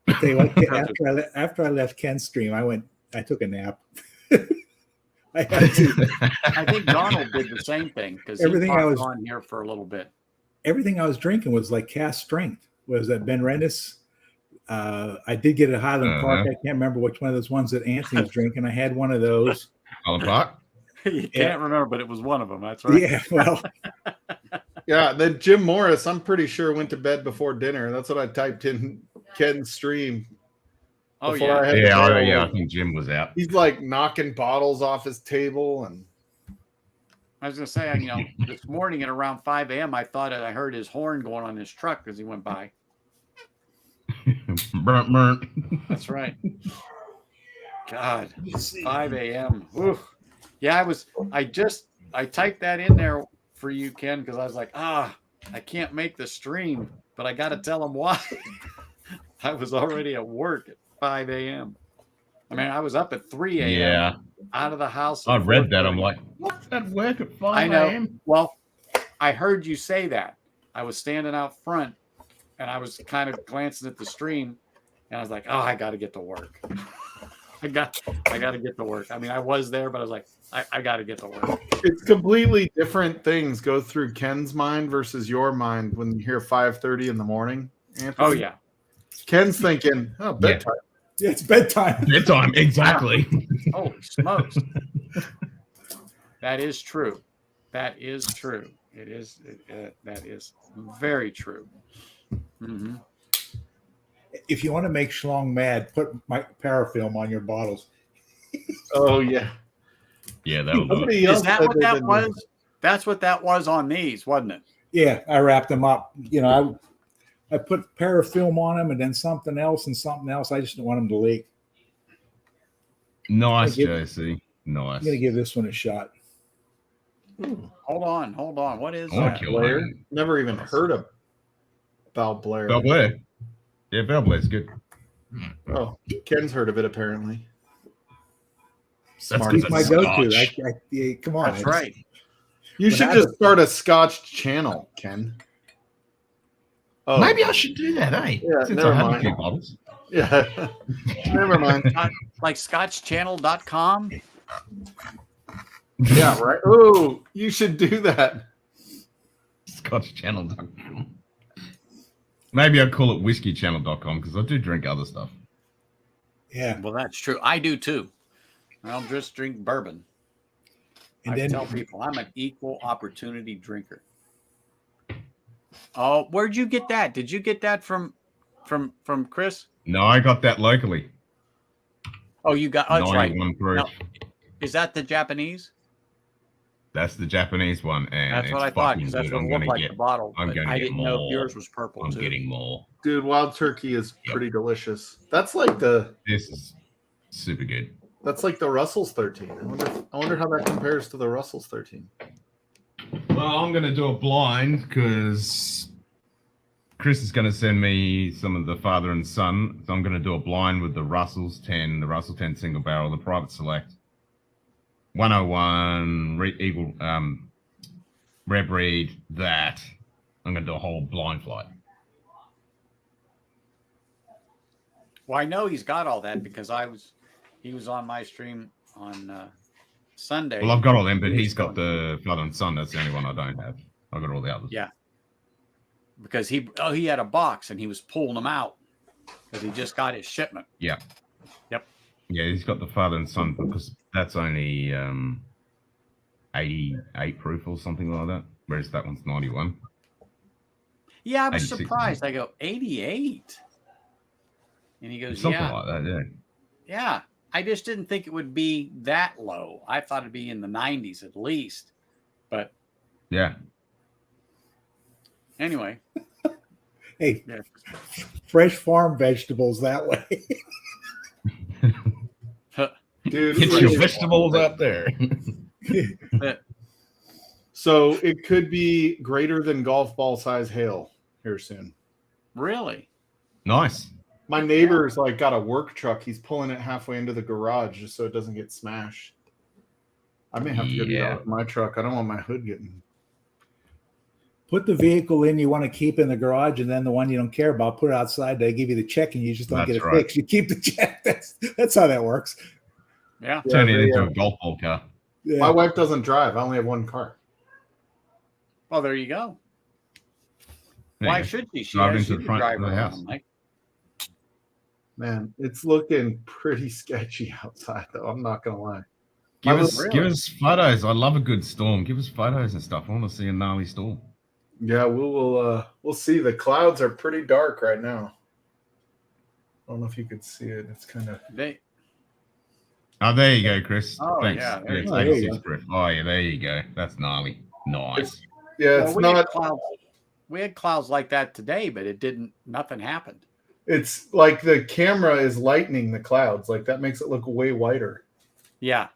I'll tell you what. After I left Ken's stream, I took a nap. I had to. I think Donald did the same thing because everything I was on here for a little bit. Everything I was drinking was like cask strength. Was that Ben Rennis? I did get a Highland Park. I can't remember which one of those ones that Anthony was drinking. I had one of those. Highland Park? You can't remember, but it was one of them. That's right. Yeah, well, Yeah, then Jim Morris, I'm pretty sure went to bed before dinner. That's what I typed in Ken's stream. Oh before yeah, I had the Yeah, barrel. I think Jim was out. He's like knocking bottles off his table, and I was gonna say, this morning at around 5 a.m., I thought I heard his horn going on his truck as he went by. Burnt, burnt. That's right. God, 5 a.m. Oof. Yeah, I typed that in there for you, Ken, because I was like, I can't make the stream, but I got to tell him why. I was already at work at 5 a.m. I mean, I was up at 3 a.m. Yeah. Out of the house. I read that. I'm like, what's that work at 5 I know. a.m.? Well, I heard you say that. I was standing out front, and I was kind of glancing at the stream, and I was like, I got to get to work. I got to get to work. I mean, I was there, but I was like, I got to get to work. it's completely different things go through Ken's mind versus your mind when you hear 5:30 in the morning. Anthony. Oh yeah. Ken's thinking, bedtime. Yeah, it's bedtime. Bedtime, exactly. Holy smokes. That is true. That is true. It is. That is very true. Mm-hmm. If you want to make Schlong mad, put my parafilm on your bottles. Oh yeah. Yeah, that was Somebody Is else that said what they that didn't- was? That's what that was on these, wasn't it? Yeah, I wrapped them up. I put parafilm on them and then something else and something else. I just didn't want them to leak. nice, I give- JC. Nice. I'm gonna give this one a shot. Hold on. What is I want that? to kill Blair? that. Never even heard of about Blair. Bell Blair. Yeah, Bell Blair's good. Oh, Ken's heard of it apparently. That's He's It's my a go-to. Scotch. Yeah, come on. That's right. You When should I just was- start a Scotch channel, Ken. Oh, Maybe I should do that, eh? Yeah, Since never I have mind. a few bottles. yeah. Never mind. Like scotchchannel.com. Yeah, right. Oh, you should do that. ScotchChannel.com. Maybe I'll call it whiskeychannel.com because I do drink other stuff. Yeah, Well, that's true. I do too. I'll just drink bourbon. and I then tell people I'm an equal opportunity drinker. Oh, where'd you get that? Did you get that from Chris? No, I got that locally. Oh, you got. Oh, that's right. 91 proof. Now, is that the Japanese? That's the Japanese one, and That's it's what I thought, because fucking that's good. what I'm it looked gonna like get. the bottle. I'm But gonna I get didn't know if more. yours was purple I'm too. getting more. Dude, wild turkey is Yep. pretty delicious. That's like the This is super good. Russell's 13. I wonder how that compares to the Russell's 13. Well, I'm gonna do a blind because Chris is gonna send me some of the father and son. So I'm gonna do a blind with the Russell's 10, the Russell 10 single barrel, the private select, 101 Eagle Red Reed. That I'm gonna do a whole blind flight. Well, I know he's got all that because he was on my stream on Sunday. Well, I've got all them, but he's got the father and son. That's the only one I don't have. I've got all the others. Yeah. Because he had a box and he was pulling them out because he just got his shipment. Yeah. Yep. Yeah, he's got the father and son because that's only 88 proof or something like that, whereas that one's 91. Yeah, I was 86. surprised. I go 88, and he goes, Something "Yeah, like that, yeah. yeah." I just didn't think it would be that low. I thought it'd be in the 90s at least. But Yeah. anyway, hey, yeah. fresh farm vegetables that way. Dude, Get your vegetables out there. so it could be greater than golf ball size hail here soon. Really? Nice. My neighbor's like got a work truck. He's pulling it halfway into the garage just so it doesn't get smashed. I may have to go do that with my truck. I don't want my hood getting. Put the vehicle in you want to keep in the garage, and then the one you don't care about, put it outside. They give you the check, and you just don't That's get it right. fixed. You keep the check. That's how that works. Yeah. Turn it they, into a golf ball car. Yeah. My wife doesn't drive. I only have one car. Well, there you go. There Why you go. should she? She Drive has into you the to front drive of the around, house. Mike. Man, it's looking pretty sketchy outside, though. I'm not gonna lie. Give I us, was- give us photos. I love a good storm. Give us photos and stuff. I want to see a gnarly storm. Yeah, we'll see. The clouds are pretty dark right now. I don't know if you could see it. It's kind of Oh, there you go, Chris. Oh, Thanks. yeah, Yeah, there you 86 proof. Oh, yeah, there you go. That's gnarly. Nice. it's we not. had clouds. We had clouds like that today, but nothing happened. It's like the camera is lightening the clouds. Like that makes it look way whiter. Yeah.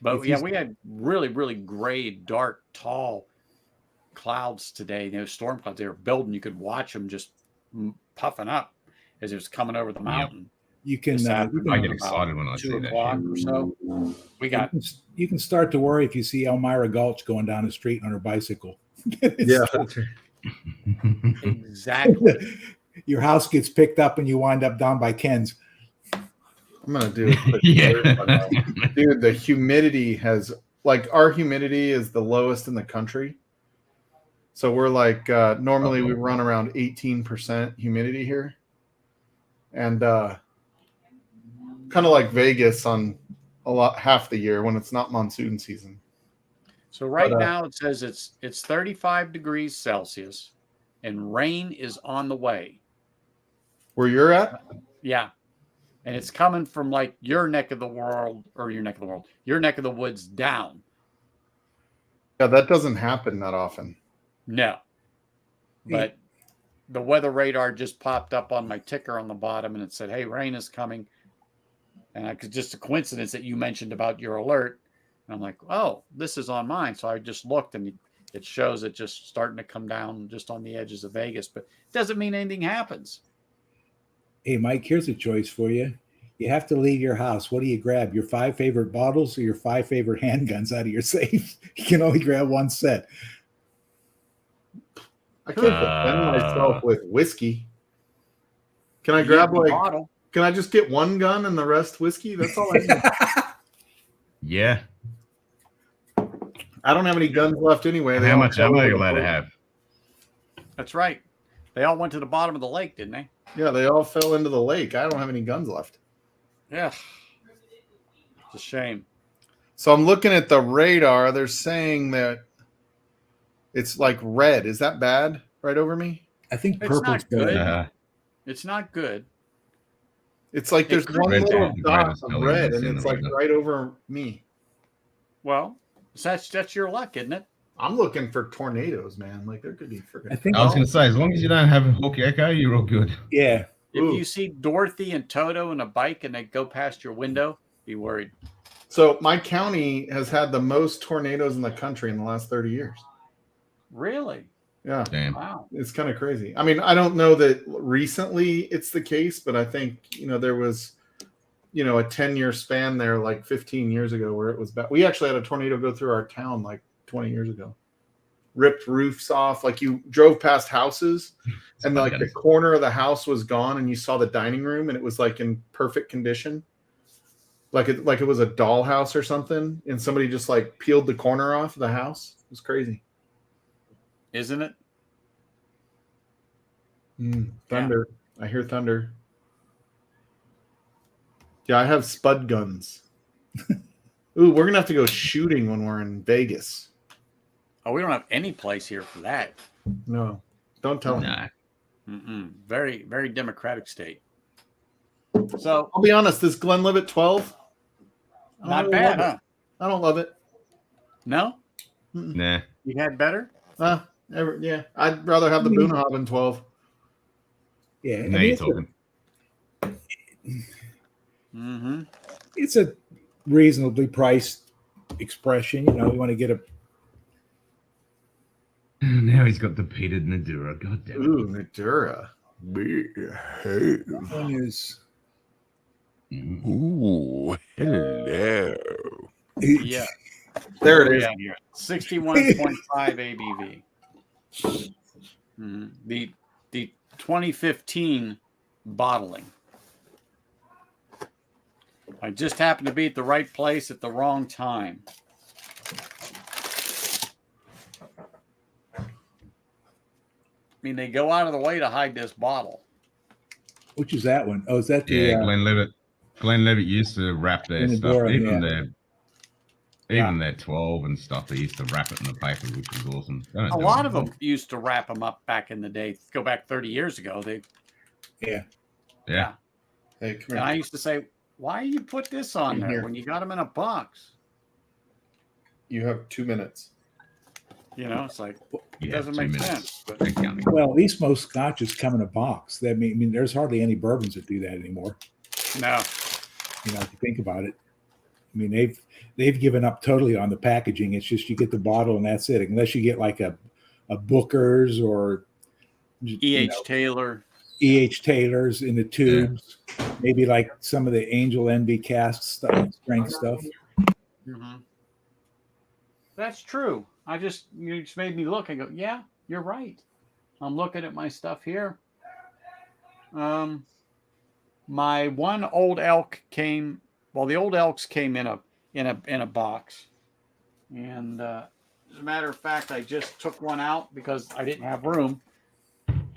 But yeah, we had really, really gray, dark, tall clouds today. Storm clouds. They were building. You could watch them just puffing up as it was coming over the mountain. You can. I get excited when I see 2 o'clock or so. You can start to worry if you see Elmira Gulch going down the street on her bicycle. Yeah. Exactly. Your house gets picked up and you wind up down by Ken's. I'm gonna do it. Dude, the humidity our humidity is the lowest in the country. So we're like normally we run around 18% humidity here. And kind of like Vegas on half the year when it's not monsoon season. So now it says it's 35 degrees Celsius and rain is on the way. Where you're at? Yeah. And it's coming from like your neck of the woods down. Yeah, that doesn't happen that often. No. But the weather radar just popped up on my ticker on the bottom and it said, hey, rain is coming. And just a coincidence that you mentioned about your alert. And I'm like, oh, this is on mine. So I just looked and it shows it just starting to come down just on the edges of Vegas. But it doesn't mean anything happens. Hey, Mike, here's a choice for you. You have to leave your house. What do you grab? Your 5 favorite bottles or your 5 favorite handguns out of your safe? You can only grab one set. I can't defend myself with whiskey. Can I grab bottle? Can I just get one gun and the rest whiskey? That's all I need. Yeah. I don't have any guns left anyway. How much ammo are you allowed to have? That's right. They all went to the bottom of the lake, didn't they? Yeah, they all fell into the lake. I don't have any guns left. Yeah. It's a shame. So I'm looking at the radar. They're saying that it's like red. Is that bad right over me? I think purple's good. It's not good. It's like there's one little dot of red, and it's like right over me. Well, that's your luck, isn't it? I'm looking for tornadoes, man. Like there could be freaking. I was going to say, as long as you don't have a Hawk Echo, you're all good. Yeah. If you see Dorothy and Toto in a bike and they go past your window, be worried. So my county has had the most tornadoes in the country in the last 30 years. Really? Yeah. Damn. Wow. It's kind of crazy. I mean, I don't know that recently it's the case, but I think, there was, a 10-year span there, like 15 years ago where it was bad. We actually had a tornado go through our town like 20 years ago. Ripped roofs off. Like you drove past houses and like the corner of the house was gone and you saw the dining room and it was like in perfect condition. Like it was a dollhouse or something. And somebody just like peeled the corner off of the house. It was crazy. Isn't it? Thunder. Yeah. I hear thunder. Yeah, I have spud guns. Ooh, we're going to have to go shooting when we're in Vegas. Oh, we don't have any place here for that. No, don't tell me. Very, very democratic state. So I'll be honest, this Glenlivet 12, not bad, huh? I don't love it. No? Nah. You had better? Yeah. I'd rather have the Boonhaven 12. Yeah. Now you're talking. It's a reasonably priced expression. You want to get a. Now he's got the peated Nadura. God damn it. Ooh, Nadura. One is. Ooh, hello. Yeah. There it is. 61.5 ABV. The 2015 bottling. I just happened to be at the right place at the wrong time. I mean, they go out of the way to hide this bottle. Which is that one? Oh, is that the... Yeah, Glenlivet. Glenlivet used to wrap their stuff, even Even that 12 and stuff, they used to wrap it in the paper, which was awesome. A lot of them used to wrap them up back in the day. Go back 30 years ago. Yeah. Hey, come And I used to say, why you put this on there when you got them in a box? You have 2 minutes. You know, it's like, it doesn't make sense. But, well, at least most scotches come in a box. I mean, there's hardly any bourbons that do that anymore. No. You know, if you think about it. I mean, they've given up totally on the packaging. It's just you get the bottle and that's it. Unless you get like a Booker's or Taylor. Taylor's in the tubes. Yeah. Maybe like some of the Angel Envy cask stuff, strength stuff. Mm-hmm. That's true. You just made me look. I go, yeah, you're right. I'm looking at my stuff here. My one old elk came. Well, the old elks came in a box, and as a matter of fact, I just took one out because I didn't have room.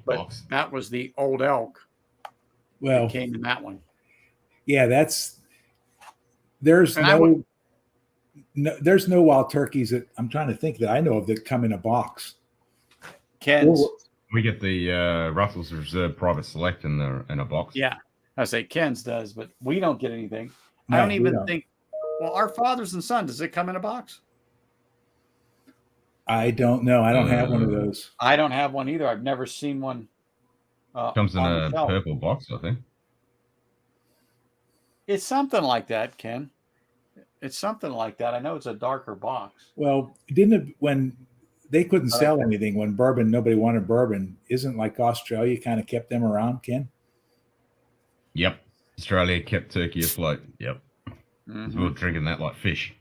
But that was the old elk. Well, that came in that one. Yeah, there's no wild turkeys that I'm trying to think that I know of that come in a box. Ken's. We get the Russell's Reserve Private Select in a box. Yeah, I say Ken's does, but we don't get anything. No, I don't even think. Well, our Fathers and Son, does it come in a box? I don't know. I don't have one of those. I don't have one either. I've never seen one. Comes in a purple box, I think. It's something like that, Ken. It's something like that. I know it's a darker box. Well, when they couldn't sell anything, when nobody wanted bourbon, isn't like Australia kind of kept them around, Ken? Yep. Australia kept turkey afloat. Yep. Mm-hmm. We were drinking that like fish.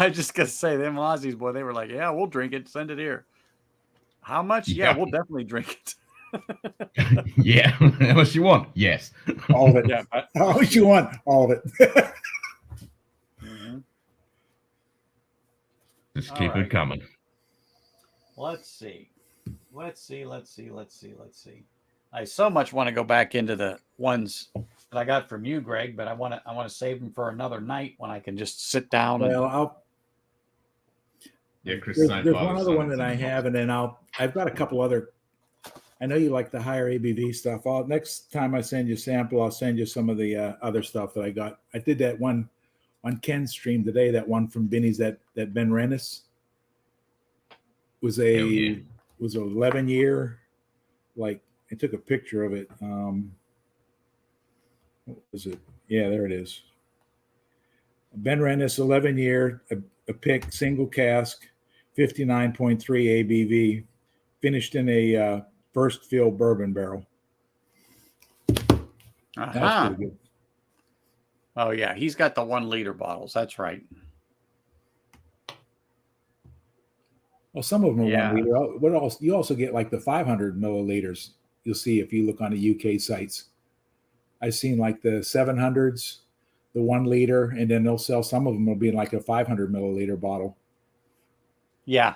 I just got to say, them Aussies, boy, they were like, yeah, we'll drink it. Send it here. How much? Yeah, we'll definitely drink it. Yeah. How much you want? Yes. All of it. Yeah. How much you want? All of it. Mm-hmm. Just keep it coming. Let's see. I so much want to go back into the ones that I got from you, Greg, but I want to save them for another night when I can just sit down. Well, Chris. There's one other one that I have, and then I've got a couple other. I know you like the higher ABV stuff. Next time I send you a sample, I'll send you some of the other stuff that I got. I did that one on Ken's stream today. That one from Binny's that Ben Rennis was an 11-year. Like I took a picture of it. What was it? Yeah, there it is. Ben Rennis, 11-year, a pick, single cask, 59.3 ABV, finished in a first fill bourbon barrel. Uh-huh. That's pretty good. Oh yeah, he's got the 1 liter bottles. That's right. Well, some of them are 1 liter. What else? You also get like the 500 milliliters. You'll see if you look on the UK sites. I've seen like the 700s, the 1 liter, and then they'll sell some of them will be in like a 500 milliliter bottle. Yeah.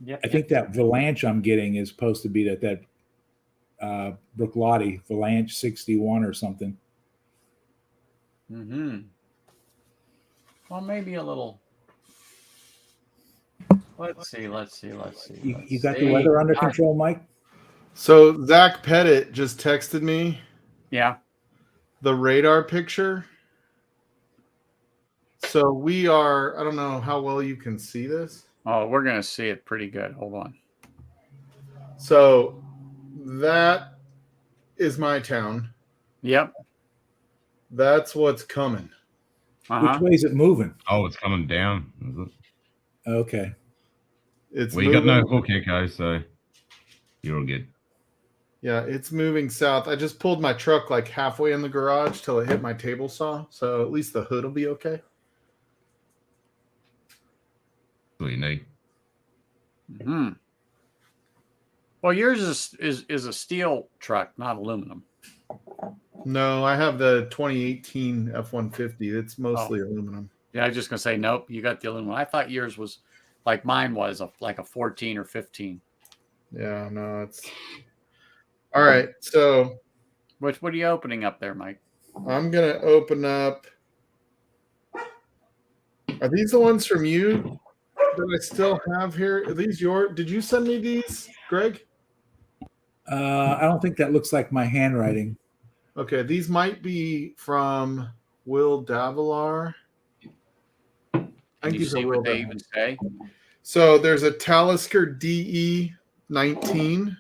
Yep, I think that Valanche I'm getting is supposed to be that Bruichladdich Valanche 61 or something. Mm-hmm. Well, maybe a little. Let's see. You got the weather under control, Mike? So Zach Pettit just texted me. Yeah. The radar picture. So we are, I don't know how well you can see this. Oh, we're going to see it pretty good. Hold on. So that is my town. Yep. That's what's coming. Uh-huh. Which way is it moving? Oh, it's coming down. Is it? Okay. You got no hook echo, so you're all good. Yeah, it's moving south. I just pulled my truck like halfway in the garage till it hit my table saw, so at least the hood will be okay. That's all you need. Hmm. Well, yours is a steel truck, not aluminum. No, I have the 2018 F-150. It's mostly aluminum. Yeah, I was just gonna say nope. You got the aluminum. I thought yours was like mine was like a 14 or 15. Yeah, no, it's all right. So, what are you opening up there, Mike? I'm gonna open up Are these the ones from you that I still have here? Are these your? Did you send me these, Greg? I don't think that looks like my handwriting. Okay, these might be from Will Davilar. Can you see what they even say? So there's a Talisker DE 19.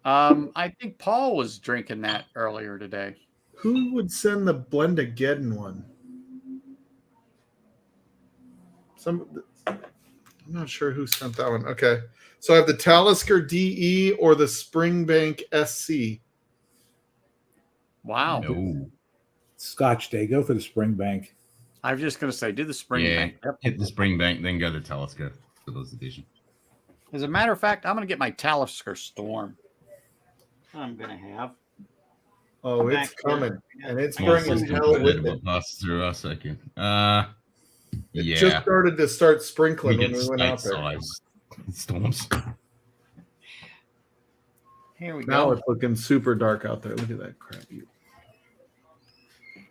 I think Paul was drinking that earlier today. Who would send the Blendageddon one? I'm not sure who sent that one. Okay. So I have the Talisker DE or the Springbank SC. Wow. No. Scotch Day. Go for the Springbank. I was just going to say, do the Springbank. Yep. Hit the Springbank, then go to Talisker for those edition. As a matter of fact, I'm going to get my Talisker Storm. I'm going to have. Oh, it's coming. And it's bringing hell with it. Pass through a second. It just started to start sprinkling when we went out there. Storms. Here we Now go. it's looking super dark out there. Look at that crap.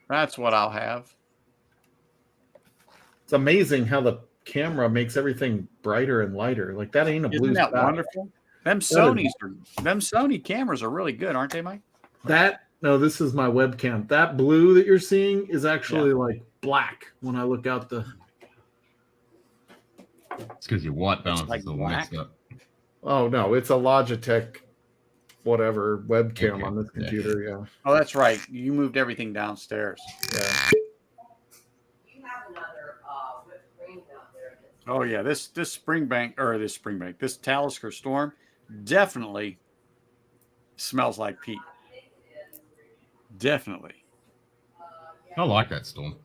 That's what I'll have. It's amazing how the camera makes everything brighter and lighter. Like that ain't a blue. Isn't that sky. wonderful? Them Sony cameras are really good, aren't they, Mike? No, this is my webcam. That blue that you're seeing is actually like black when I look out the. It's because your white balance like is all black? messed up. Oh no, it's a Logitech, whatever webcam on this computer. Yeah. Oh, that's right. You moved everything downstairs. Yeah. Oh yeah, this Talisker Storm definitely smells like peat. Definitely. I like that Storm.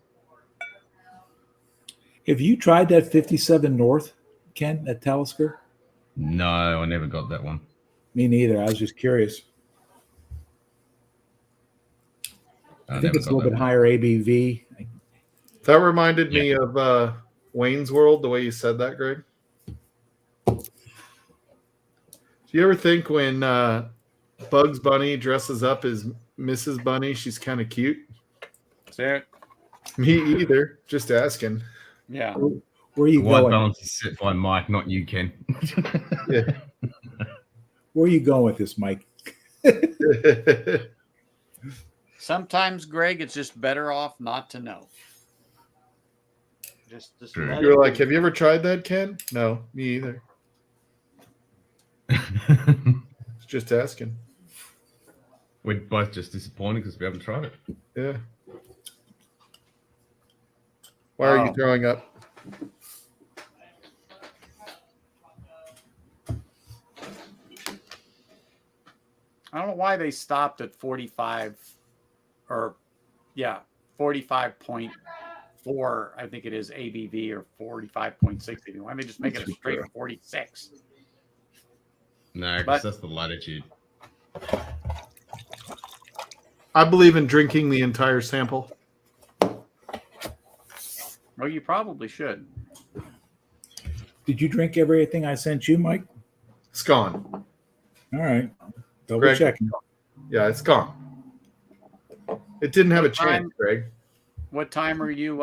Have you tried that 57 North, Ken, at Talisker? No, I never got that one. Me neither. I was just curious. I think it's a little bit higher ABV. That reminded me of Wayne's World, the way you said that, Greg. Do you ever think when Bugs Bunny dresses up as Mrs. Bunny, she's kind of cute? Say Me either. Just asking. Yeah. Where are you White going? balance is set by Mike, not you, Ken. Yeah. Where are you going with this, Mike? Sometimes, Greg, it's just better off not to know. Just You're like, have you ever tried that, Ken? No, me either. Just asking. We're both just disappointed because we haven't tried it. Yeah. Why are you throwing up? I don't know why they stopped at 45 or 45.4, I think it is ABV, or 45.6. Why don't they just make it a straight 46? No, because that's the latitude. I believe in drinking the entire sample. Well, you probably should. Did you drink everything I sent you, Mike? It's gone. All right. Double Greg? checking. Yeah, it's gone. It didn't have a chance, Greg. What time are you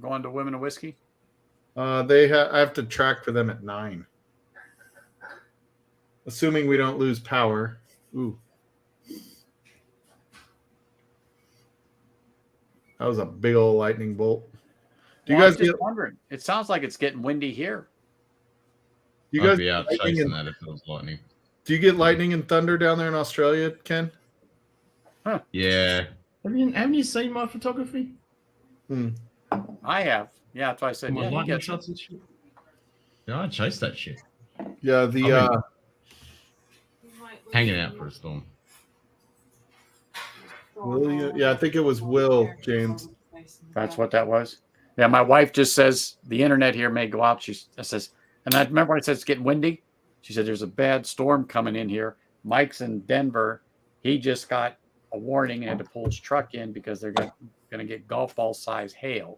going to Women of Whiskey? I have to track for them at 9. Assuming we don't lose power. Ooh. That was a big old lightning bolt. Do you guys just wondering? It sounds like it's getting windy here. You guys I'd be out chasing that if it was lightning. Do you get lightning and thunder down there in Australia, Ken? Huh. Yeah. Haven't you seen my photography? I have. Yeah, that's why I said. My Yeah, lightning shots and shit. Yeah, I chased that shit. Yeah, Hanging out for a storm. Yeah, I think it was Will, James. That's what that was. Yeah, my wife just says the internet here may go out. She says, and I remember when I said it's getting windy. She said there's a bad storm coming in here. Mike's in Denver. He just got a warning and had to pull his truck in because they're going to get golf ball size hail.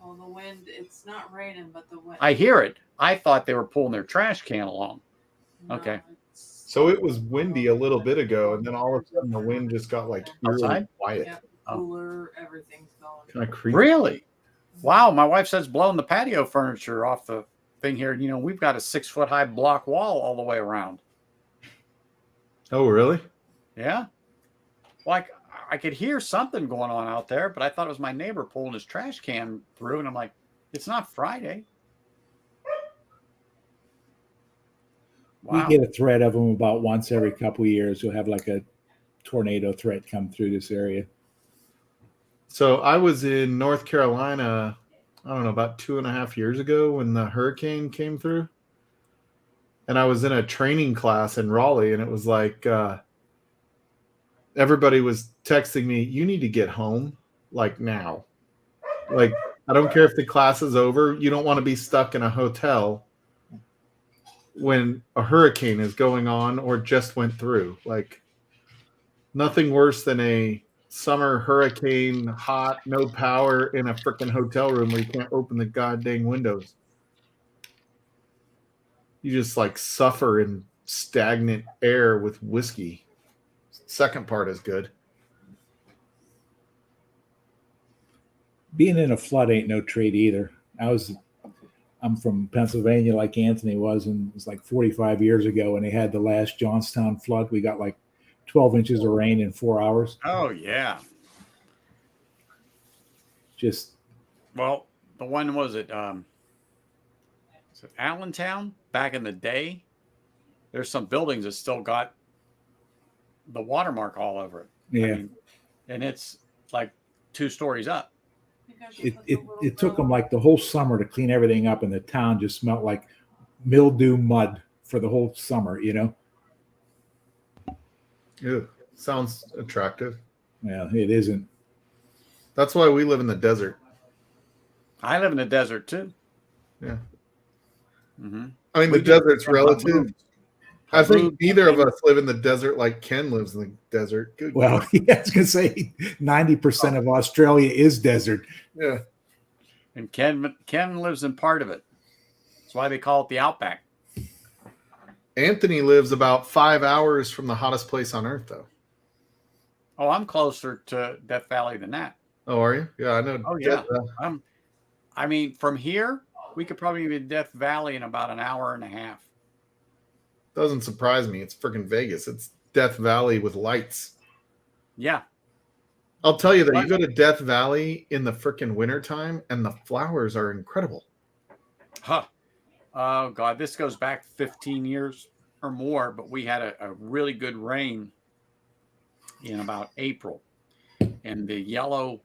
Oh, the wind, it's not raining, but the wind. I hear it. I thought they were pulling their trash can along. No, Okay. So it was windy a little bit ago, and then all of a sudden the wind just got like eerily Outside? quiet. Yeah, cooler, everything's going. Kind of creepy. Really? Wow, my wife says blowing the patio furniture off the thing here. You know, we've got a 6-foot high block wall all the way around. Oh, really? Yeah. Like I could hear something going on out there, but I thought it was my neighbor pulling his trash can through, and I'm like, it's not Friday. Wow. We get a threat of them about once every couple of years. We'll have like a tornado threat come through this area. So I was in North Carolina, I don't know, about 2.5 years ago when the hurricane came through. And I was in a training class in Raleigh, and it was like everybody was texting me, you need to get home like now. Like, I don't care if the class is over. You don't want to be stuck in a hotel when a hurricane is going on or just went through. Like, nothing worse than a summer hurricane, hot, no power in a freaking hotel room where you can't open the goddamn windows. You just like suffer in stagnant air with whiskey. Second part is good. Being in a flood ain't no treat either. I'm from Pennsylvania like Anthony was, and it was like 45 years ago when they had the last Johnstown flood. We got like 12 inches of rain in 4 hours. Oh, yeah. Well, the one was it Allentown back in the day? There's some buildings that still got the watermark all over it. Yeah. I mean, and it's like 2 stories up. It took them like the whole summer to clean everything up, and the town just smelled like mildew mud for the whole summer, you know? Ew, sounds attractive. Yeah, it isn't. That's why we live in the desert. I live in the desert too. Yeah. Mm-hmm. I mean, the desert's relative. I think neither of us live in the desert like Ken lives in the desert. Good well, God. yeah, I was going to say 90% of Australia is desert. Yeah. And Ken lives in part of it. That's why they call it the Outback. Anthony lives about 5 hours from the hottest place on earth, though. Oh, I'm closer to Death Valley than that. Oh, are you? Yeah, I know. Oh, yeah. I mean, from here, we could probably be in Death Valley in about an hour and a half. Doesn't surprise me. It's freaking Vegas. It's Death Valley with lights. Yeah. I'll tell you that you go to Death Valley in the freaking wintertime and the flowers are incredible. Huh. Oh, God. This goes back 15 years or more, but we had a really good rain in about April. And the yellow,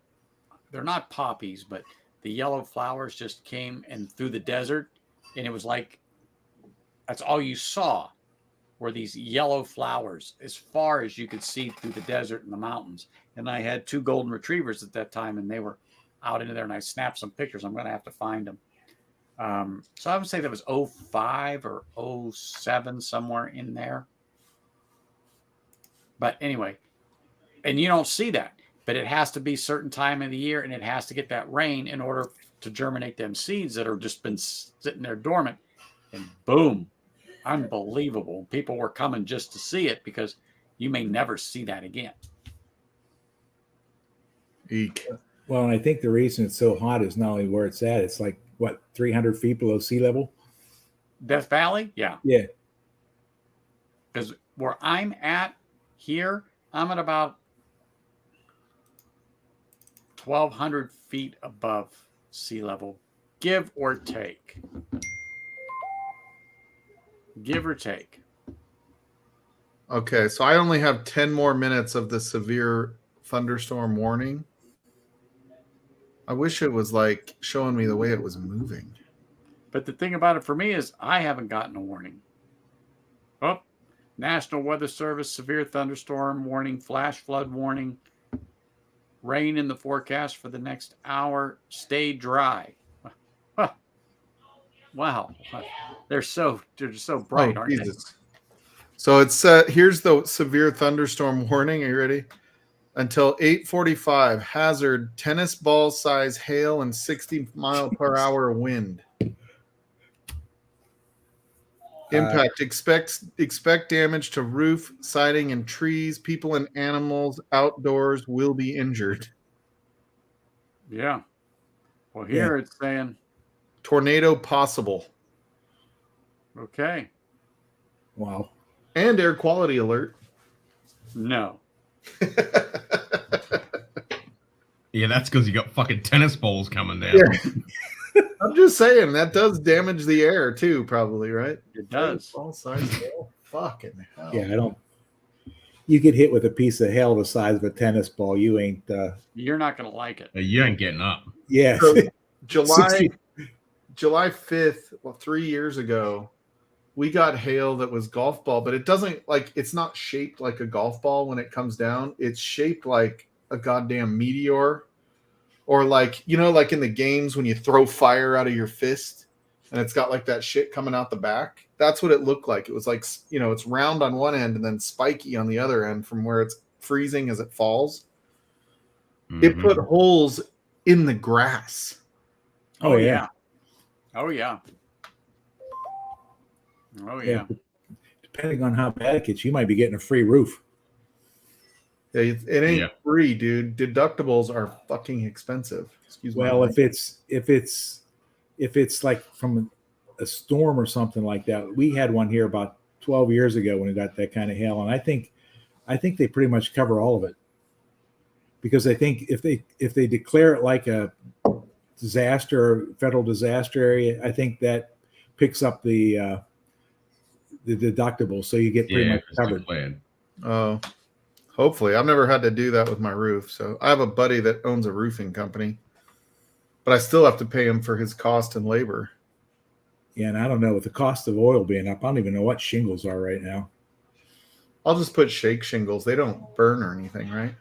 they're not poppies, but the yellow flowers just came and through the desert. And it was like, that's all you saw were these yellow flowers as far as you could see through the desert and the mountains. And I had 2 golden retrievers at that time, and they were out into there, and I snapped some pictures. I'm going to have to find them. So I would say that was 05 or 07, somewhere in there. But anyway, and you don't see that, but it has to be certain time of the year, and it has to get that rain in order to germinate them seeds that are just been sitting there dormant. And boom, unbelievable. People were coming just to see it because you may never see that again. Eek. Well, and I think the reason it's so hot is not only where it's at, it's like, what, 300 feet below sea level? Death Valley? Yeah. Yeah. Because where I'm at here, I'm at about 1,200 feet above sea level, give or take. Give or take. Okay, so I only have 10 more minutes of the severe thunderstorm warning. I wish it was like showing me the way it was moving. But the thing about it for me is I haven't gotten a warning. Oh, National Weather Service, severe thunderstorm warning, flash flood warning, rain in the forecast for the next hour, stay dry. Huh. Wow. They're so bright, aren't Jesus. They? So it's here's the severe thunderstorm warning. Are you ready? Until 8:45, hazard tennis ball size hail and 60-mile-per-hour wind. Impact. Expect damage to roof, siding, and trees. People and animals outdoors will be injured. Yeah. Well, here it's saying tornado possible. Okay. Wow. And air quality alert. No. Yeah, that's because you got fucking tennis balls coming down. Yeah. I'm just saying that does damage the air too, probably, right? It does. All size hail. Fucking hell. Yeah, I don't. You get hit with a piece of hail the size of a tennis ball, you ain't. You're not going to like it. You ain't getting up. Yeah. So July 60. July 5th, well, 3 years ago, we got hail that was golf ball, but it doesn't it's not shaped like a golf ball when it comes down. It's shaped like a goddamn meteor, or like in the games when you throw fire out of your fist and it's got like that shit coming out the back. That's what it looked like. It was like, it's round on one end and then spiky on the other end from where it's freezing as it falls. Mm-hmm. It put holes in the grass. Oh yeah. Oh yeah. Oh yeah. Depending on how bad it gets, you might be getting a free roof. Yeah, it ain't free, dude. Deductibles are fucking expensive. Excuse me. Well, if it's like from a storm or something like that, we had one here about 12 years ago when we got that kind of hail, and I think they pretty much cover all of it, because I think if they declare it like a disaster, federal disaster area, I think that picks up the deductible, so you get pretty much covered. Oh, hopefully. I've never had to do that with my roof. So I have a buddy that owns a roofing company, but I still have to pay him for his cost and labor. Yeah, and I don't know, with the cost of oil being up, I don't even know what shingles are right now. I'll just put shake shingles. They don't burn or anything, right?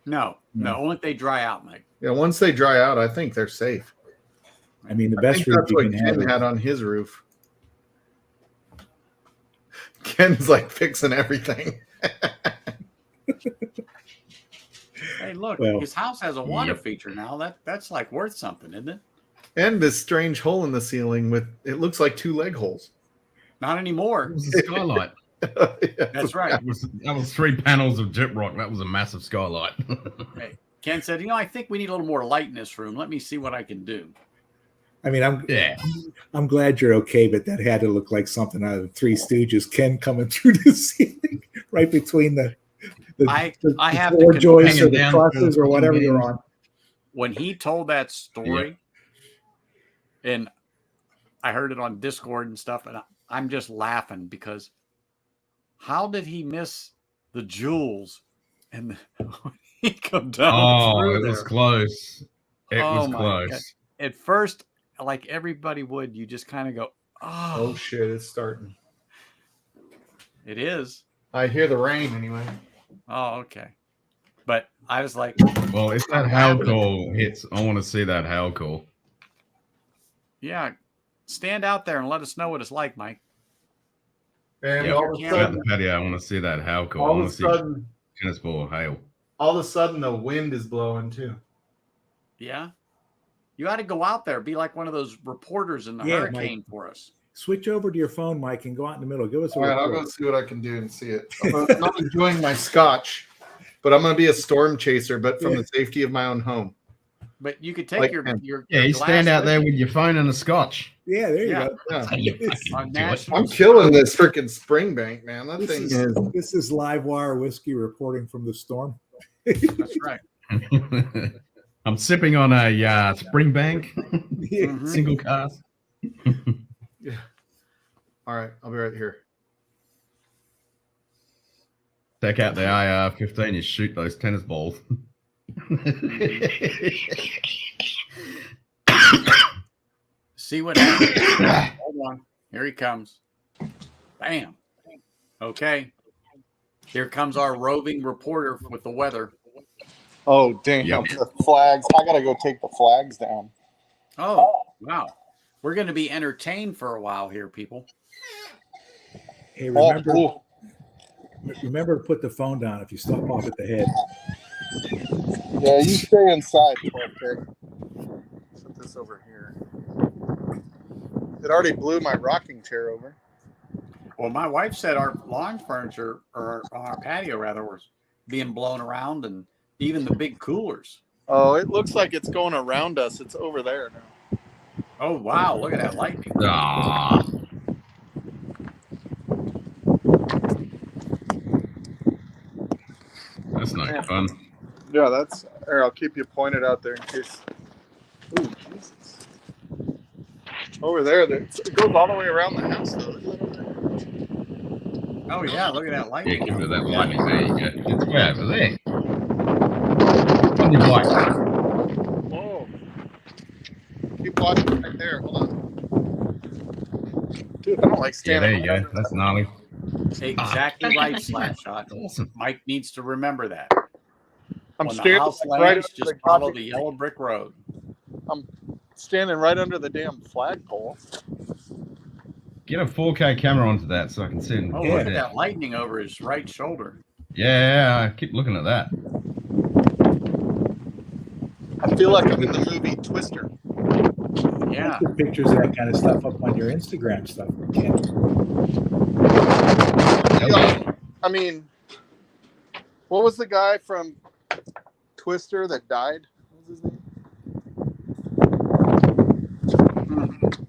No, only if they dry out, Mike. Yeah, once they dry out, I think they're safe. I mean, the best roof that's you what can Ken have had on his roof. Ken's like fixing everything. Hey, look, his house has a water feature now. That's like worth something, isn't it? And this strange hole in the ceiling with it looks like 2 leg holes. Not anymore. It was a skylight. That's right. That was 3 panels of gyprock. That was a massive skylight. Hey, Ken said, I think we need a little more light in this room. Let me see what I can do. I mean, I'm glad you're okay, but that had to look like something out of the Three Stooges. Ken coming through the ceiling, right between the I have floor to joists or the crosses or whatever you're on. When he told that story, and I heard it on Discord and stuff, and I'm just laughing because how did he miss the jewels and he come down? Oh, it was close. It was close. God. At first, like everybody would, you just kind of go, oh shit, it's starting. It is. I hear the rain anyway. Oh, okay. But I was like, well, if that hail call hits, I want to see that hail call. Yeah. Stand out there and let us know what it's like, Mike. And all of a sudden, I want to see that hail call. All of a sudden, tennis ball hail. All of a sudden, the wind is blowing too. Yeah. You ought to go out there, be like one of those reporters in the hurricane Mike, for us. Switch over to your phone, Mike, and go out in the middle. Give us a report. All right, I'll go see what I can do and see it. I'm not enjoying my scotch, but I'm going to be a storm chaser, but from the safety of my own home. But you could take your you stand out there with your phone and a scotch. Yeah, there you go. Yeah. I'm killing this freaking Springbank, man. That thing is. This is live wire whiskey reporting from the storm. That's right. I'm sipping on a Springbank single cast. Yeah. All right, I'll be right here. Take out the AR-15. You shoot those tennis balls. See what happens. Hold on. Here he comes. Bam. Okay. Here comes our roving reporter with the weather. Oh, damn. Yep. The flags. I got to go take the flags down. Oh, wow. We're going to be entertained for a while here, people. Hey, remember to put the phone down if you stop off at the head. Yeah, you stay inside. Okay. Put this over here. It already blew my rocking chair over. Well, my wife said our lawn furniture, or our patio rather, was being blown around, and even the big coolers. Oh, it looks like it's going around us. It's over there now. Oh, wow. Look at that lightning. Ah, that's no fun. Yeah, that's. Here, I'll keep you pointed out there in case. Ooh, Jesus. Over there, it goes all the way around the house, though. Look at that over there. Oh, yeah. Look at that Yeah, lightning. keep it at that lightning. There you go. It's way over there. On your bike. Whoa. Keep watching right there. Hold on. Dude, I don't like Yeah, standing. there you go. That's gnarly. Exactly right, Slapshot. Awesome. Mike needs to remember that. I'm When the standing house right lands, under just the follow goddamn- the yellow brick road. I'm standing right under the damn flagpole. Get a 4K camera onto that so I can see it. Oh, look at that lightning over his right shoulder. Yeah, I keep looking at that. I feel like I'm in the movie Twister. Yeah. Put pictures of that kind of stuff up on your Instagram stuff, Ken. Yeah, I mean, what was the guy from Twister that died? What was his name?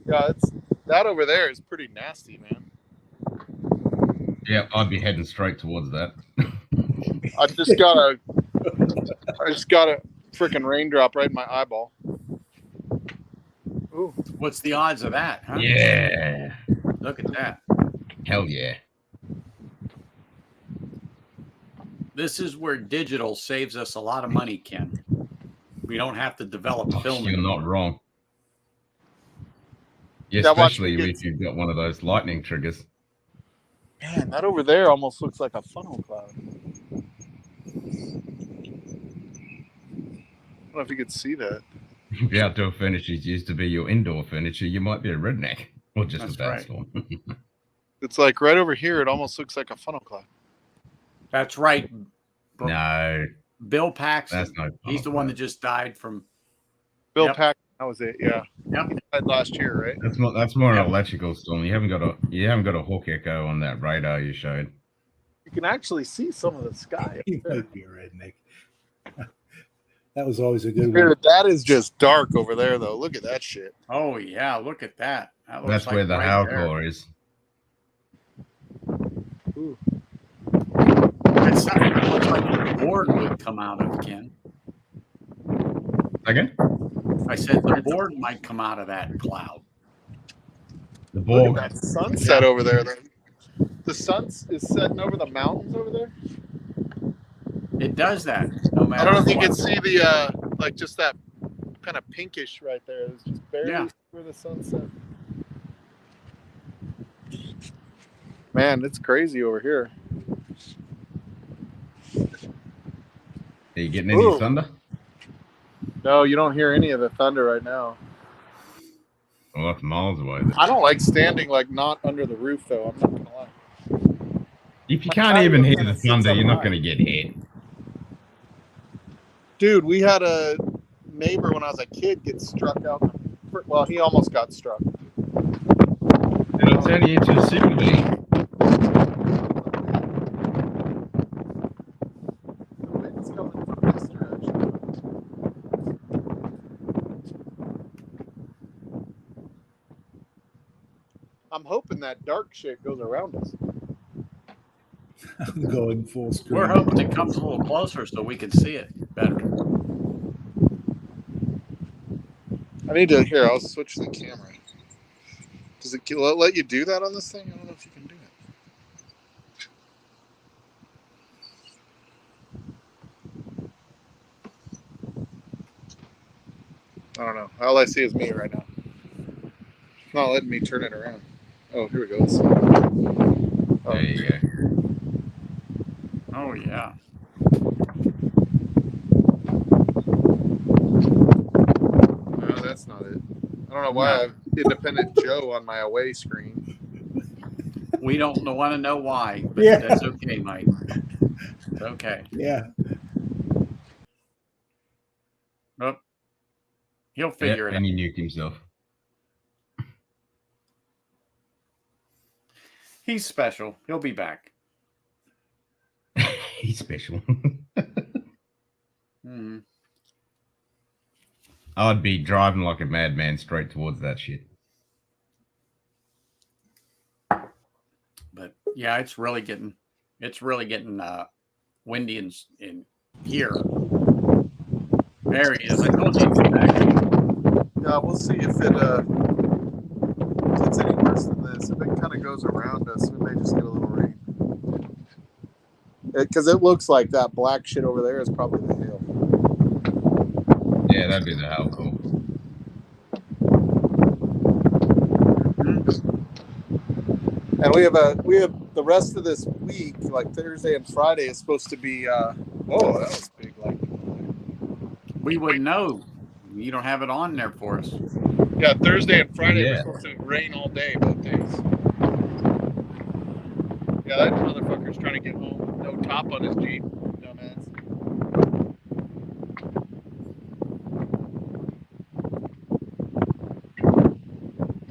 Yeah, it's that over there is pretty nasty, man. Yeah, I'd be heading straight towards that. I just got a freaking raindrop right in my eyeball. Ooh. What's the odds of that, huh? Yeah. Look at that. Hell yeah. This is where digital saves us a lot of money, Ken. We don't have to develop film. You're anymore. not wrong. Yeah, Now watch especially me if you've got one of those lightning triggers. Man, that over there almost looks like a funnel cloud. I don't know if you could see that. If your outdoor furniture used to be your indoor furniture, you might be a redneck. Or just That's a bad right. storm. It's like right over here. It almost looks like a funnel cloud. That's right. No, Bill Paxton. that's no He's the one that just died from. Bill Yep. Paxton. That was it. Yeah. Yep. He died last year, right? That's more Yep. an electrical storm. You haven't got a hawk echo on that radar you showed. You can actually see some of the sky. You might be a redneck. That was always a good one. Dude, that is just dark over there, though. Look at that shit. Oh yeah, look at that. That looks That's like where the right howl there. core is. Ooh. It's something that looks like the board would come out of, Ken. Again? I said the board might come out of that cloud. The Look Borg. at that sunset over there. The sun is setting over the mountains over there. It does that. No matter I don't know if you what. can see the like just that kind of pinkish right there. It's just barely Yeah. where the sunset. Man, it's crazy over here. Are you getting any Ooh. thunder? No, you don't hear any of the thunder right now. Oh, that's miles away. I don't like standing like not under the roof though. I'm not gonna lie. If you can't even hear the thunder, you're not going to get hit. Dude, we had a neighbor when I was a kid get struck out. Well, he almost got struck. It'll turn you into a super bee. The wind's coming from this direction. I'm hoping that dark shit goes around us. I'm going full screen. We're hoping it comes a little closer so we can see it better. I need to here. I'll switch the camera. Does it let you do that on this thing? I don't know if you can do it. I don't know. All I see is me right now. It's not letting me turn it around. Oh, here we go. Oh, There you go. Oh yeah. no, that's not it. I don't know why I have Independent Joe on my away screen. We don't want to know why, but Yeah. that's okay, Mike. It's okay. Yeah. Nope. He'll figure it out. And he nuked himself. He's special. He'll be back. He's special. Mhm. I'd be driving like a madman straight towards that shit. But yeah, it's really getting windy in here. There he is. I told you he'd be back. Yeah, we'll see if it gets any worse than this. If it kind of goes around us, we may just get a little rain. Because it looks like that black shit over there is probably the hail. Yeah, that'd be the hail call. And we have the rest of this week, like Thursday and Friday, is supposed to be. Oh, that was big. Like We wouldn't know. You don't have it on there for us. yeah, Thursday and Friday Yeah. we're supposed to rain all day both days. Yeah, that motherfucker's trying to get home with no top on his Jeep. Dumbass.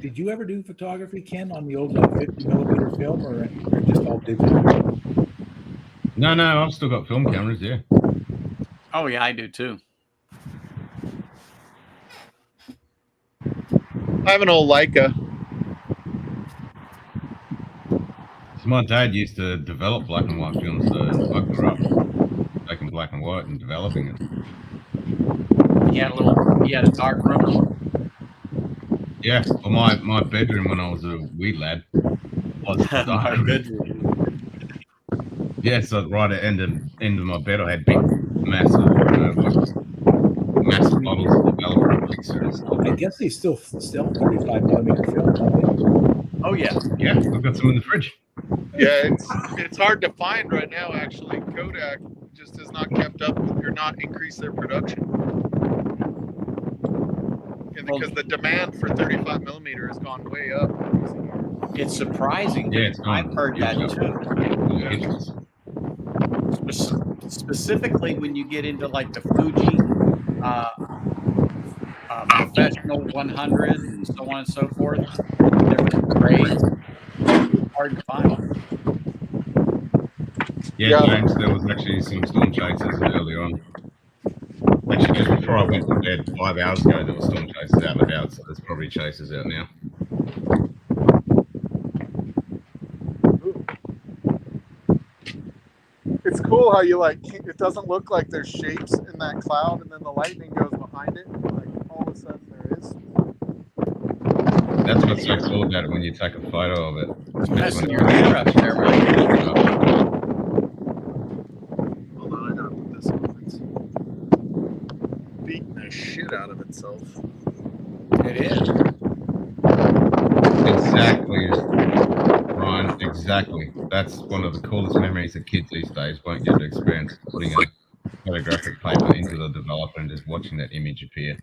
Did you ever do photography, Ken, on the old 50mm film, or just all digital? No, I've still got film cameras, yeah. Oh yeah, I do too. I have an old Leica. So my dad used to develop black and white films, so I grew up taking black and white and developing it. He had a dark room. Yeah, well, my bedroom when I was a wee lad was My dark. bedroom. Yeah, so right at end of my bed, I had big, massive bottles of developer pictures. I guess they still sell 35mm film, don't they? Oh yeah. Yeah, I've got some in the fridge. Yeah, it's hard to find right now. Actually, Kodak just has not kept up with, or not increased their production. And because the demand for 35mm has gone way up. It's surprising. Yeah, it's I've heard that too. Specifically when you get into like the Fuji professional 100 and so on and so forth, different grades, hard to find. Yeah, James, there was actually some storm chasers earlier on. Actually, just before I went to bed 5 hours ago, there were storm chasers out and about, so there's probably chasers out now. It's cool how you it doesn't look like there's shapes in that cloud, and then the lightning goes behind it, and like all of a sudden there is. That's what's so cool about it when you take a photo of it. It's messing your hair up there, right? Hold on, I gotta put this on. It's beating the shit out of itself. It is. Exactly, Ryan, exactly. That's one of the coolest memories that kids these days won't get to experience, putting a photographic paper into the developer and just watching that image appear.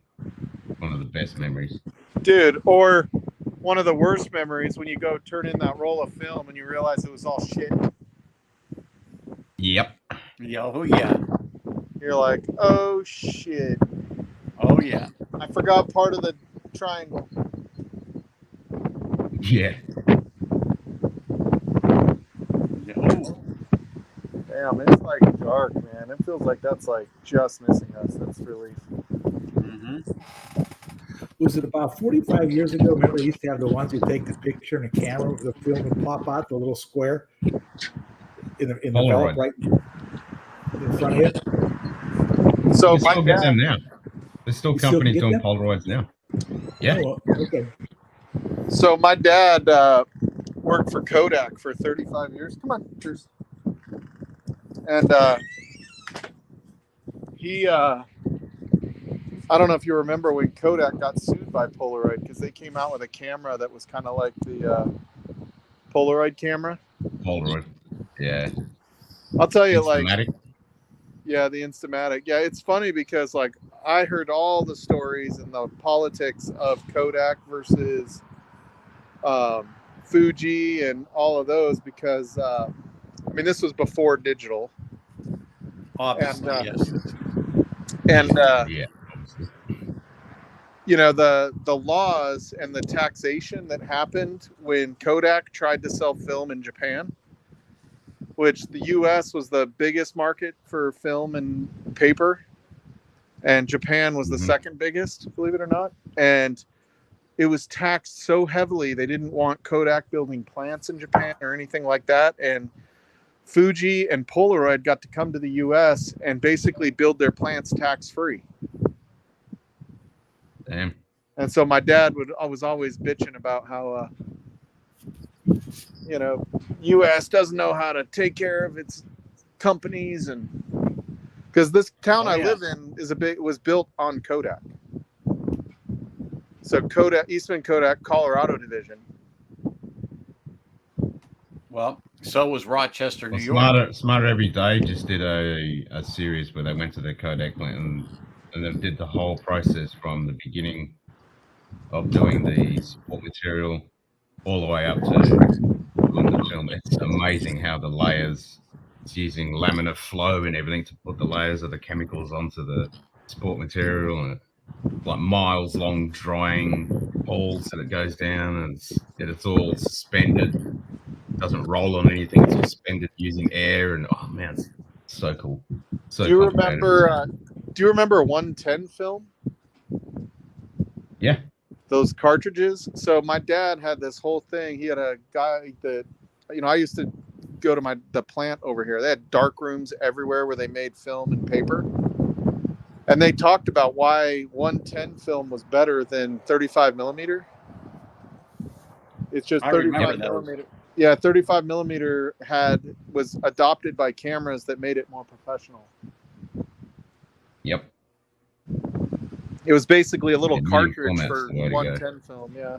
One of the best memories. Dude, or one of the worst memories when you go turn in that roll of film and you realize it was all shit. Yep. Oh yeah. You're like, oh shit. Oh yeah. I forgot part of the triangle. Yeah. Oh. Damn, it's like dark, man. It feels like that's like just missing us. That's relief. Mm-hmm. Was it about 45 years ago? Remember, they used to have the ones you take the picture and a camera with the film would pop out, the little square in the envelope right in front of you. So You my still get dad, them now. There's still companies doing them? Polaroids now. Yeah. Oh, okay. So my dad worked for Kodak for 35 years. Come on, cheers. And he, I don't know if you remember when Kodak got sued by Polaroid because they came out with a camera that was kind of like the Polaroid camera. Polaroid. Yeah. I'll tell you, Instamatic. yeah, the Instamatic. Yeah, it's funny because like I heard all the stories and the politics of Kodak versus Fuji and all of those because I mean this was before digital. Obviously, yes. And Yeah. you know the laws and the taxation that happened when Kodak tried to sell film in Japan, which the U.S. was the biggest market for film and paper. and Japan was the second biggest, believe it or not. And it was taxed so heavily, they didn't want Kodak building plants in Japan or anything like that. And Fuji and Polaroid got to come to the US and basically build their plants tax-free. Damn. And so my dad was always bitching about how, US doesn't know how to take care of its companies, and because this town I live in was built on Kodak. So Kodak, Eastman Kodak, Colorado division. Well, so was Rochester, New York. Smarter Every Day just did a series where they went to their Kodak plant and they did the whole process from the beginning of doing the support material all the way up to the film. It's amazing how the layers, it's using laminar flow and everything to put the layers of the chemicals onto the support material, and like miles long drying poles that it goes down, and it's all suspended. It doesn't roll on anything. It's suspended using air, and oh man, it's so cool. So do you remember 110 film? Yeah. Those cartridges. So my dad had this whole thing. He had a guy that, I used to go to the plant over here. They had dark rooms everywhere where they made film and paper. And they talked about why 110 film was better than 35 millimeter. It's just 35 millimeter. Yeah, 35 millimeter was adopted by cameras that made it more professional. Yep. It was basically a little cartridge for 110 film. Yeah.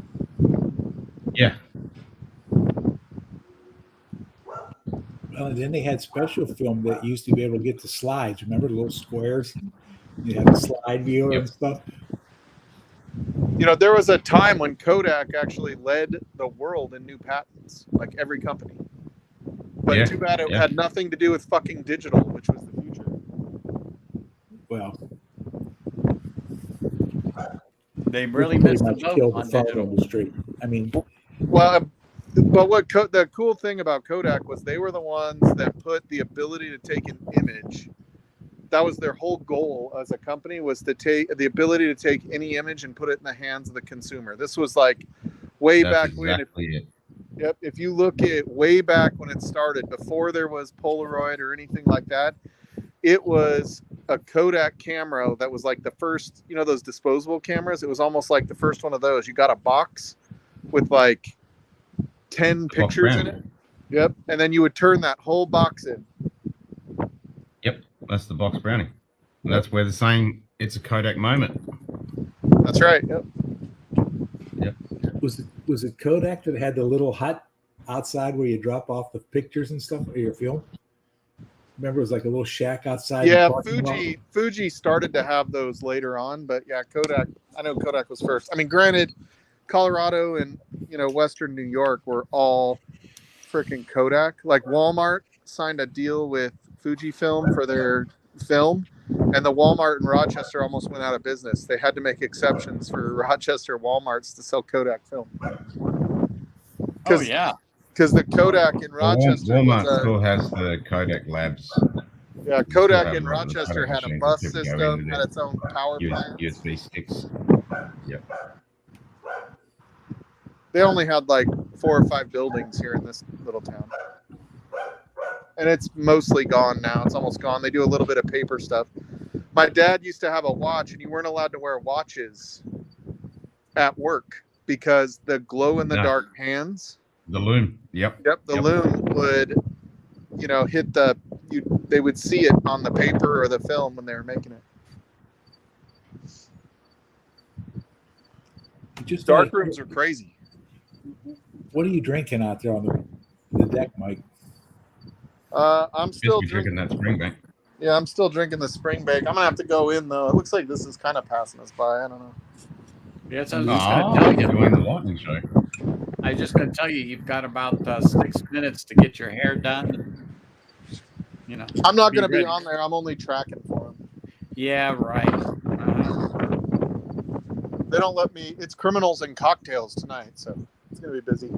Yeah. Well, and then they had special film that used to be able to get the slides. Remember the little squares? You had the slide viewer and stuff. There was a time when Kodak actually led the world in new patents, like every company. But too bad it had nothing to do with fucking digital, which was the future. Well, they really missed the boat on photo industry. I mean, well, but the cool thing about Kodak was they were the ones that put the ability to take an image. That was their whole goal as a company, was to take the ability to take any image and put it in the hands of the consumer. This was like way back when. Yep. If you look at way back when it started, before there was Polaroid or anything like that, it was a Kodak camera that was like the first, those disposable cameras. It was almost like the first one of those. You got a box with like 10 pictures in it. Yep. And then you would turn that whole box in. Yep. That's the box brownie. And that's where they're saying it's a Kodak moment. That's right. Yep. Yep. Was it Kodak that had the little hut outside where you drop off the pictures and stuff or your film? Remember, it was like a little shack outside. Yeah, Fuji started to have those later on, but yeah, Kodak. I know Kodak was first. I mean, granted, Colorado and Western New York were all freaking Kodak. Like Walmart signed a deal with Fujifilm for their film, and the Walmart in Rochester almost went out of business. They had to make exceptions for Rochester Walmarts to sell Kodak film. Oh yeah, because the Kodak in Rochester Walmart still has the Kodak labs. Yeah, Kodak in Rochester had a bus system, had its own power plant. USB sticks. Yep. They only had like 4 or 5 buildings here in this little town. And it's mostly gone now. It's almost gone. They do a little bit of paper stuff. My dad used to have a watch, and you weren't allowed to wear watches at work because the glow-in-the-dark hands. The loom. Yep. Yep. The loom would, hit they would see it on the paper or the film when they were making it. Dark rooms are crazy. What are you drinking out there on the deck, Mike? I'm still drinking that Springbank. Yeah, I'm still drinking the Springbank. I'm gonna have to go in though. It looks like this is kind of passing us by. I don't know. Yeah, so I was the lightning show. I just gonna tell you, you've got about 6 minutes to get your hair done. I'm not gonna be on there. I'm only tracking for them. Yeah, right. They don't let me. It's criminals and cocktails tonight, so it's gonna be busy.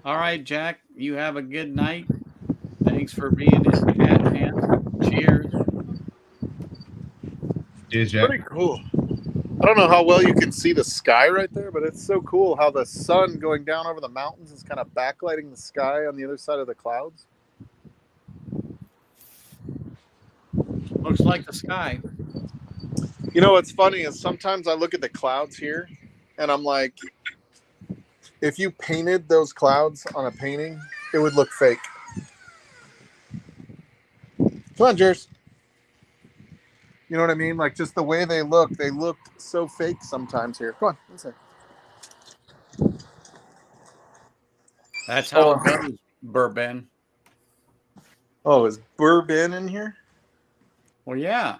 All right, Jack. You have a good night. Thanks for being in chat, man. Cheers. Cheers, Jack. Pretty cool. I don't know how well you can see the sky right there, but it's so cool how the sun going down over the mountains is kind of backlighting the sky on the other side of the clouds. Looks like the sky. You know what's funny is sometimes I look at the clouds here and I'm like, if you painted those clouds on a painting, it would look fake. Come on, Jers. You know what I mean? Like just the way they look so fake sometimes here. Come on, let's see. That's how it goes, Bourbon. Oh, is Bourbon in here? Well, yeah.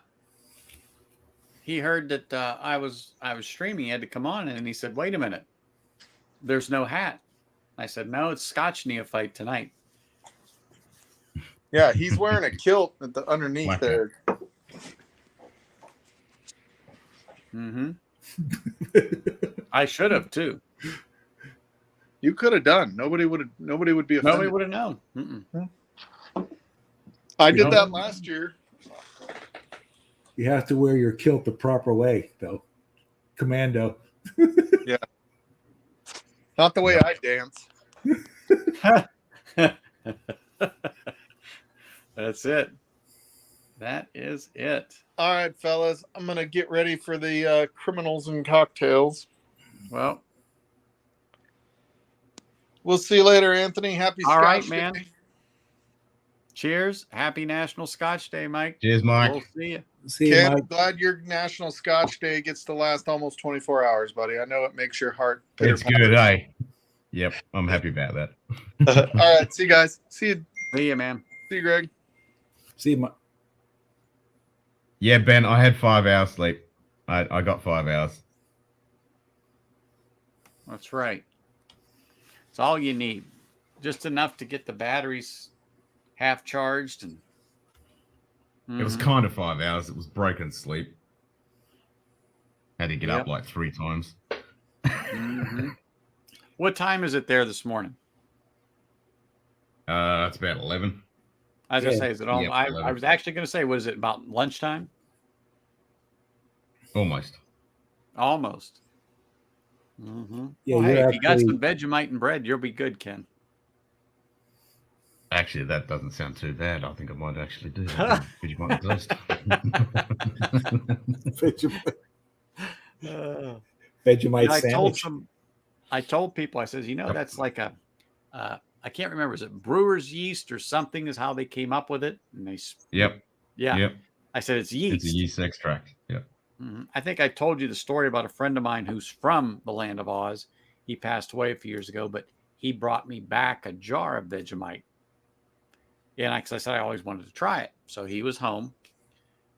He heard that I was streaming. He had to come on, and he said, "Wait a minute, there's no hat." I said, "No, it's Scotch neophyte tonight." Yeah, he's wearing a kilt at the underneath there. Mm-hmm. I should have too. You could have done. Nobody would be offended. Nobody would have known. Mm-mm. I did that last year. You have to wear your kilt the proper way, though. Commando. Yeah. Not the way I dance. That's it. That is it. All right, fellas. I'm going to get ready for the criminals and cocktails. Well, we'll see you later, Anthony. Happy all Scotch right, Day. man. Cheers. Happy National Scotch Day, Mike. Cheers, Mike. We'll see you. See you, Ken, Mike. I'm glad your National Scotch Day gets to last almost 24 hours, buddy. I know it makes your heart It's good, eh? Yep, I'm happy about that. All right, see you guys. See you, man. See you, Greg. See you, Mike. Yeah, Ben, I had 5 hours sleep. I got 5 hours. That's right. It's all you need. Just enough to get the batteries half charged. And It was kind of 5 hours. It was broken sleep. Had to get up like 3 times. Mm-hmm. What time is it there this morning? It's about 11. I was going to say, is it all? Yep, I was actually going to say, was it about lunchtime? Almost. Almost. Mm-hmm. Yeah, well, hey, you're if you got actually- some Vegemite and bread, you'll be good, Ken. Actually, that doesn't sound too bad. I think I might actually do that. Vegemite toast. Vegemite I sandwich. I told people, I says, that's like a, I can't remember, is it brewer's yeast or something is how they came up with it? And they, Yep. yeah. Yep. I said, it's yeast. It's a yeast extract. Yep. Mm-hmm. I think I told you the story about a friend of mine who's from the land of Oz. He passed away a few years ago, but he brought me back a jar of Vegemite. And because I said I always wanted to try it. So he was home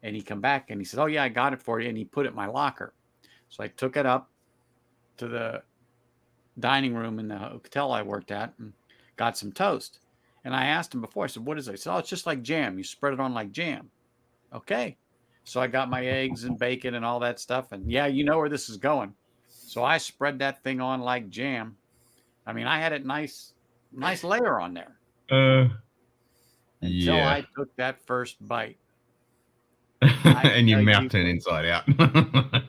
and he come back and he said, "Oh yeah, I got it for you." And he put it in my locker. So I took it up to the dining room in the hotel I worked at and got some toast. And I asked him before, I said, "What is it?" He said, "Oh, it's just like jam. You spread it on like jam." Okay. So I got my eggs and bacon and all that stuff. And yeah, you know where this is going. So I spread that thing on like jam. I mean, I had it nice layer on there. Until I took that first bite. And your mouth turned inside out.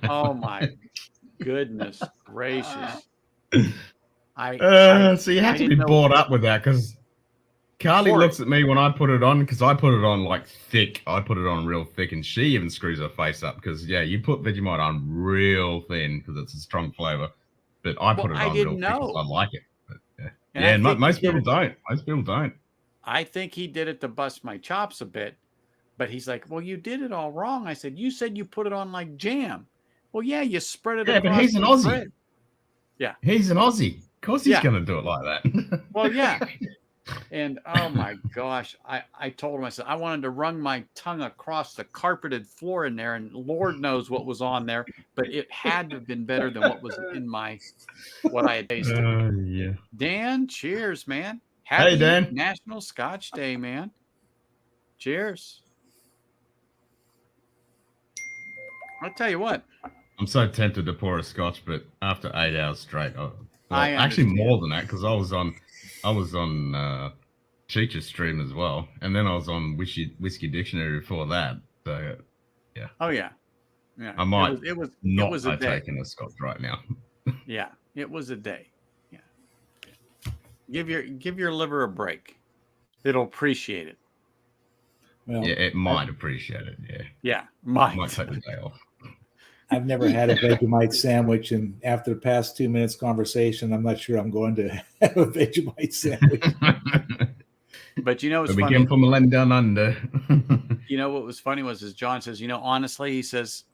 Oh my goodness gracious. So you have to be brought up with that because Carly looks at me when I put it on because I put it on like thick. I put it on real thick and she even screws her face up because, you put Vegemite on real thin because it's a strong flavor. But I put it on real thick because I like it. But, and most people don't. Most people don't. I think he did it to bust my chops a bit, but he's like, "Well, you did it all wrong." I said, "You said you put it on like jam." "Well, yeah, you spread it." Yeah, but he's an Aussie. Bread. Yeah, he's an Aussie. Of course, he's going to do it like that. Well, yeah. And oh my gosh, I told him, I said, I wanted to run my tongue across the carpeted floor in there, and Lord knows what was on there, but it had to have been better than what was in what I had tasted. Yeah. Dan, cheers, man. Happy Dan. National Scotch Day, man. Cheers. I'll tell you what. I'm so tempted to pour a scotch, but after 8 hours straight, I actually understand. more than that because I was on Cheech's stream as well, and then I was on Whiskey Dictionary before that. So yeah. Oh yeah. Yeah, I might it was not a day. partake in a Scotch right now. Yeah, it was a day. Yeah, give your liver a break. It'll appreciate it. Well, Yeah, it might appreciate it. Yeah, Yeah, might might. take the day off. I've never had a Vegemite sandwich, and after the past 2 minutes conversation, I'm not sure I'm going to have a Vegemite sandwich. But you know, it's we funny. came from a land down under. You know what was funny was John says, honestly, he says,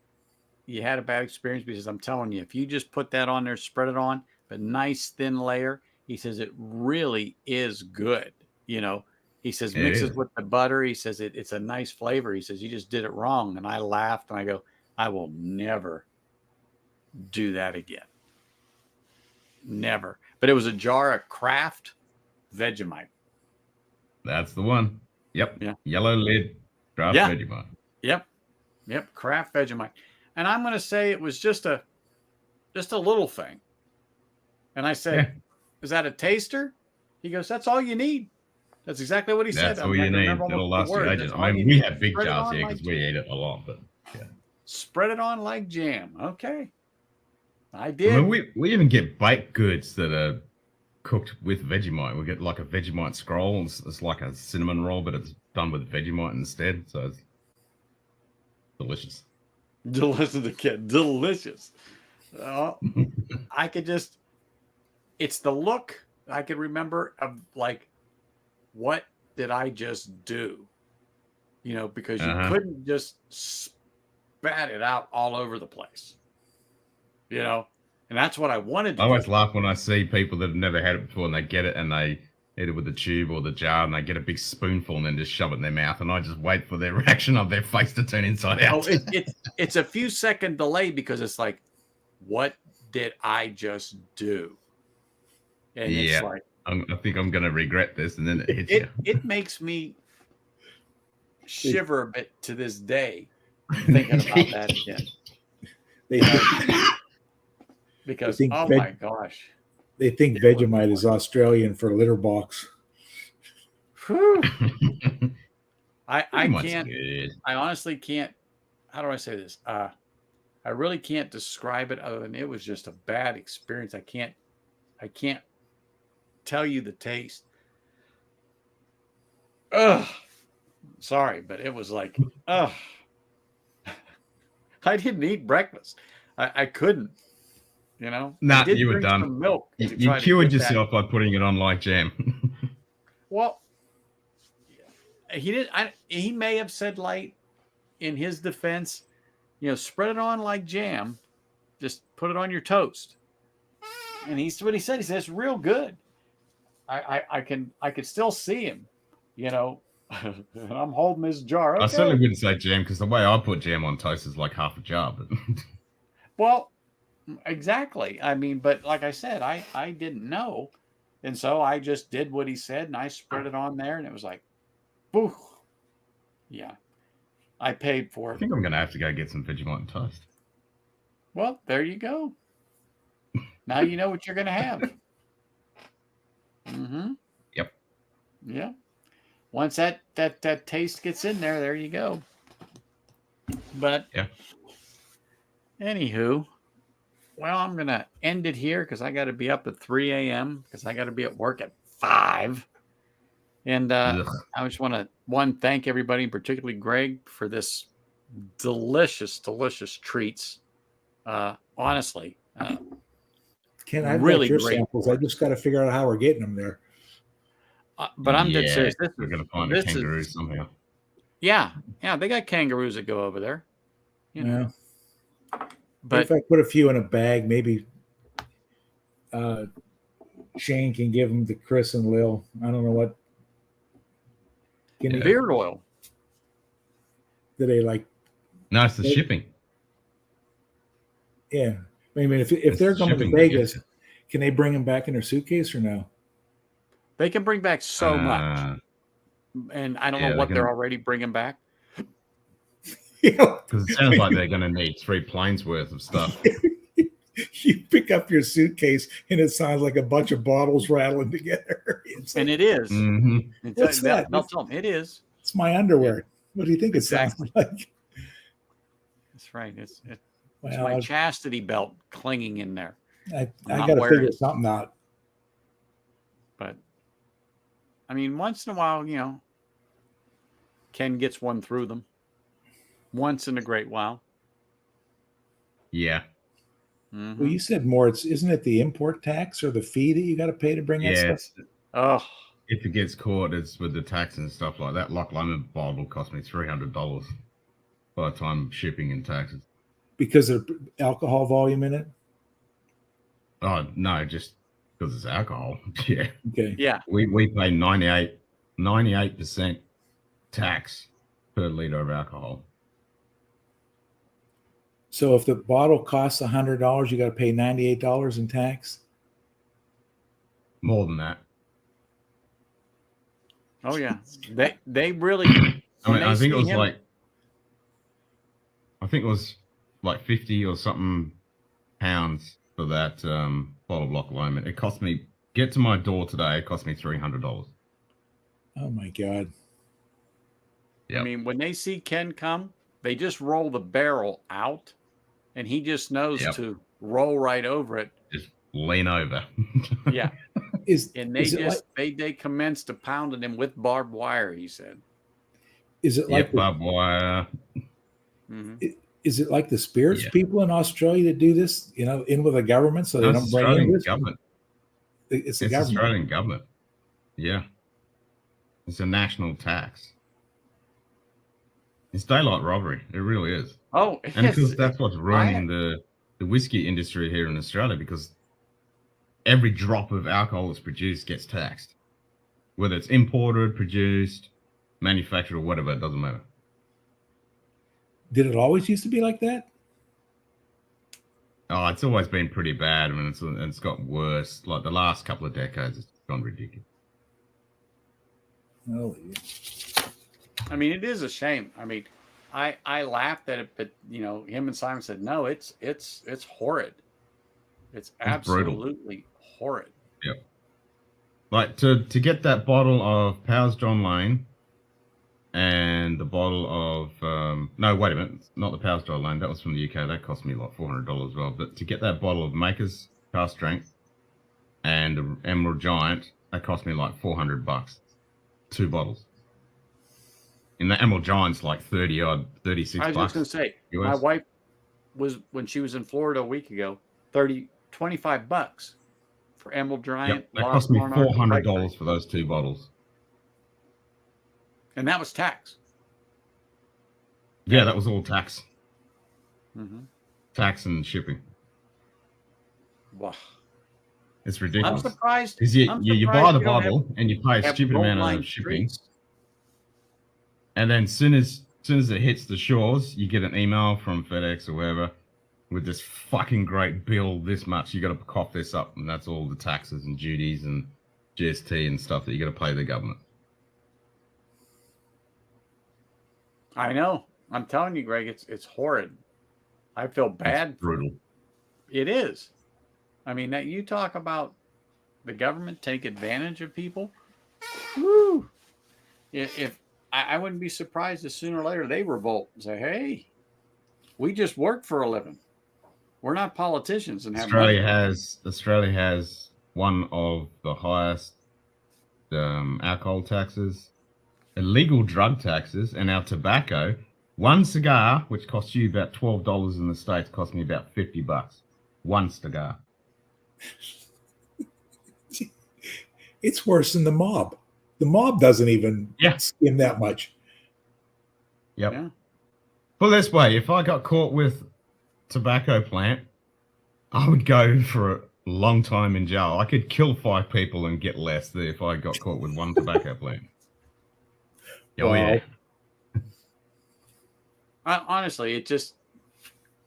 you had a bad experience because I'm telling you, if you just put that on there, spread it on, but nice thin layer, he says it really is good. He says mixes with the butter. He says it's a nice flavor. He says you just did it wrong. And I laughed and I go, I will never do that again. Never. But it was a jar of Kraft Vegemite. That's the one. Yep. Yeah. Yellow lid. Kraft Vegemite. Yep. Kraft Vegemite. And I'm going to say it was just a little thing. And I said, Is that a taster? He goes, that's all you need. That's exactly what he said. That's all you need. It'll last you ages. I mean, we have big jars here because we eat it a lot, but yeah. Spread it on like jam. Okay. I did. I mean, we even get baked goods that are cooked with Vegemite. We get like a Vegemite scroll. It's like a cinnamon roll, but it's done with Vegemite instead. So it's delicious. Delicious. I could just, it's the look I could remember of like, what did I just do? Because you couldn't just spat it out all over the place. And that's what I wanted to I always laugh when I see people that have never had it before and they get it and they eat it with the tube or the jar and they get a big spoonful and then just shove it in their mouth. And I just wait for their reaction of their face to turn inside out. It's a few second delay because it's like, what did I just do? And it's like, I think I'm going to regret this. And then it hits you. It makes me shiver a bit to this day thinking about that again. Because, my gosh. They think Vegemite is Australian for litter box. I can't. I honestly can't. How do I say this? I really can't describe it other than it was just a bad experience. I can't tell you the taste. Sorry, but it was like, I didn't eat breakfast. I couldn't. Nah, you were done. Milk you cured yourself by putting it on like jam. Well, he did. He may have said light in his defense. Spread it on like jam. Just put it on your toast. And he's what he said. He said it's real good. I could still see him. And I'm holding this jar. Okay. I certainly wouldn't say jam because the way I put jam on toast is like half a jar. But well. Exactly. I mean, but like I said, I didn't know. And so I just did what he said and I spread it on there and it was like, boo. Yeah. I paid for it. I think I'm going to have to go get some Vegemite and toast. Well, there you go. Now you know what you're going to have. Mm-hmm. Yep. Yeah. Once that taste gets in there you go. But anywho, well, I'm going to end it here because I got to be up at 3 a.m. because I got to be at work at 5. And I just want to, thank everybody, particularly Greg, for this delicious, delicious treats. Honestly. Ken, I've really got your great samples. I just got to figure out how we're getting them there. But I'm dead serious. We're going to find a kangaroo somehow. Yeah. Yeah, they got kangaroos that go over there. Yeah. But if I put a few in a bag, maybe Shane can give them to Chris and Lil. I don't know what. Beard oil. Do they like? No, it's the shipping. Yeah, I mean, if they're coming to Vegas, can they bring them back in their suitcase or no? They can bring back so much, and I don't know what they're already bringing back. Because it sounds like they're going to need 3 planes worth of stuff. You pick up your suitcase and it sounds like a bunch of bottles rattling together. And it is. Mm-hmm. What's that? I'll tell them it is. It's my underwear. What do you think it sounds like? That's right. It's Well, my chastity belt clinging in there. I not got to wearing figure it. something out. But I mean, once in a while, you know, Ken gets one through them. Once in a great while. Yeah. Mm-hmm. Well, you said more. Isn't it the import tax or the fee that you got to pay to bring that Yeah. stuff? Oh, If it gets caught, it's with the tax and stuff like that. Loch Lomond bottle cost me $300 by the time shipping and taxes. Because of alcohol volume in it? Oh no, just because it's alcohol. Yeah. Okay. yeah. We pay 98% tax per liter of alcohol. So if the bottle costs $100, you got to pay $98 in tax? More than that. Oh yeah. They really. I mean, I think it was him, like 50 or something pounds for that bottle of Loch Lomond. It cost me, get to my door today, it cost me $300. Oh my God. Yep. I mean, when they see Ken come, they just roll the barrel out, and he just knows to roll right over it. Just lean over. Yeah. And they commenced to pounding him with barbed wire, he said. Is it like barbed wire? Mm-hmm. Is it like the spirits people in Australia that do this, you know, in with the government so they don't bring in whiskey? Government. It's the government. Australian government. Yeah. It's a national tax. It's daylight robbery. It really is. Oh, and because that's what's ruining the whiskey industry here in Australia, because every drop of alcohol that's produced gets taxed. Whether it's imported, produced, manufactured, or whatever, it doesn't matter. Did it always used to be like that? Oh, it's always been pretty bad. I mean, it's got worse. Like the last couple of decades, it's gone ridiculous. Oh, I mean, it is a shame. I mean, I laughed at it, but you know, him and Simon said, no, it's horrid. It's absolutely horrid. Yep. Like to get that bottle of Powers John Lane and the bottle of no, wait a minute, not the Powers John Lane. That was from the UK. That cost me like $400 as well. But to get that bottle of Maker's Cask Strength and the Emerald Giant, that cost me like $400. 2 bottles. And the Emerald Giant's like 36 I was just going to say, US. My wife was, when she was in Florida a week ago, $25 for Emerald Giant. Yep, that cost me $400 for those 2 bottles. And that was tax. Yeah, that was all tax. Mm-hmm. Tax and shipping. Wow. It's ridiculous. I'm surprised. Because you buy the bottle and you pay a stupid amount of shipping. And then soon as it hits the shores, you get an email from FedEx or wherever with this fucking great bill, this much. You got to cough this up, and that's all the taxes and duties and GST and stuff that you got to pay the government. I know. I'm telling you, Greg, it's horrid. I feel bad. It's brutal. It is. I mean, that you talk about the government take advantage of people. Woo! If I wouldn't be surprised if sooner or later they revolt and say, "Hey, we just work for a living. We're not politicians." And Australia has one of the highest alcohol taxes, illegal drug taxes, and our tobacco. One cigar, which costs you about $12 in the States, cost me about $50. One cigar. It's worse than the mob. The mob doesn't even skim that much. Yep. Yeah. Put it this way, if I got caught with tobacco plant, I would go for a long time in jail. I could kill 5 people and get less than if I got caught with one tobacco plant. Oh, yeah. Honestly, it just,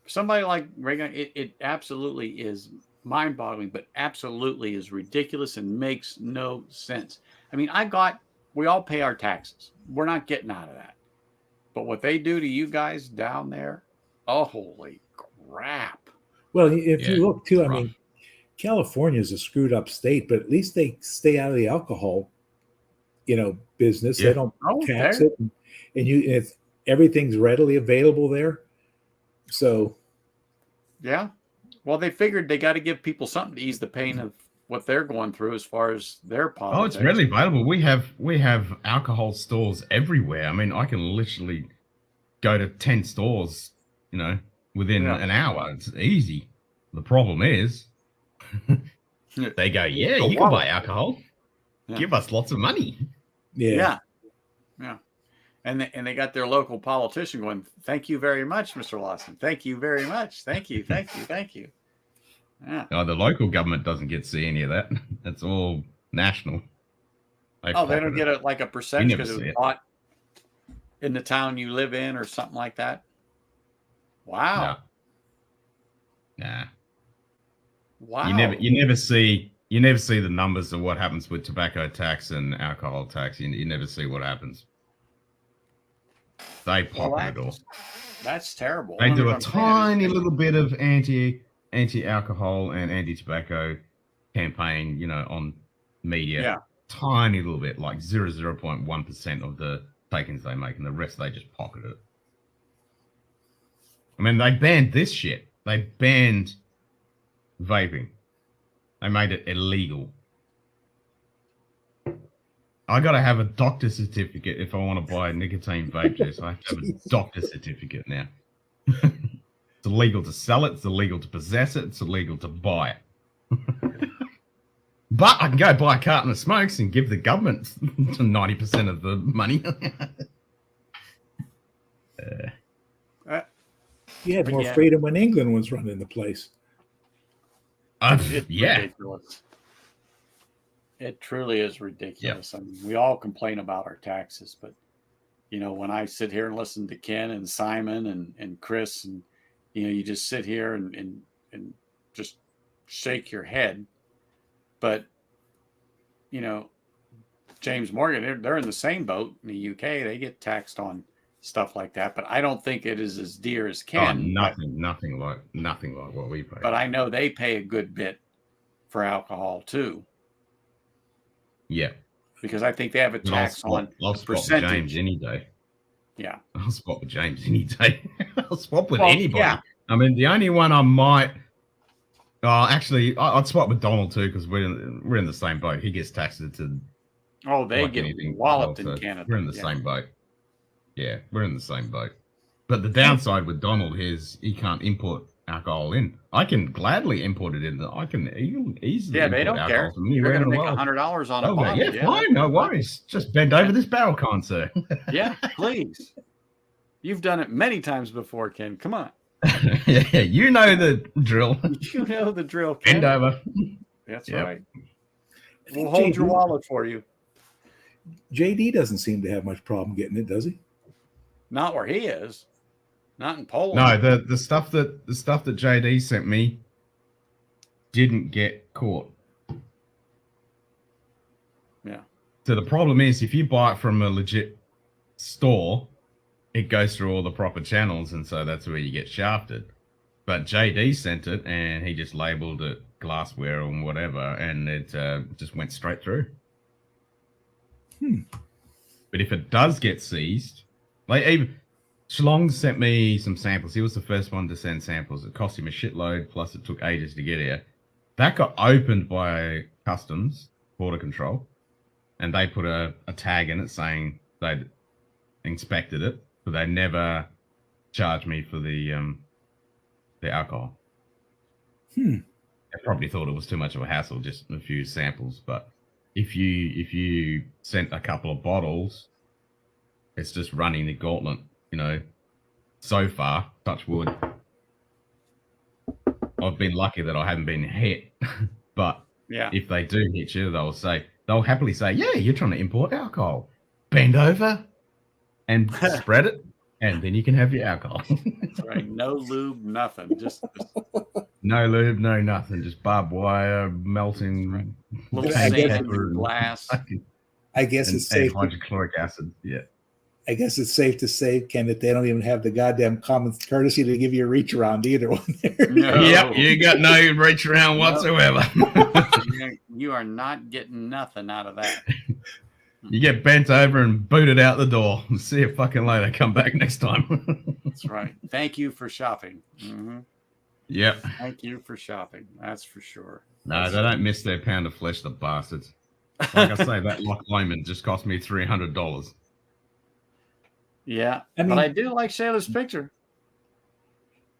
somebody like Reagan, it absolutely is mind-boggling, but absolutely is ridiculous and makes no sense. I mean, we all pay our taxes. We're not getting out of that. But what they do to you guys down there, oh, holy crap. Well, if you look too, I mean, California is a screwed up state, but at least they stay out of the alcohol, business. They don't tax it. And if everything's readily available there. So, yeah. Well, they figured they got to give people something to ease the pain of what they're going through as far as their politics. Oh, it's readily available. We have alcohol stores everywhere. I mean, I can literally go to 10 stores, within an hour. It's easy. The problem is they go, yeah, you can buy alcohol. Yeah. Give us lots of money. Yeah. And they got their local politician going, thank you very much, Mr. Lawson. Thank you very much. Thank you. Yeah. No, the local government doesn't get to see any of that. That's all national. They don't get a percentage because it was bought in the town you live in or something like that. Wow. Nah. Wow. You never see the numbers of what happens with tobacco tax and alcohol tax. You never see what happens. They pocket it all. That's terrible. They do a tiny little bit of anti-alcohol and anti-tobacco campaign, on media. Yeah. Tiny little bit, like 0.1% of the takings they make, and the rest they just pocket it. I mean, they banned this shit. They banned vaping. They made it illegal. I got to have a doctor's certificate if I want to buy a nicotine vape juice. I have to have a doctor's certificate now. It's illegal to sell it. It's illegal to possess it. It's illegal to buy it. But I can go buy a carton of smokes and give the government 90% of the money. You had more freedom when England was running the place. Yeah. Ridiculous. It truly is ridiculous. Yep. I mean, we all complain about our taxes, but when I sit here and listen to Ken and Simon and Chris, and you just sit here and just shake your head. But James Morgan, they're in the same boat in the UK. They get taxed on stuff like that, but I don't think it is as dear as Ken. Nothing like what we pay. But I know they pay a good bit for alcohol too. Yeah, because I think they have a tax on percentage. James any day. Yeah, I'll swap with James any day. I'll swap with anybody. Yeah. I mean, the only one I might. Actually, I'd swap with Donald too because we're in the same boat. He gets taxed to. Oh, they get walloped in Canada. We're in the same boat. Yeah, we're in the same boat. But the downside with Donald is he can't import alcohol in. I can gladly import it in. I can easily. Yeah, they don't care. You're going to make $100 on a bottle. Yeah, fine, no worries. Just bend over this barrel con, sir. Yeah, please. You've done it many times before, Ken. Come on. Yeah, you know the drill. You know the drill, Ken. Bend over. That's right. We'll hold your wallet for you. JD doesn't seem to have much problem getting it, does he? Not where he is. Not in Poland. No, the stuff that JD sent me didn't get caught. Yeah. So the problem is if you buy it from a legit store, it goes through all the proper channels, and so that's where you get shafted. But JD sent it, and he just labeled it glassware and whatever, and it just went straight through. But if it does get seized, like even Schlong sent me some samples. He was the first one to send samples. It cost him a shitload, plus it took ages to get here. That got opened by Customs, Border Control, and they put a tag in it saying they'd inspected it, but they never charged me for the alcohol. They probably thought it was too much of a hassle, just a few samples. But if you sent a couple of bottles, it's just running the gauntlet. So far, touch wood, I've been lucky that I haven't been hit. But if they do hit you, they'll happily say, "Yeah, you're trying to import alcohol. Bend over and spread it, and then you can have your alcohol." That's right. No lube, nothing. Just no lube, no nothing. Just barbed wire, melting, little sand in glass. I guess it's safe. Hydrochloric acid. Yeah. I guess it's safe to say, Ken, that they don't even have the goddamn common courtesy to give you a reach around either one there. No. Yep, you got no reach around whatsoever. You are not getting nothing out of that. You get bent over and booted out the door. See you fucking later. Come back next time. That's right. Thank you for shopping. Mm-hmm. Yep. Thank you for shopping. That's for sure. No, they don't miss their pound of flesh, the bastards. Like I say, that Loch Lomond just cost me $300. Yeah, I mean, but I do like Shayla's picture.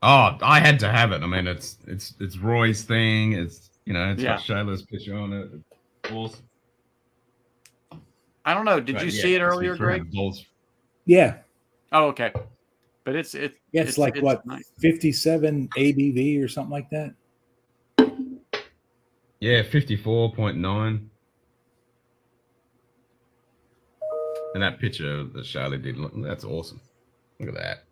Oh, I had to have it. I mean, it's Roy's thing. It's it's got Shayla's picture on it. It's awesome. I don't know. Did you see it earlier, Greg? Yeah. Oh, okay. But it's like what, nice. 57 ABV or something like that. Yeah, 54.9. And that picture that Charlie did, that's awesome. Look at that.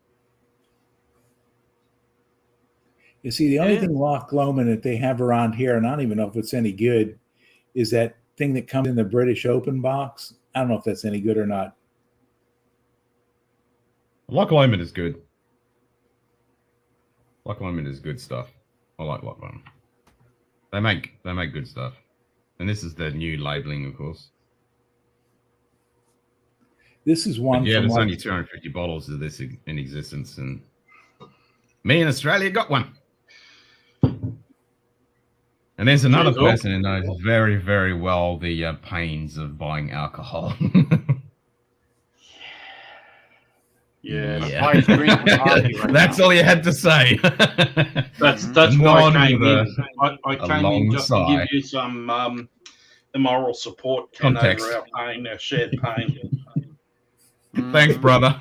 You see, the only thing Loch Lomond that they have around here, and I don't even know if it's any good, is that thing that comes in the British Open box. I don't know if that's any good or not. Loch Lomond is good. Loch Lomond is good stuff. I like Loch Lomond. They make good stuff. And this is the new labeling, of course. This is one. But yeah, there's only 250 bottles of this in existence, and me in Australia got one. And there's another person who knows very, very well the pains of buying alcohol. Yeah. That's all you had to say. That's why I came in. I came in just to give you some immoral support, Ken, context over our pain, our shared pain. Thanks, brother.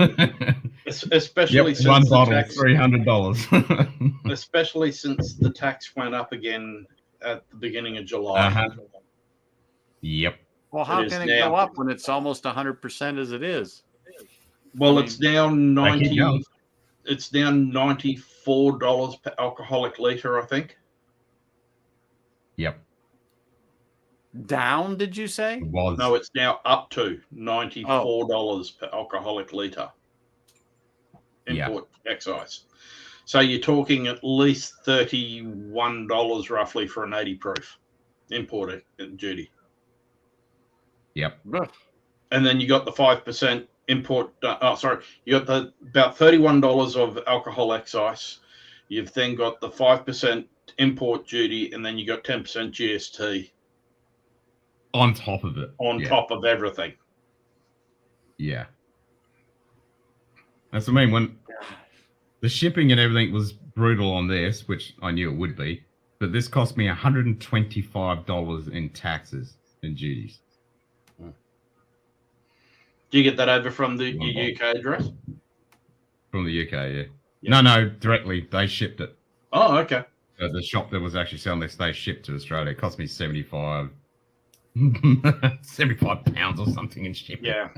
Especially since one the bottle, tax, $300. especially since the tax went up again at the beginning of July. Yep. Well, how can it go up when it's almost 100% as it is? Well, it's down 90. It's down $94 per alcoholic liter, I think. Yep. Down, did you say? No, it's now up to $94 per alcoholic liter. Import excise. So you're talking at least $31 roughly for an 80 proof import duty. Yep. And then you got the 5% import. You got about $31 of alcohol excise. You've then got the 5% import duty, and then you got 10% GST on top of it. On top of everything. Yeah. That's what I mean. When the shipping and everything was brutal on this, which I knew it would be, but this cost me $125 in taxes and duties. Do you get that over from your UK address? From the UK, yeah. No, directly. They shipped it. Oh, okay. So the shop that was actually selling this, they shipped to Australia. It cost me 75 pounds or something in shipping. Yeah.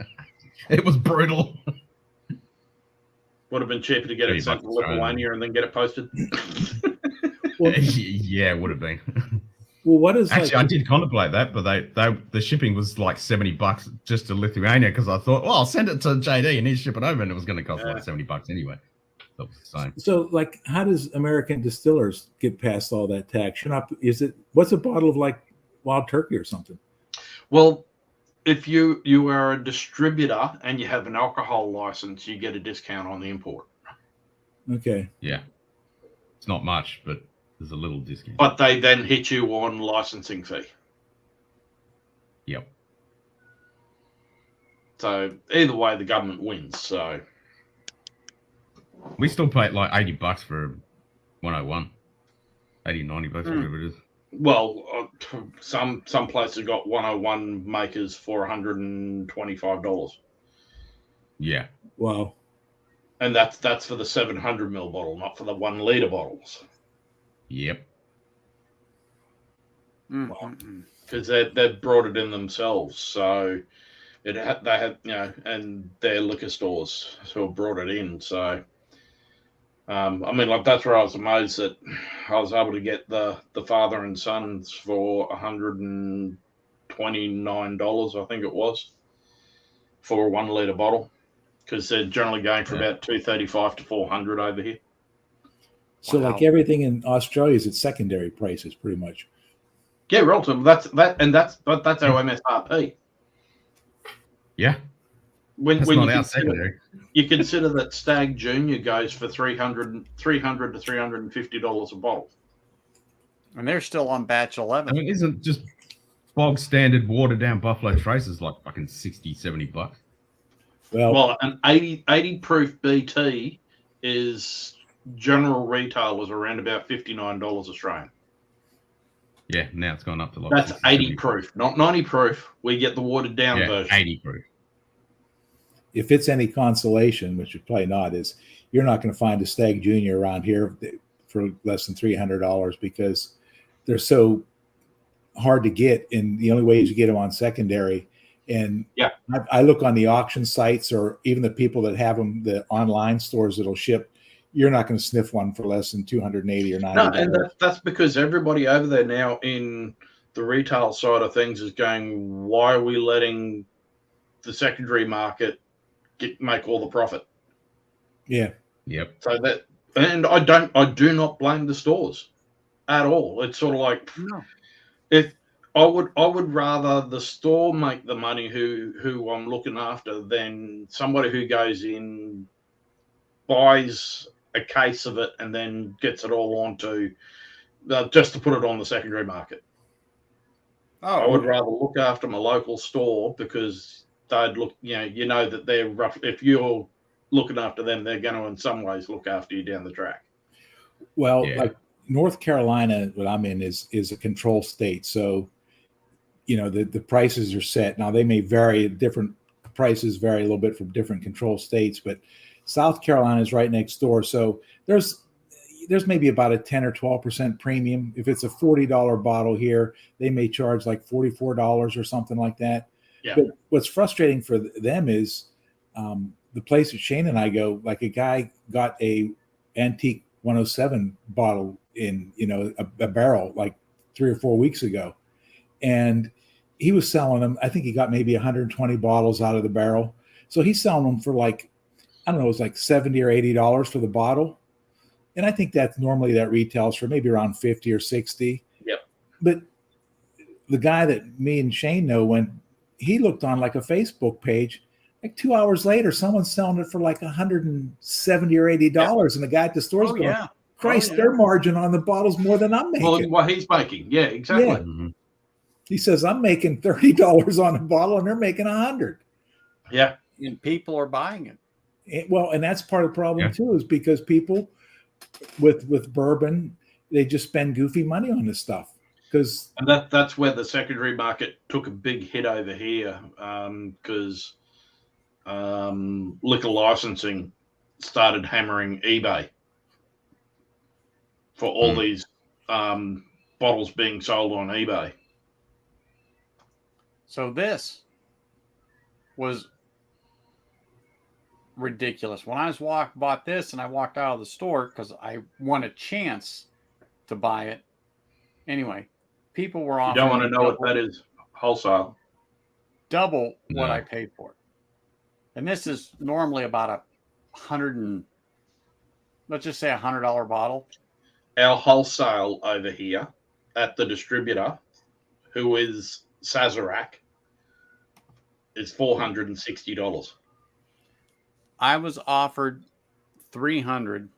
It was brutal. Would have been cheaper to get it sent to Lithuania and then get it posted. Yeah, it would have been. Well, what is actually? I did contemplate that, but the shipping was like $70 just to Lithuania because I thought, well, I'll send it to JD and he'd ship it over, and it was going to cost like $70 anyway. So it's the same. So, like, how does American distillers get past all that tax? What's a bottle of like Wild Turkey or something? Well, if you are a distributor and you have an alcohol license, you get a discount on the import. Okay. Yeah, it's not much, but there's a little discount. But they then hit you on licensing fee. Yep. So either way, the government wins. So we still pay like $80 for 101, $80, $90, whatever it is. Well, some places got 101 makers for $125. Yeah. Wow. And that's for the 700 ml bottle, not for the 1 liter bottles. Yep. Because they've brought it in themselves, so they had and their liquor stores who brought it in. So, I mean, like that's where I was amazed that I was able to get the father and sons for $129, I think it was, for a 1 liter bottle, because they're generally going for about $235 to $400 over here. So, like everything in Australia is at secondary prices, pretty much. Yeah, relative. That's our MSRP. Yeah. When That's when not you our consider, secondary. you consider that Stag Junior goes for $300 to $350 a bottle. And they're still on batch 11. I mean, isn't just bog standard watered down Buffalo Traces like fucking 60, $70? Well, an 80 proof BT is general retail was around about $59 Australian. Yeah, now it's gone up to like That's 60, 80 70. proof, not 90 proof. We get the watered down version. 80 proof. If it's any consolation, which it's probably not, is you're not going to find a Stag Junior around here for less than $300 because they're so hard to get, and the only way is you get them on secondary. And yeah, I look on the auction sites or even the people that have them, the online stores that'll ship. You're not going to sniff one for less than $280 or $90. No, and that's because everybody over there now in the retail side of things is going, why are we letting the secondary market make all the profit? Yeah. Yep. So that, and I do not blame the stores at all. It's sort of like, no. If I would rather the store make the money who I'm looking after than somebody who goes in, buys a case of it and then gets it all onto just to put it on the secondary market. I would rather look after my local store because they'd look, you know that they're rough. If you're looking after them, they're going to in some ways look after you down the track. Well, like North Carolina, what I'm in is a control state. So, the prices are set. Now they may vary, different prices vary a little bit from different control states, but South Carolina is right next door. So there's maybe about a 10 or 12% premium. If it's a $40 bottle here, they may charge like $44 or something like that. Yeah. But what's frustrating for them is the place that Shane and I go, like a guy got a antique 107 bottle in, a barrel like 3 or 4 weeks ago. And he was selling them. I think he got maybe 120 bottles out of the barrel. So he's selling them for like, I don't know, it was like $70 or $80 for the bottle. And I think that normally that retails for maybe around 50 or 60. Yep. But the guy that me and Shane know, he looked on like a Facebook page, like 2 hours later, someone's selling it for like $170 or $80. And the guy at the store's going, Christ, their margin on the bottle's more than I'm making. Well, what he's making. Yeah, exactly. Yeah. Mm-hmm. He says, I'm making $30 on a bottle and they're making $100. Yeah. And people are buying it. And that's part of the problem too, is because people with bourbon, they just spend goofy money on this stuff. And that's where the secondary market took a big hit over here, because liquor licensing started hammering eBay for all these bottles being sold on eBay. So this was ridiculous. When I bought this and I walked out of the store because I won a chance to buy it. Anyway, people were offering. You don't want to know what that is wholesale. Double what I paid for it. And this is normally about let's just say $100 bottle. Our wholesale over here at the distributor, who is Sazerac, is $460. I was offered $300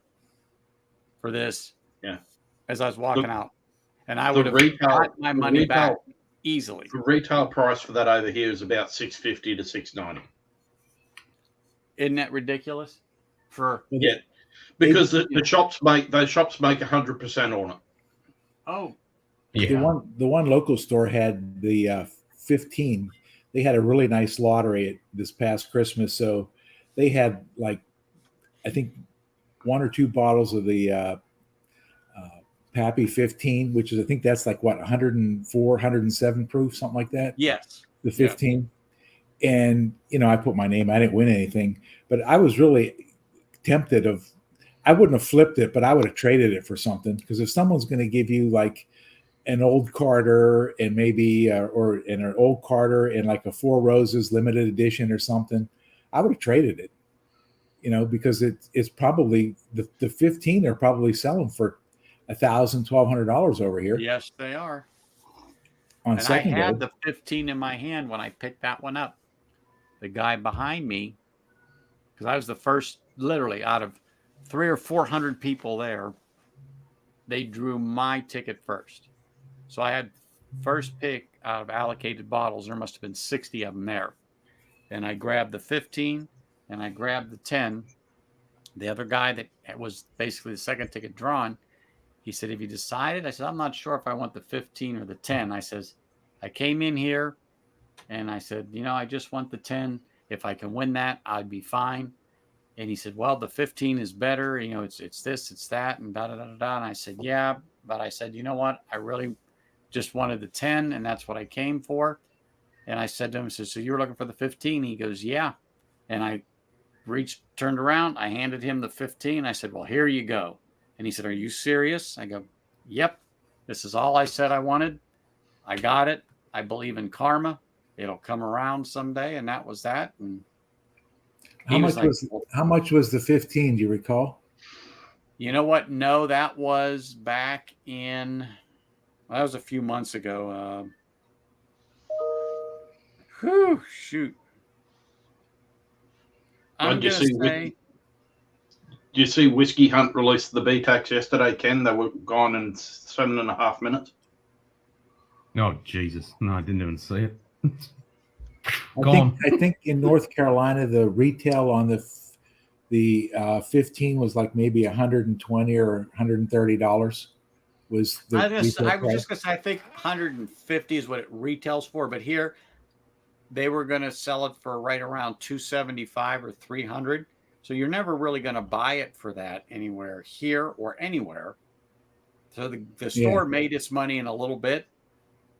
for this. Yeah. As I was walking out, and I would have got my money back easily. The retail price for that over here is about $650 to $690. Isn't that ridiculous? Because the shops make 100% on it. Oh, yeah. The one local store had the 15. They had a really nice lottery this past Christmas, so they had like, I think 1 or 2 bottles of the Pappy 15, which is, I think that's like what, 104, 107 proof, something like that. Yes. The 15. Yeah. And, I put my name, I didn't win anything, but I was really tempted I wouldn't have flipped it, but I would have traded it for something. Because if someone's going to give you like an old Carter and maybe, or an old Carter and like a 4 Roses limited edition or something, I would have traded it, because it's probably the 15 they're probably selling for $1,000, $1,200 over here. Yes, they are. On and secondary. I had the 15 in my hand when I picked that one up. the guy behind me, because I was the first, literally out of 300 or 400 people there, they drew my ticket first. So I had first pick out of allocated bottles. There must have been 60 of them there. And I grabbed the 15 and I grabbed the 10. The other guy that was basically the second ticket drawn, he said, "Have you decided?" I said, "I'm not sure if I want the 15 or the 10. I says, "I came in here and I said, I just want the 10. If I can win that, I'd be fine." And he said, "Well, the 15 is better. It's this, it's that, and da da da da." And I said, "Yeah," but I said, "You know what? I really just wanted the 10, and that's what I came for." And I said to him, "So you're looking for the 15?" He goes, "Yeah." And I turned around, I handed him the 15. I said, "Well, here you go." And he said, "Are you serious?" I go, "Yep. This is all I said I wanted. I got it. I believe in karma. It'll come around someday." And that was that. And how much was the 15? Do you recall? You know what? No, that was back in, that was a few months ago. Shoot. I'm Did going to say, you see Whiskey Hunt released the B-Tax yesterday, Ken? They were gone in 7.5 minutes. Oh, Jesus. No, I didn't even see it. I think in North Carolina, the retail on the 15 was like maybe $120 or $130 was the I was retail price. just going to say, I think 150 is what it retails for, but here they were going to sell it for right around 275 or 300. So you're never really going to buy it for that anywhere here or anywhere. So the store made its money in a little bit,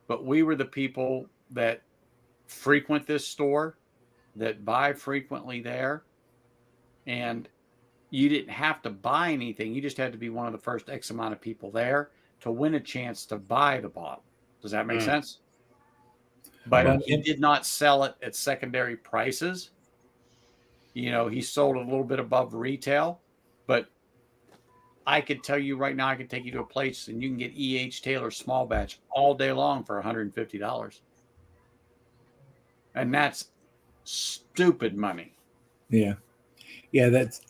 but we were the people that frequent this store, that buy frequently there. And you didn't have to buy anything. You just had to be one of the first X amount of people there to win a chance to buy the bottle. Does that make sense? But he did not sell it at secondary prices. He sold it a little bit above retail, but I could tell you right now, I could take you to a place and you can get E.H. Taylor small batch all day long for $150. And that's stupid money. Yeah. Yeah. That's,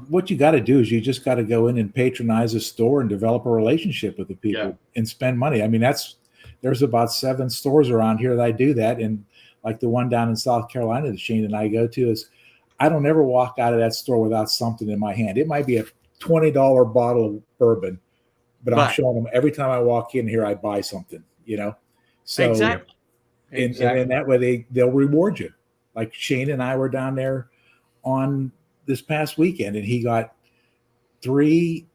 what you got to do is you just got to go in and patronize a store and develop a relationship with the people and spend money. I mean, there's about 7 stores around here that I do that. And like the one down in South Carolina that Shane and I go to, is I don't ever walk out of that store without something in my hand. It might be a $20 bottle of bourbon, but I'm showing them every time I walk in here, I buy something, So, exactly. And that way they'll reward you. Like Shane and I were down there on this past weekend, and he got 3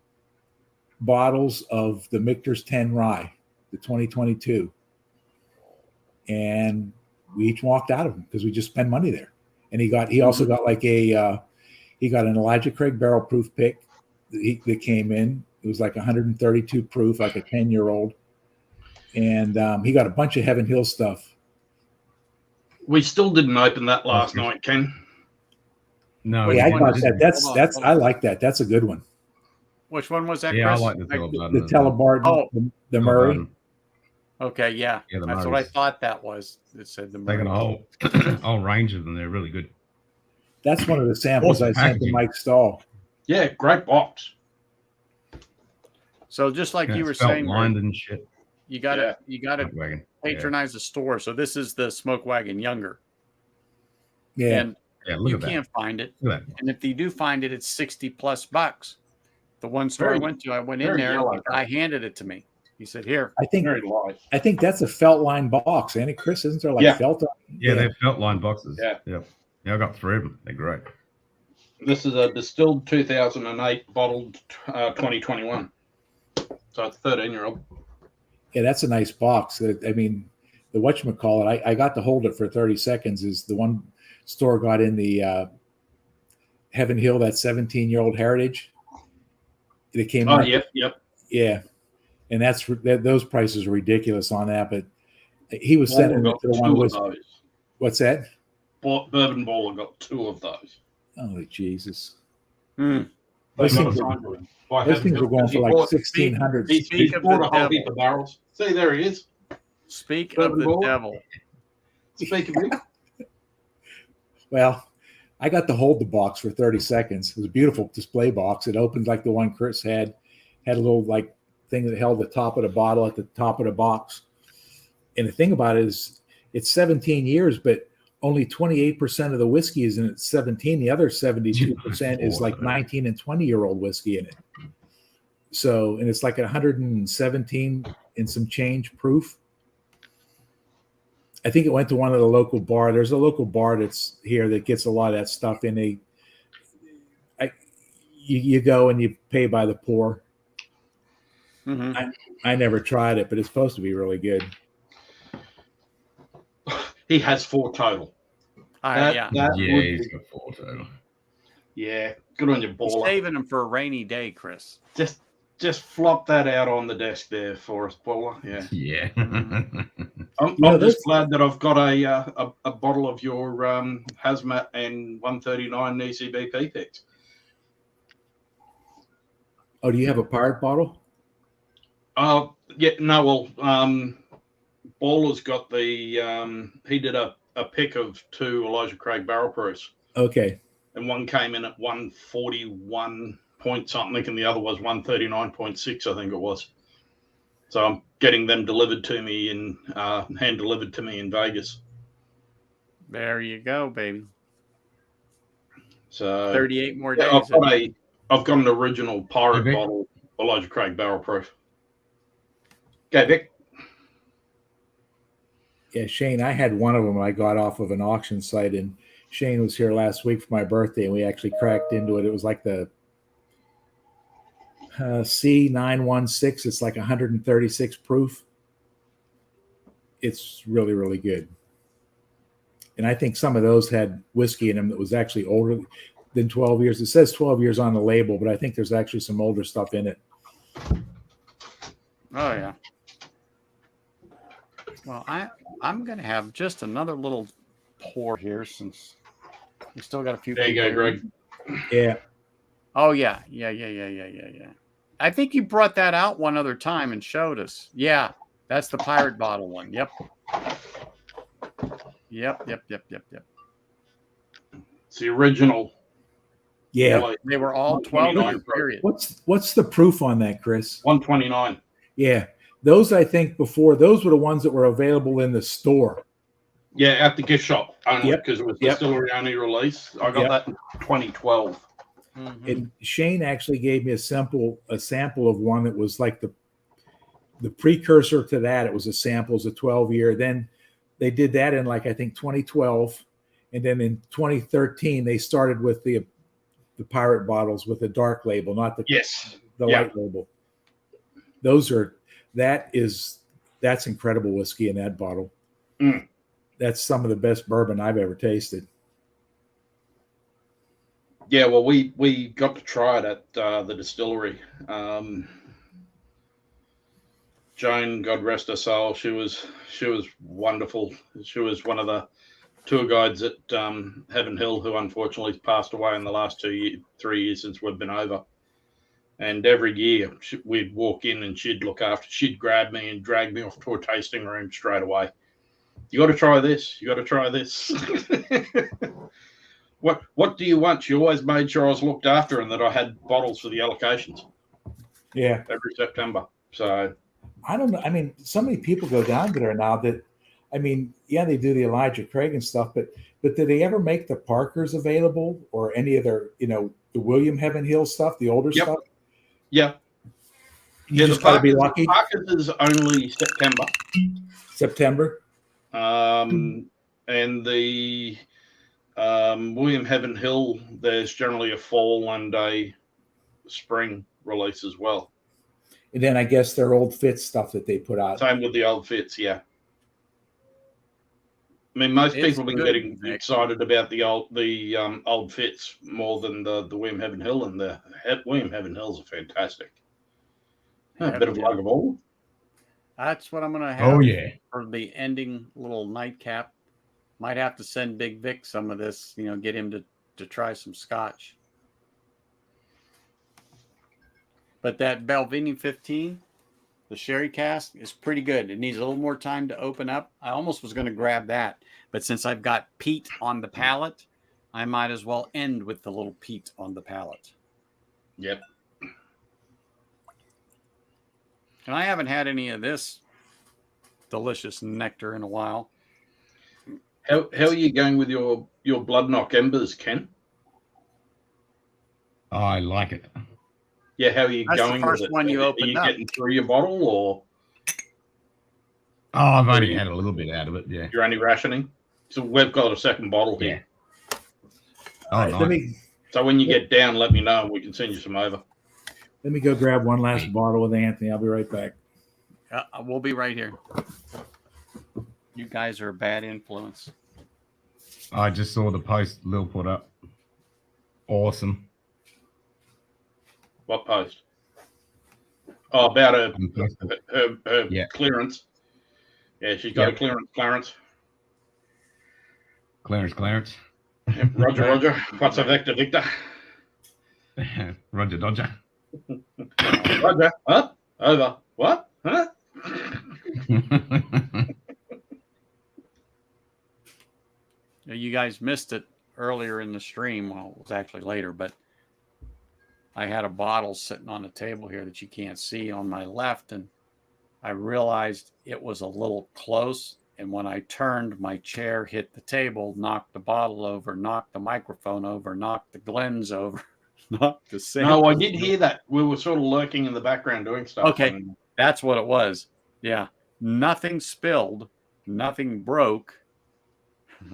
bottles of the Michter's 10 Rye, the 2022. And we each walked out of them because we just spend money there. And he also got like he got an Elijah Craig barrel proof pick that came in. It was like 132 proof, like a 10-year-old. And he got a bunch of Heaven Hill stuff. We still didn't open that last night, Ken. No. Yeah, I got that. I like that. That's a good one. Which one was that, Yeah, Chris? I like the Telebarton. The Telebarton, the Murray. Okay, yeah. That's what I thought that was. It said the Murray. They got a whole range of them. They're really good. That's one of the samples I sent to Mike Stahl. Yeah, great box. So just like you were saying, lined and shit. You gotta patronize the store. So this is the Smoke Wagon Younger. Yeah. And you can't find it. And if you do find it, it's $60+. The one store I went to, I went in there, the guy handed it to me. He said, "Here." I think that's a felt line box, ain't it, Chris? Isn't there like felt? Yeah, they're felt line boxes. Yeah, I got 3 of them. They're great. This is a distilled 2008, bottled 2021. So it's 13-year-old. Yeah, that's a nice box. I mean, the whatchamacallit, I got to hold it for 30 seconds. Is the one store got in the Heaven Hill, that 17-year-old Heritage. It came out. Yep. Yeah. And those prices are ridiculous on that. But he was sending it to the one with. What's that? Bourbon Baller got 2 of those. Oh, Jesus. Those things are going for like 1,600. He bought a whole heap of barrels. See, there he is. Speak of the devil. Speak of it. Well, I got to hold the box for 30 seconds. It was a beautiful display box. It opened like the one Chris had a little like thing that held the top of the bottle at the top of the box. And the thing about it is it's 17 years, but only 28% of the whiskey is in it 17. The other 72% is like 19 and 20-year-old whiskey in it. So, and it's like 117 and some change proof. I think it went to one of the local bar. There's a local bar that's here that gets a lot of that stuff in. You go and you pay by the pour. Mm-hmm. I never tried it, but it's supposed to be really good. He has 4 total. Yeah. He's got 4 total. Yeah, good on your He's baller. saving them for a rainy day, Chris. Just flop that out on the desk there for us, baller. Yeah. Yeah. I'm just glad that I've got a bottle of your Hazmat and 139 ECBP picks. Oh, do you have a pirate bottle? Yeah, no, well, Baller's got the he did a pick of 2 Elijah Craig barrel proofs. Okay. And one came in at 141 point something, and the other was 139.6, I think it was. So I'm getting them delivered to me in hand delivered to me in Vegas. There you go, baby. So 38 more days. I've got an original pirate bottle Elijah Craig barrel proof. Go, Vic. Yeah, Shane, I had one of them I got off of an auction site, and Shane was here last week for my birthday, and we actually cracked into it. It was like the C916. It's like 136 proof. It's really, really good. And I think some of those had whiskey in them that was actually older than 12 years. It says 12 years on the label, but I think there's actually some older stuff in it. Oh, yeah. Well, I'm going to have just another little pour here since we still got a few. There you go, Greg. Yeah. Oh, yeah. Yeah. I think you brought that out one other time and showed us. Yeah, that's the pirate bottle one. Yep. It's the original. Yeah. They were all 12 year period. What's the proof on that, Chris? 129. Yeah. Those, I think, before, those were the ones that were available in the store. Yeah, at the gift shop only, because it was distillery only release. I got that in 2012. Mm-hmm. And Shane actually gave me a sample of one that was like the precursor to that. It was a sample, it was a 12-year. Then they did that in like, I think 2012. And then in 2013, they started with the pirate bottles with the dark label, not the light label. That's incredible whiskey in that bottle. Mm. That's some of the best bourbon I've ever tasted. Yeah, well, we got to try it at the distillery. Joan, God rest her soul, she was wonderful. She was one of the tour guides at Heaven Hill, who unfortunately passed away in the last 3 years since we've been over. And every year we'd walk in and she'd look after. She'd grab me and drag me off to a tasting room straight away. You got to try this. You got to try this. What do you want? She always made sure I was looked after and that I had bottles for the allocations. Yeah. Every September. So I don't know. I mean, so many people go down there now that, I mean, yeah, they do the Elijah Craig and stuff, but do they ever make the Parkers available or any of their, the William Heaven Hill stuff, the older stuff? Yeah. You just got to be lucky. Parkers is only September. And the William Heaven Hill, there's generally a fall and a spring release as well. And then I guess their old Fitz stuff that they put out. Same with the old Fitz, yeah. I mean, most people have been getting excited about the old Fitz more than the William Heaven Hill, and the William Heaven Hills are fantastic. A bit of lug of all. That's what I'm going to have for the ending little nightcap. Might have to send Big Vic some of this, get him to try some scotch. But that Balvenie 15, the sherry cask, is pretty good. It needs a little more time to open up. I almost was going to grab that, but since I've got peat on the palate, I might as well end with the little peat on the palate. Yep. And I haven't had any of this delicious nectar in a while. How are you going with your blood knock embers, Ken? I like it. Yeah, how are you That's going the first with it? one you Are opened you up. getting through your bottle, or Oh, I've only had a little bit out of it. Yeah. you're only rationing? So we've got a second bottle here. Oh, Let nice. me So when you get down, let me know and we can send you some over. go grab one last bottle with Anthony. I'll be right back. We'll be right here. You guys are a bad influence. I just saw the post Lil put up. Awesome. What post? Oh, about her Yeah. clearance. Yeah, she's got a clearance. Clarence. Roger. What's a Victor? Roger Dodger. Roger. Huh? Over. What? Huh? You guys missed it earlier in the stream. Well, it was actually later, but I had a bottle sitting on the table here that you can't see on my left, and I realized it was a little close. And when I turned, my chair hit the table, knocked the bottle over, knocked the microphone over, knocked the Glens over, knocked the sink. No, I did hear that. We were sort of lurking in the background doing stuff. Okay, that's what it was. Yeah, nothing spilled, nothing broke.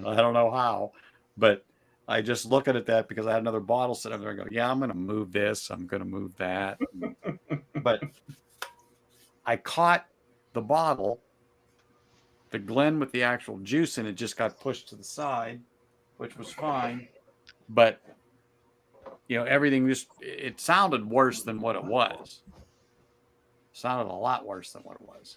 I don't know how, but I just look at that because I had another bottle sitting there and go, yeah, I'm going to move this. I'm going to move that. But I caught the bottle, the Glen with the actual juice in it just got pushed to the side, which was fine. But, everything it sounded worse than what it was. It sounded a lot worse than what it was.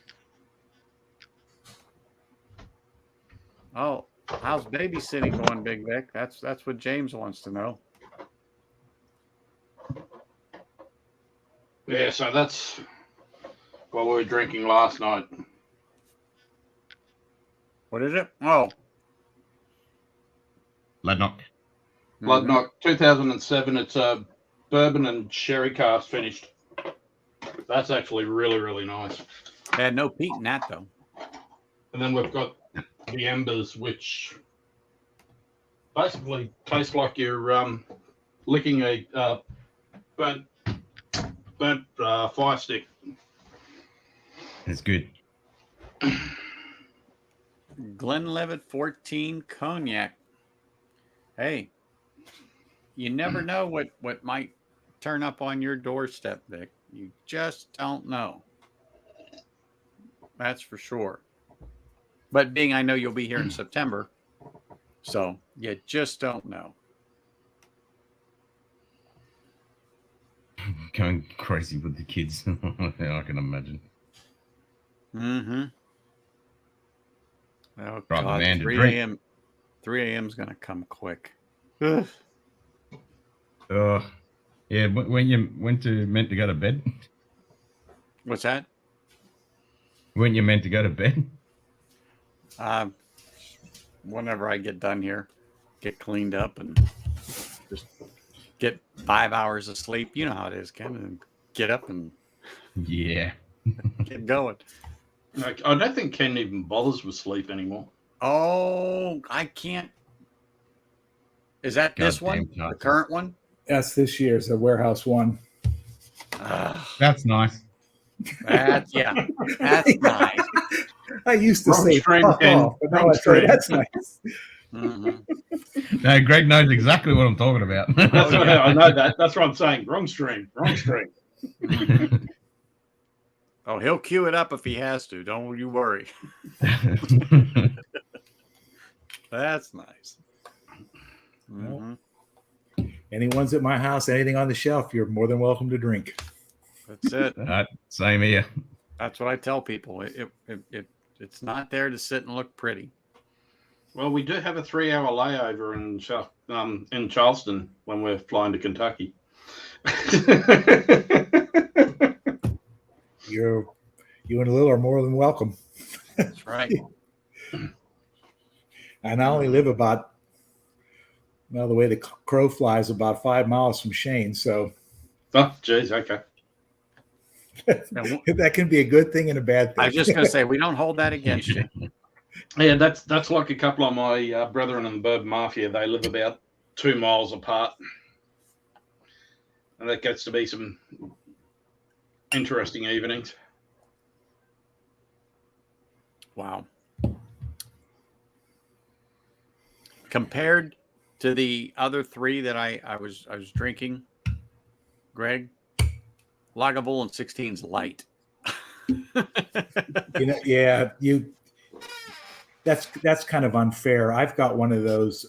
Oh, how's babysitting going, Big Vic? That's what James wants to know. Yeah, so that's what we were drinking last night. What is it? Oh, Leadnock. Bloodknock 2007. It's a bourbon and sherry cask finished. That's actually really, really nice. They had no peat in that, though. And then we've got the embers, which basically taste like you're licking a burnt fire stick. It's good. Glenlivet 14 Cognac. Hey, you never know what might turn up on your doorstep, Vic. You just don't know. That's for sure. But being I know you'll be here in September, so you just don't know. Going crazy with the kids. Yeah, I can imagine. Mm-hmm. Oh, Brought the God, man to 3 drink. a.m. 3 a.m. is going to come quick. Yeah, when you meant to go to bed? What's that? When you meant to go to bed? Whenever I get done here, get cleaned up and just get 5 hours of sleep. You know how it is, Ken. And get up and Yeah. get going. Like, I don't think Ken even bothers with sleep anymore. Oh, I can't. Is that this one? Goddamn The current one? That's this year's a warehouse one. That's nice. That's nice. I used to Wrong say stream, fuck Ken. off, but now Wrong I say stream. that's nice. Mm-hmm. No, Greg knows exactly what I'm talking about. That's what, I know that. That's what I'm saying. Wrong stream. Oh, he'll cue it up if he has to. Don't you worry. That's nice. Mm-hmm. Anyone's at my house, anything on the shelf, you're more than welcome to drink. That's it. Same here. That's what I tell people. It's not there to sit and look pretty. Well, we do have a 3-hour layover in Charleston when we're flying to Kentucky. You and Lil are more than welcome. That's right. And I only live about Well, the way the crow flies, about 5 miles from Shane. So, oh, geez, okay. that can be a good thing and a bad thing. I was just going to say, we don't hold that against you. Yeah, that's like a couple of my brethren in the Bourbon Mafia. They live about 2 miles apart, and that gets to be some interesting evenings. Wow. Compared to the other 3 that I was drinking, Greg, Lagavulin 16's light. That's kind of unfair. I've got one of those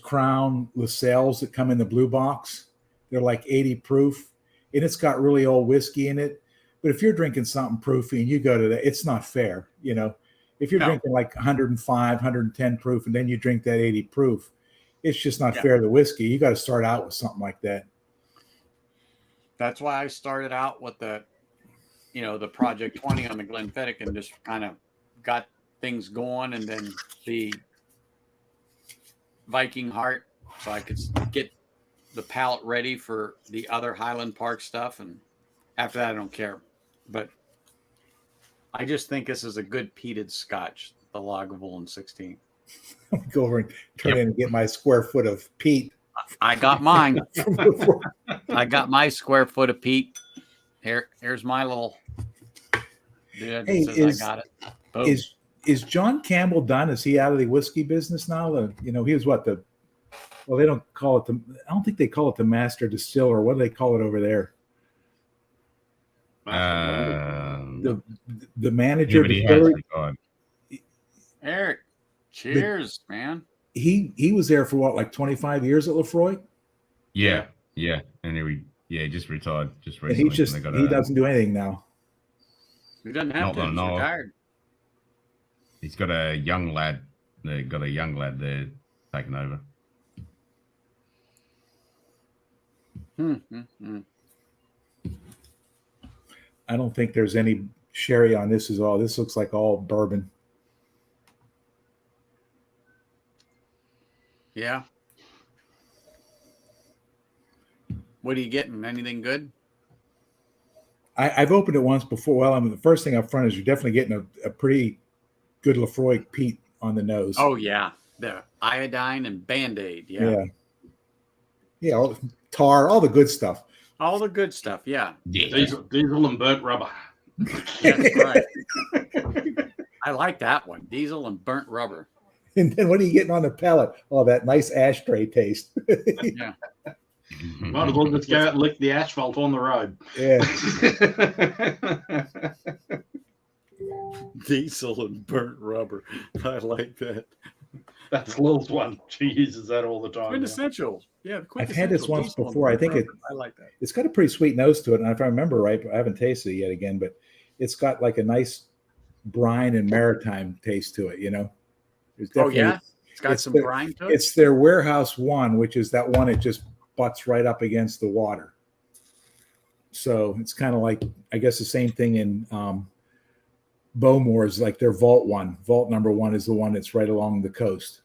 Crown LaSalle's that come in the blue box. They're like 80 proof, and it's got really old whiskey in it. But if you're drinking something proofy and you go to that, it's not fair. If you're drinking like 105, 110 proof, and then you drink that 80 proof, it's just not fair to the whiskey. You got to start out with something like that. That's why I started out with the Project 20 on the Glenfiddich and just kind of got things going, and then the Viking Heart, so I could get the palate ready for the other Highland Park stuff. And after that, I don't care. But I just think this is a good peated Scotch, the Lagavulin 16. I'll go over and turn in and get my square foot of peat. I got mine. I got my square foot of peat. Here's my little dude. Hey, I got it. Boom. Is John Campbell done? Is he out of the whiskey business now? He was what they don't call it I don't think they call it the master distiller. What do they call it over there? The manager. Eric, cheers, man. He was there for what, like 25 years at Lefroy? Yeah. And he just retired just And recently. he doesn't do anything now. He doesn't have to. He's retired. He's got a young lad. They've got a young lad there taking over. I don't think there's any sherry on this. This looks like all bourbon. Yeah. What are you getting? Anything good? I've opened it once before. Well, the first thing up front is you're definitely getting a pretty good Lefroy peat on the nose. Oh, yeah. The iodine and Band-Aid. Yeah. Yeah. Tar, all the good stuff. All the good stuff. Yeah. Diesel and burnt rubber. That's right. I like that one. Diesel and burnt rubber. And then what are you getting on the palate? Oh, that nice ashtray taste. Yeah. Might as well just go out and lick the asphalt on the road. Yeah. Diesel and burnt rubber. I like that. That's Lil's one. She uses that all the time. Quintessential. Yeah. I've had this once before. I think I like that. It's got a pretty sweet nose to it. And if I remember right, I haven't tasted it yet again, but it's got like a nice brine and maritime taste to it, There's definitely, it's got some brine to it. It's their Warehouse One, which is that one that just butts right up against the water. So it's kind of like, I guess, the same thing in Bowmore's, like their Vault One. Vault number 1 is the one that's right along the coast.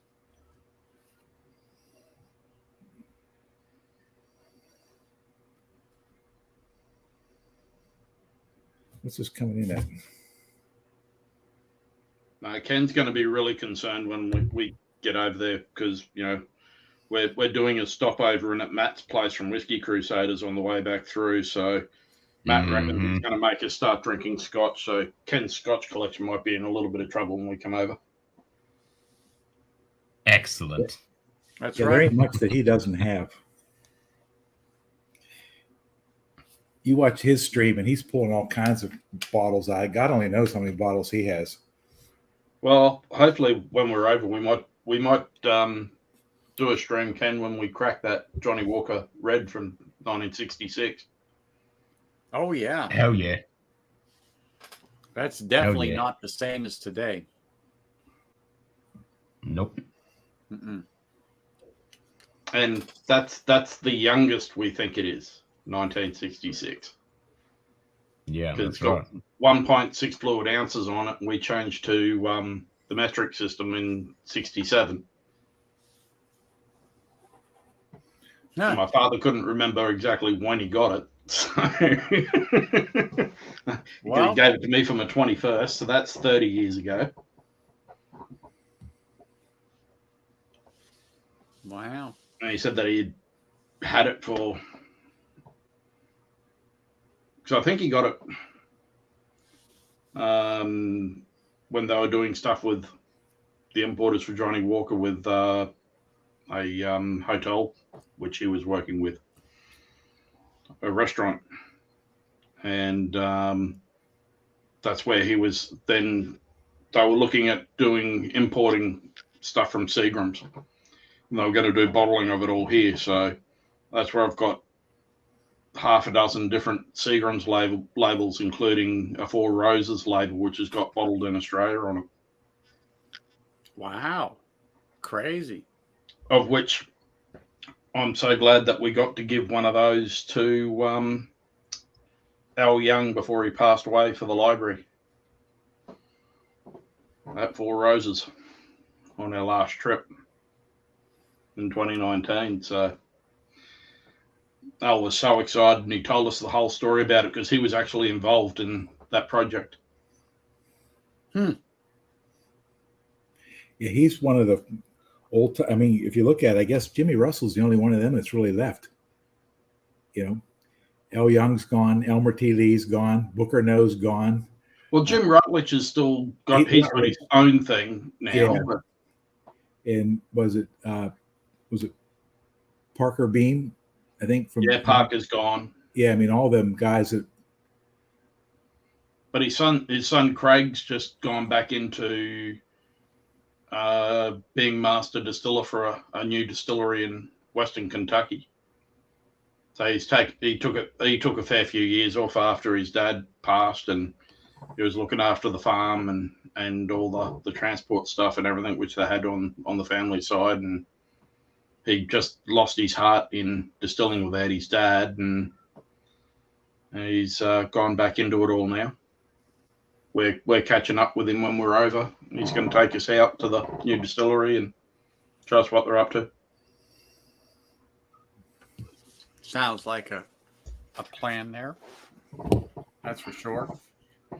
What's this coming in at? Ken's going to be really concerned when we get over there because, we're doing a stopover in at Matt's place from Whiskey Crusaders on the way back through. So Matt reckons it's going to make us start drinking Scotch. So Ken's Scotch collection might be in a little bit of trouble when we come over. Excellent. That's right. There ain't much that he doesn't have. You watch his stream and he's pulling all kinds of bottles out. God only knows how many bottles he has. Well, hopefully when we're over, we might do a stream, Ken, when we crack that Johnny Walker Red from 1966. Oh yeah. Hell yeah. That's definitely not the same as today. Nope. Mm-mm. And that's the youngest we think it is, 1966. Yeah, because it's that's got 1.6 fluid ounces on it, and we changed to the metric system in 67. Huh. My father couldn't remember exactly when he got it. So he gave it to me for my 21st, so that's 30 years ago. Wow. And he said that he'd had it for, so I think he got it when they were doing stuff with the importers for Johnny Walker with a hotel, which he was working with, a restaurant. And that's where he was then. They were looking at importing stuff from Seagram's. And they were going to do bottling of it all here. So that's where I've got half a dozen different Seagram's labels, including a Four Roses label, which has got bottled in Australia on it. Wow. Crazy. Of which I'm so glad that we got to give one of those to Al Young before he passed away for the library. At Four Roses on our last trip in 2019. So Al was so excited, and he told us the whole story about it because he was actually involved in that project. Yeah, he's one of the old. I mean, if you look at it, I guess Jimmy Russell's the only one of them that's really left. You know, L. Young's gone, Elmer T. Lee's gone, Booker No's gone. Well, Jim Rutledge has still got his own thing now. Yeah. And was it Parker Beam? I think Parker's gone. Yeah, I mean all them guys that. But his son Craig's just gone back into being master distiller for a new distillery in Western Kentucky. So he took a fair few years off after his dad passed, and he was looking after the farm and all the transport stuff and everything which they had on the family side, and he just lost his heart in distilling without his dad, and he's gone back into it all now. We're catching up with him when we're over. He's going to take us out to the new distillery and show us what they're up to. Sounds like a plan there. That's for sure.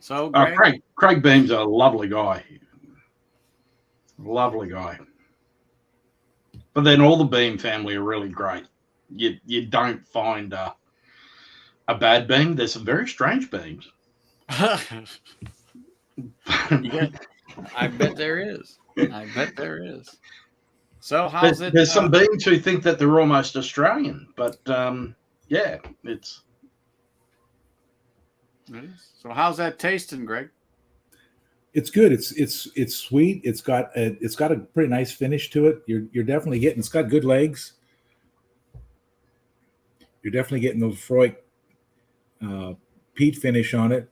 So Craig Beam's a lovely guy. Lovely guy. But then all the Beam family are really great. You don't find a bad Beam. There's some very strange Beams. Yeah, I bet there is. So how's it? There's some Beams who think that they're almost Australian, but yeah, it's. So how's that tasting, Greg? It's good. It's sweet. It's got a pretty nice finish to it. You're definitely getting. It's got good legs. You're definitely getting the Lefroy peat finish on it.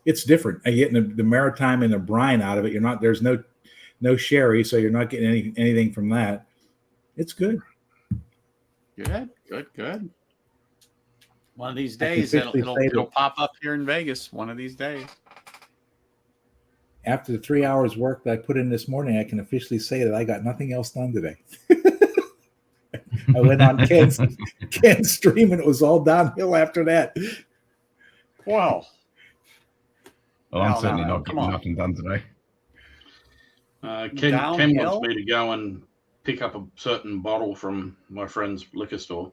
It's different. You're getting the maritime and the brine out of it. You're not. There's no sherry, so you're not getting anything from that. It's good. Good. One of these days, it'll pop up here in Vegas. One of these days. After the 3 hours work that I put in this morning, I can officially say that I got nothing else done today. I went on Ken's stream, and it was all downhill after that. Wow. Well, I'm certainly not getting nothing done today. Ken wants me to go and pick up a certain bottle from my friend's liquor store.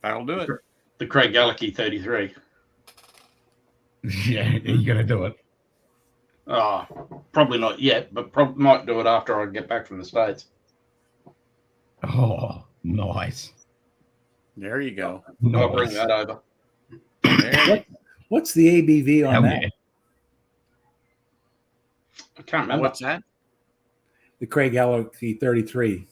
That'll do it. The Craig Gallagher 33. Yeah, you're going to do it. Probably not yet, but probably might do it after I get back from the States. Oh, nice. There you go. I'll bring that over. What's the ABV on that? Yeah. I can't remember. What's that? The Craig Gallagher 33.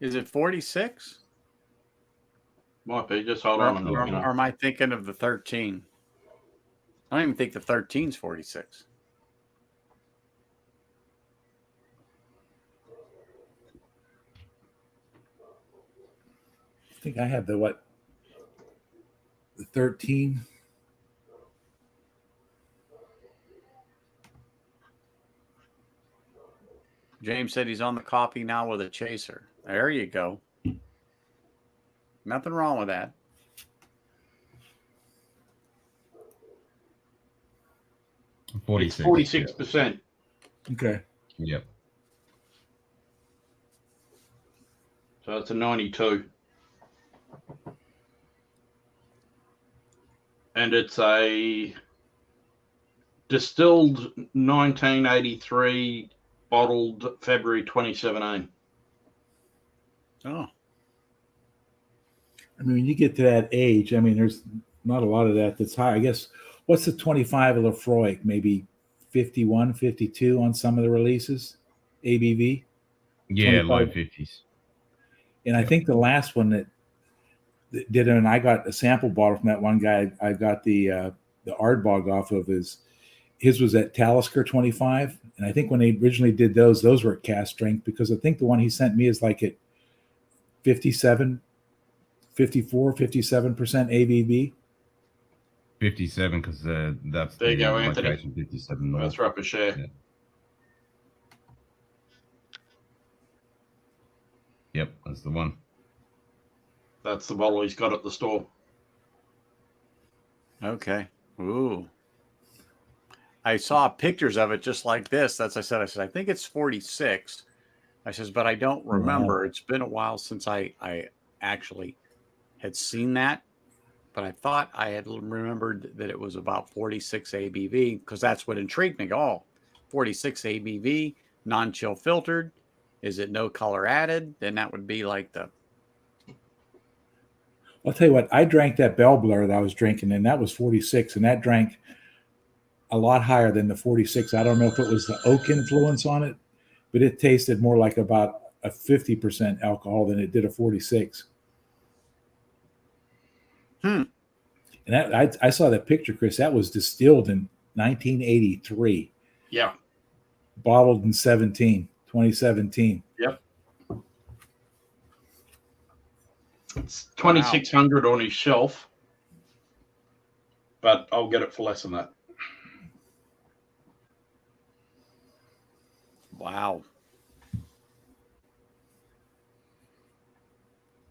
Is it 46? Might be. Just hold on. Or am I thinking of the 13? I don't even think the 13's 46. I think I have the 13. James said he's on the coffee now with a chaser. There you go. Nothing wrong with that. It's 46%. Okay. Yep. So it's a 92. And it's a distilled 1983, bottled February 2017. Oh. I mean, when you get to that age, I mean, there's not a lot of that that's high. I guess, what's the 25 of Lefroy? Maybe 51, 52 on some of the releases, ABV? Yeah, 25. low 50s. And I think the last one that did it, and I got a sample bottle from that one guy. I got the Ardbog off of his was at Talisker 25. And I think when they originally did those were at cast strength, because I think the one he sent me is like at 57, 54, 57% ABV. 57, because that's There you the go, Anthony. location, 57 north. That's right for share. Yeah. Yep, that's the one. That's the bottle he's got at the store. Okay. Ooh. I saw pictures of it just like this. That's I said, I think it's 46. I says, but I don't remember. Wow. It's been a while since I actually had seen that. But I thought I had remembered that it was about 46 ABV, because that's what intrigued me. Oh, 46 ABV, non-chill filtered. Is it no color added? Then that would be like the... I'll tell you what, I drank that Bell Blur that I was drinking, and that was 46, and that drank a lot higher than the 46. I don't know if it was the oak influence on it, but it tasted more like about a 50% alcohol than it did a 46. And that, I saw that picture, Chris. That was distilled in 1983. Yeah. Bottled in 2017. Yep. It's 2,600 on his shelf, but I'll get it for less than that. Wow.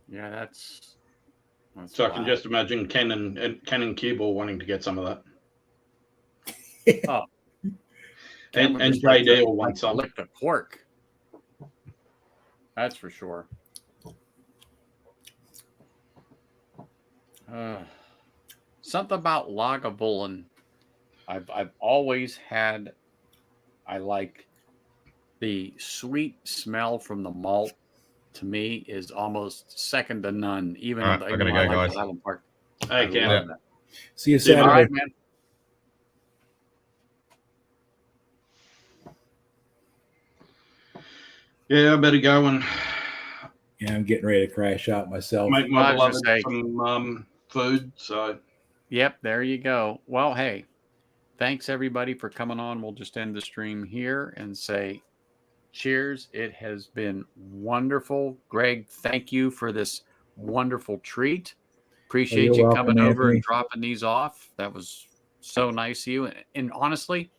Yeah, that's so I can just imagine Ken and Cuball wanting to get some of that. Oh. and JD will want some. Lick the cork. That's for sure. Something about Lagavulin. I've always had. I like the sweet smell from the malt. To me, is almost second to none. Even right, though I gotta go, like guys. the Highland Park. Hey, Ken. Yeah. See you Saturday. All right, man. Yeah, I better go and. Yeah, I'm getting ready to crash out myself. Make my beloved some food. So. Yep, there you go. Well, hey, thanks everybody for coming on. We'll just end the stream here and say cheers. It has been wonderful. Greg, thank you for this wonderful treat. Appreciate you welcome, coming over Anthony. and dropping these off. That was so nice of you. And honestly,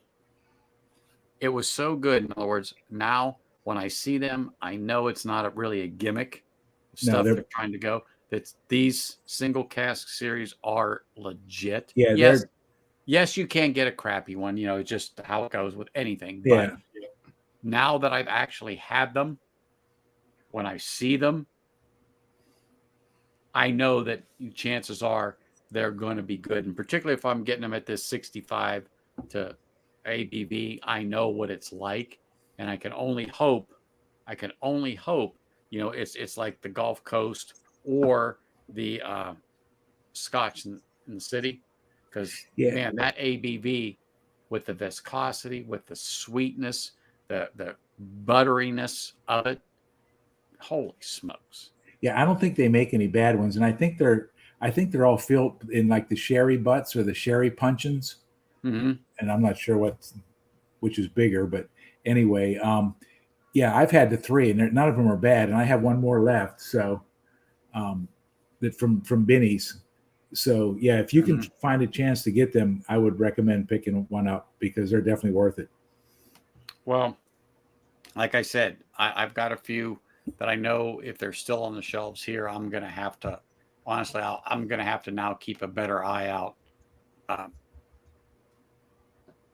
it was so good. In other words, now when I see them, I know it's not really a gimmick. Stuff they're trying to go. That these single cask series are legit. Yeah, yes, you can get a crappy one. You know, it's just how it goes with anything. Yeah. But now that I've actually had them, when I see them, I know that chances are they're going to be good. And particularly if I'm getting them at this 65 to ABV, I know what it's like. And I can only hope, you know, it's like the Gulf Coast or the Scotch in the city. Because, man, that ABV with the viscosity, with the sweetness, the butteriness of it, holy smokes. Yeah, I don't think they make any bad ones, and I think they're all filled in like the sherry butts or the sherry puncheons. Mm-hmm. And I'm not sure which is bigger, but anyway, yeah, I've had the three, and none of them are bad, and I have one more left. So, that from Binny's. So yeah, if you can find a chance to get them, I would recommend picking one up because they're definitely worth it. Well, like I said, I've got a few that I know if they're still on the shelves here, I'm going to have to, honestly, I'm going to have to now keep a better eye out.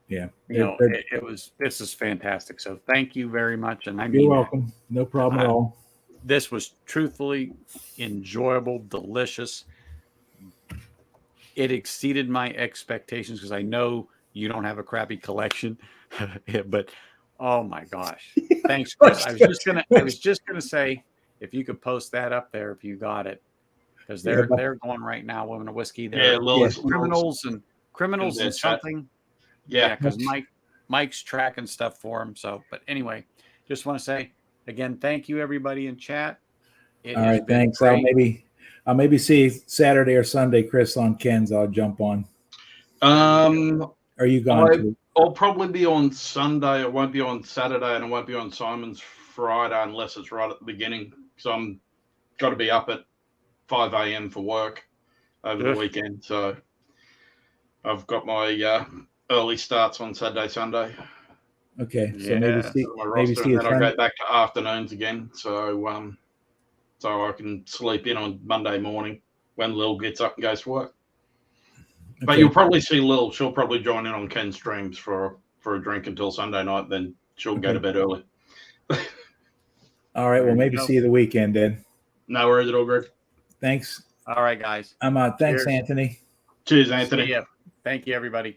Yeah. This is fantastic. So thank you very much. And I mean, you're welcome. No problem at all. This was truthfully enjoyable, delicious. It exceeded my expectations because I know you don't have a crappy collection, but oh my gosh. Thanks, Chris. I was just gonna say if you could post that up there if you got it. Because they're going right now, Women of Whiskey. They're criminals and something. Yeah, because Mike's tracking stuff for him. So, but anyway, just want to say again, thank you everybody in chat. All right, thanks. I'll maybe see Saturday or Sunday, Chris, on Ken's. I'll jump on. Are you gone? I'll probably be on Sunday. It won't be on Saturday, and it won't be on Simon's Friday unless it's right at the beginning. So I'm got to be up at 5 a.m. for work over the weekend. So I've got my early starts on Saturday, Sunday. Okay, so maybe see and then I'll go back to afternoons again. So so I can sleep in on Monday morning when Lil gets up and goes to work. Okay. But you'll probably see Lil. She'll probably join in on Ken's streams for a drink until Sunday night. Then she'll go to bed early. All right. Well, maybe see you the weekend then. No worries at all, Greg. Thanks. All right, guys. I'm out. Thanks, Cheers. Anthony. Cheers, Anthony. See ya. Thank you, everybody.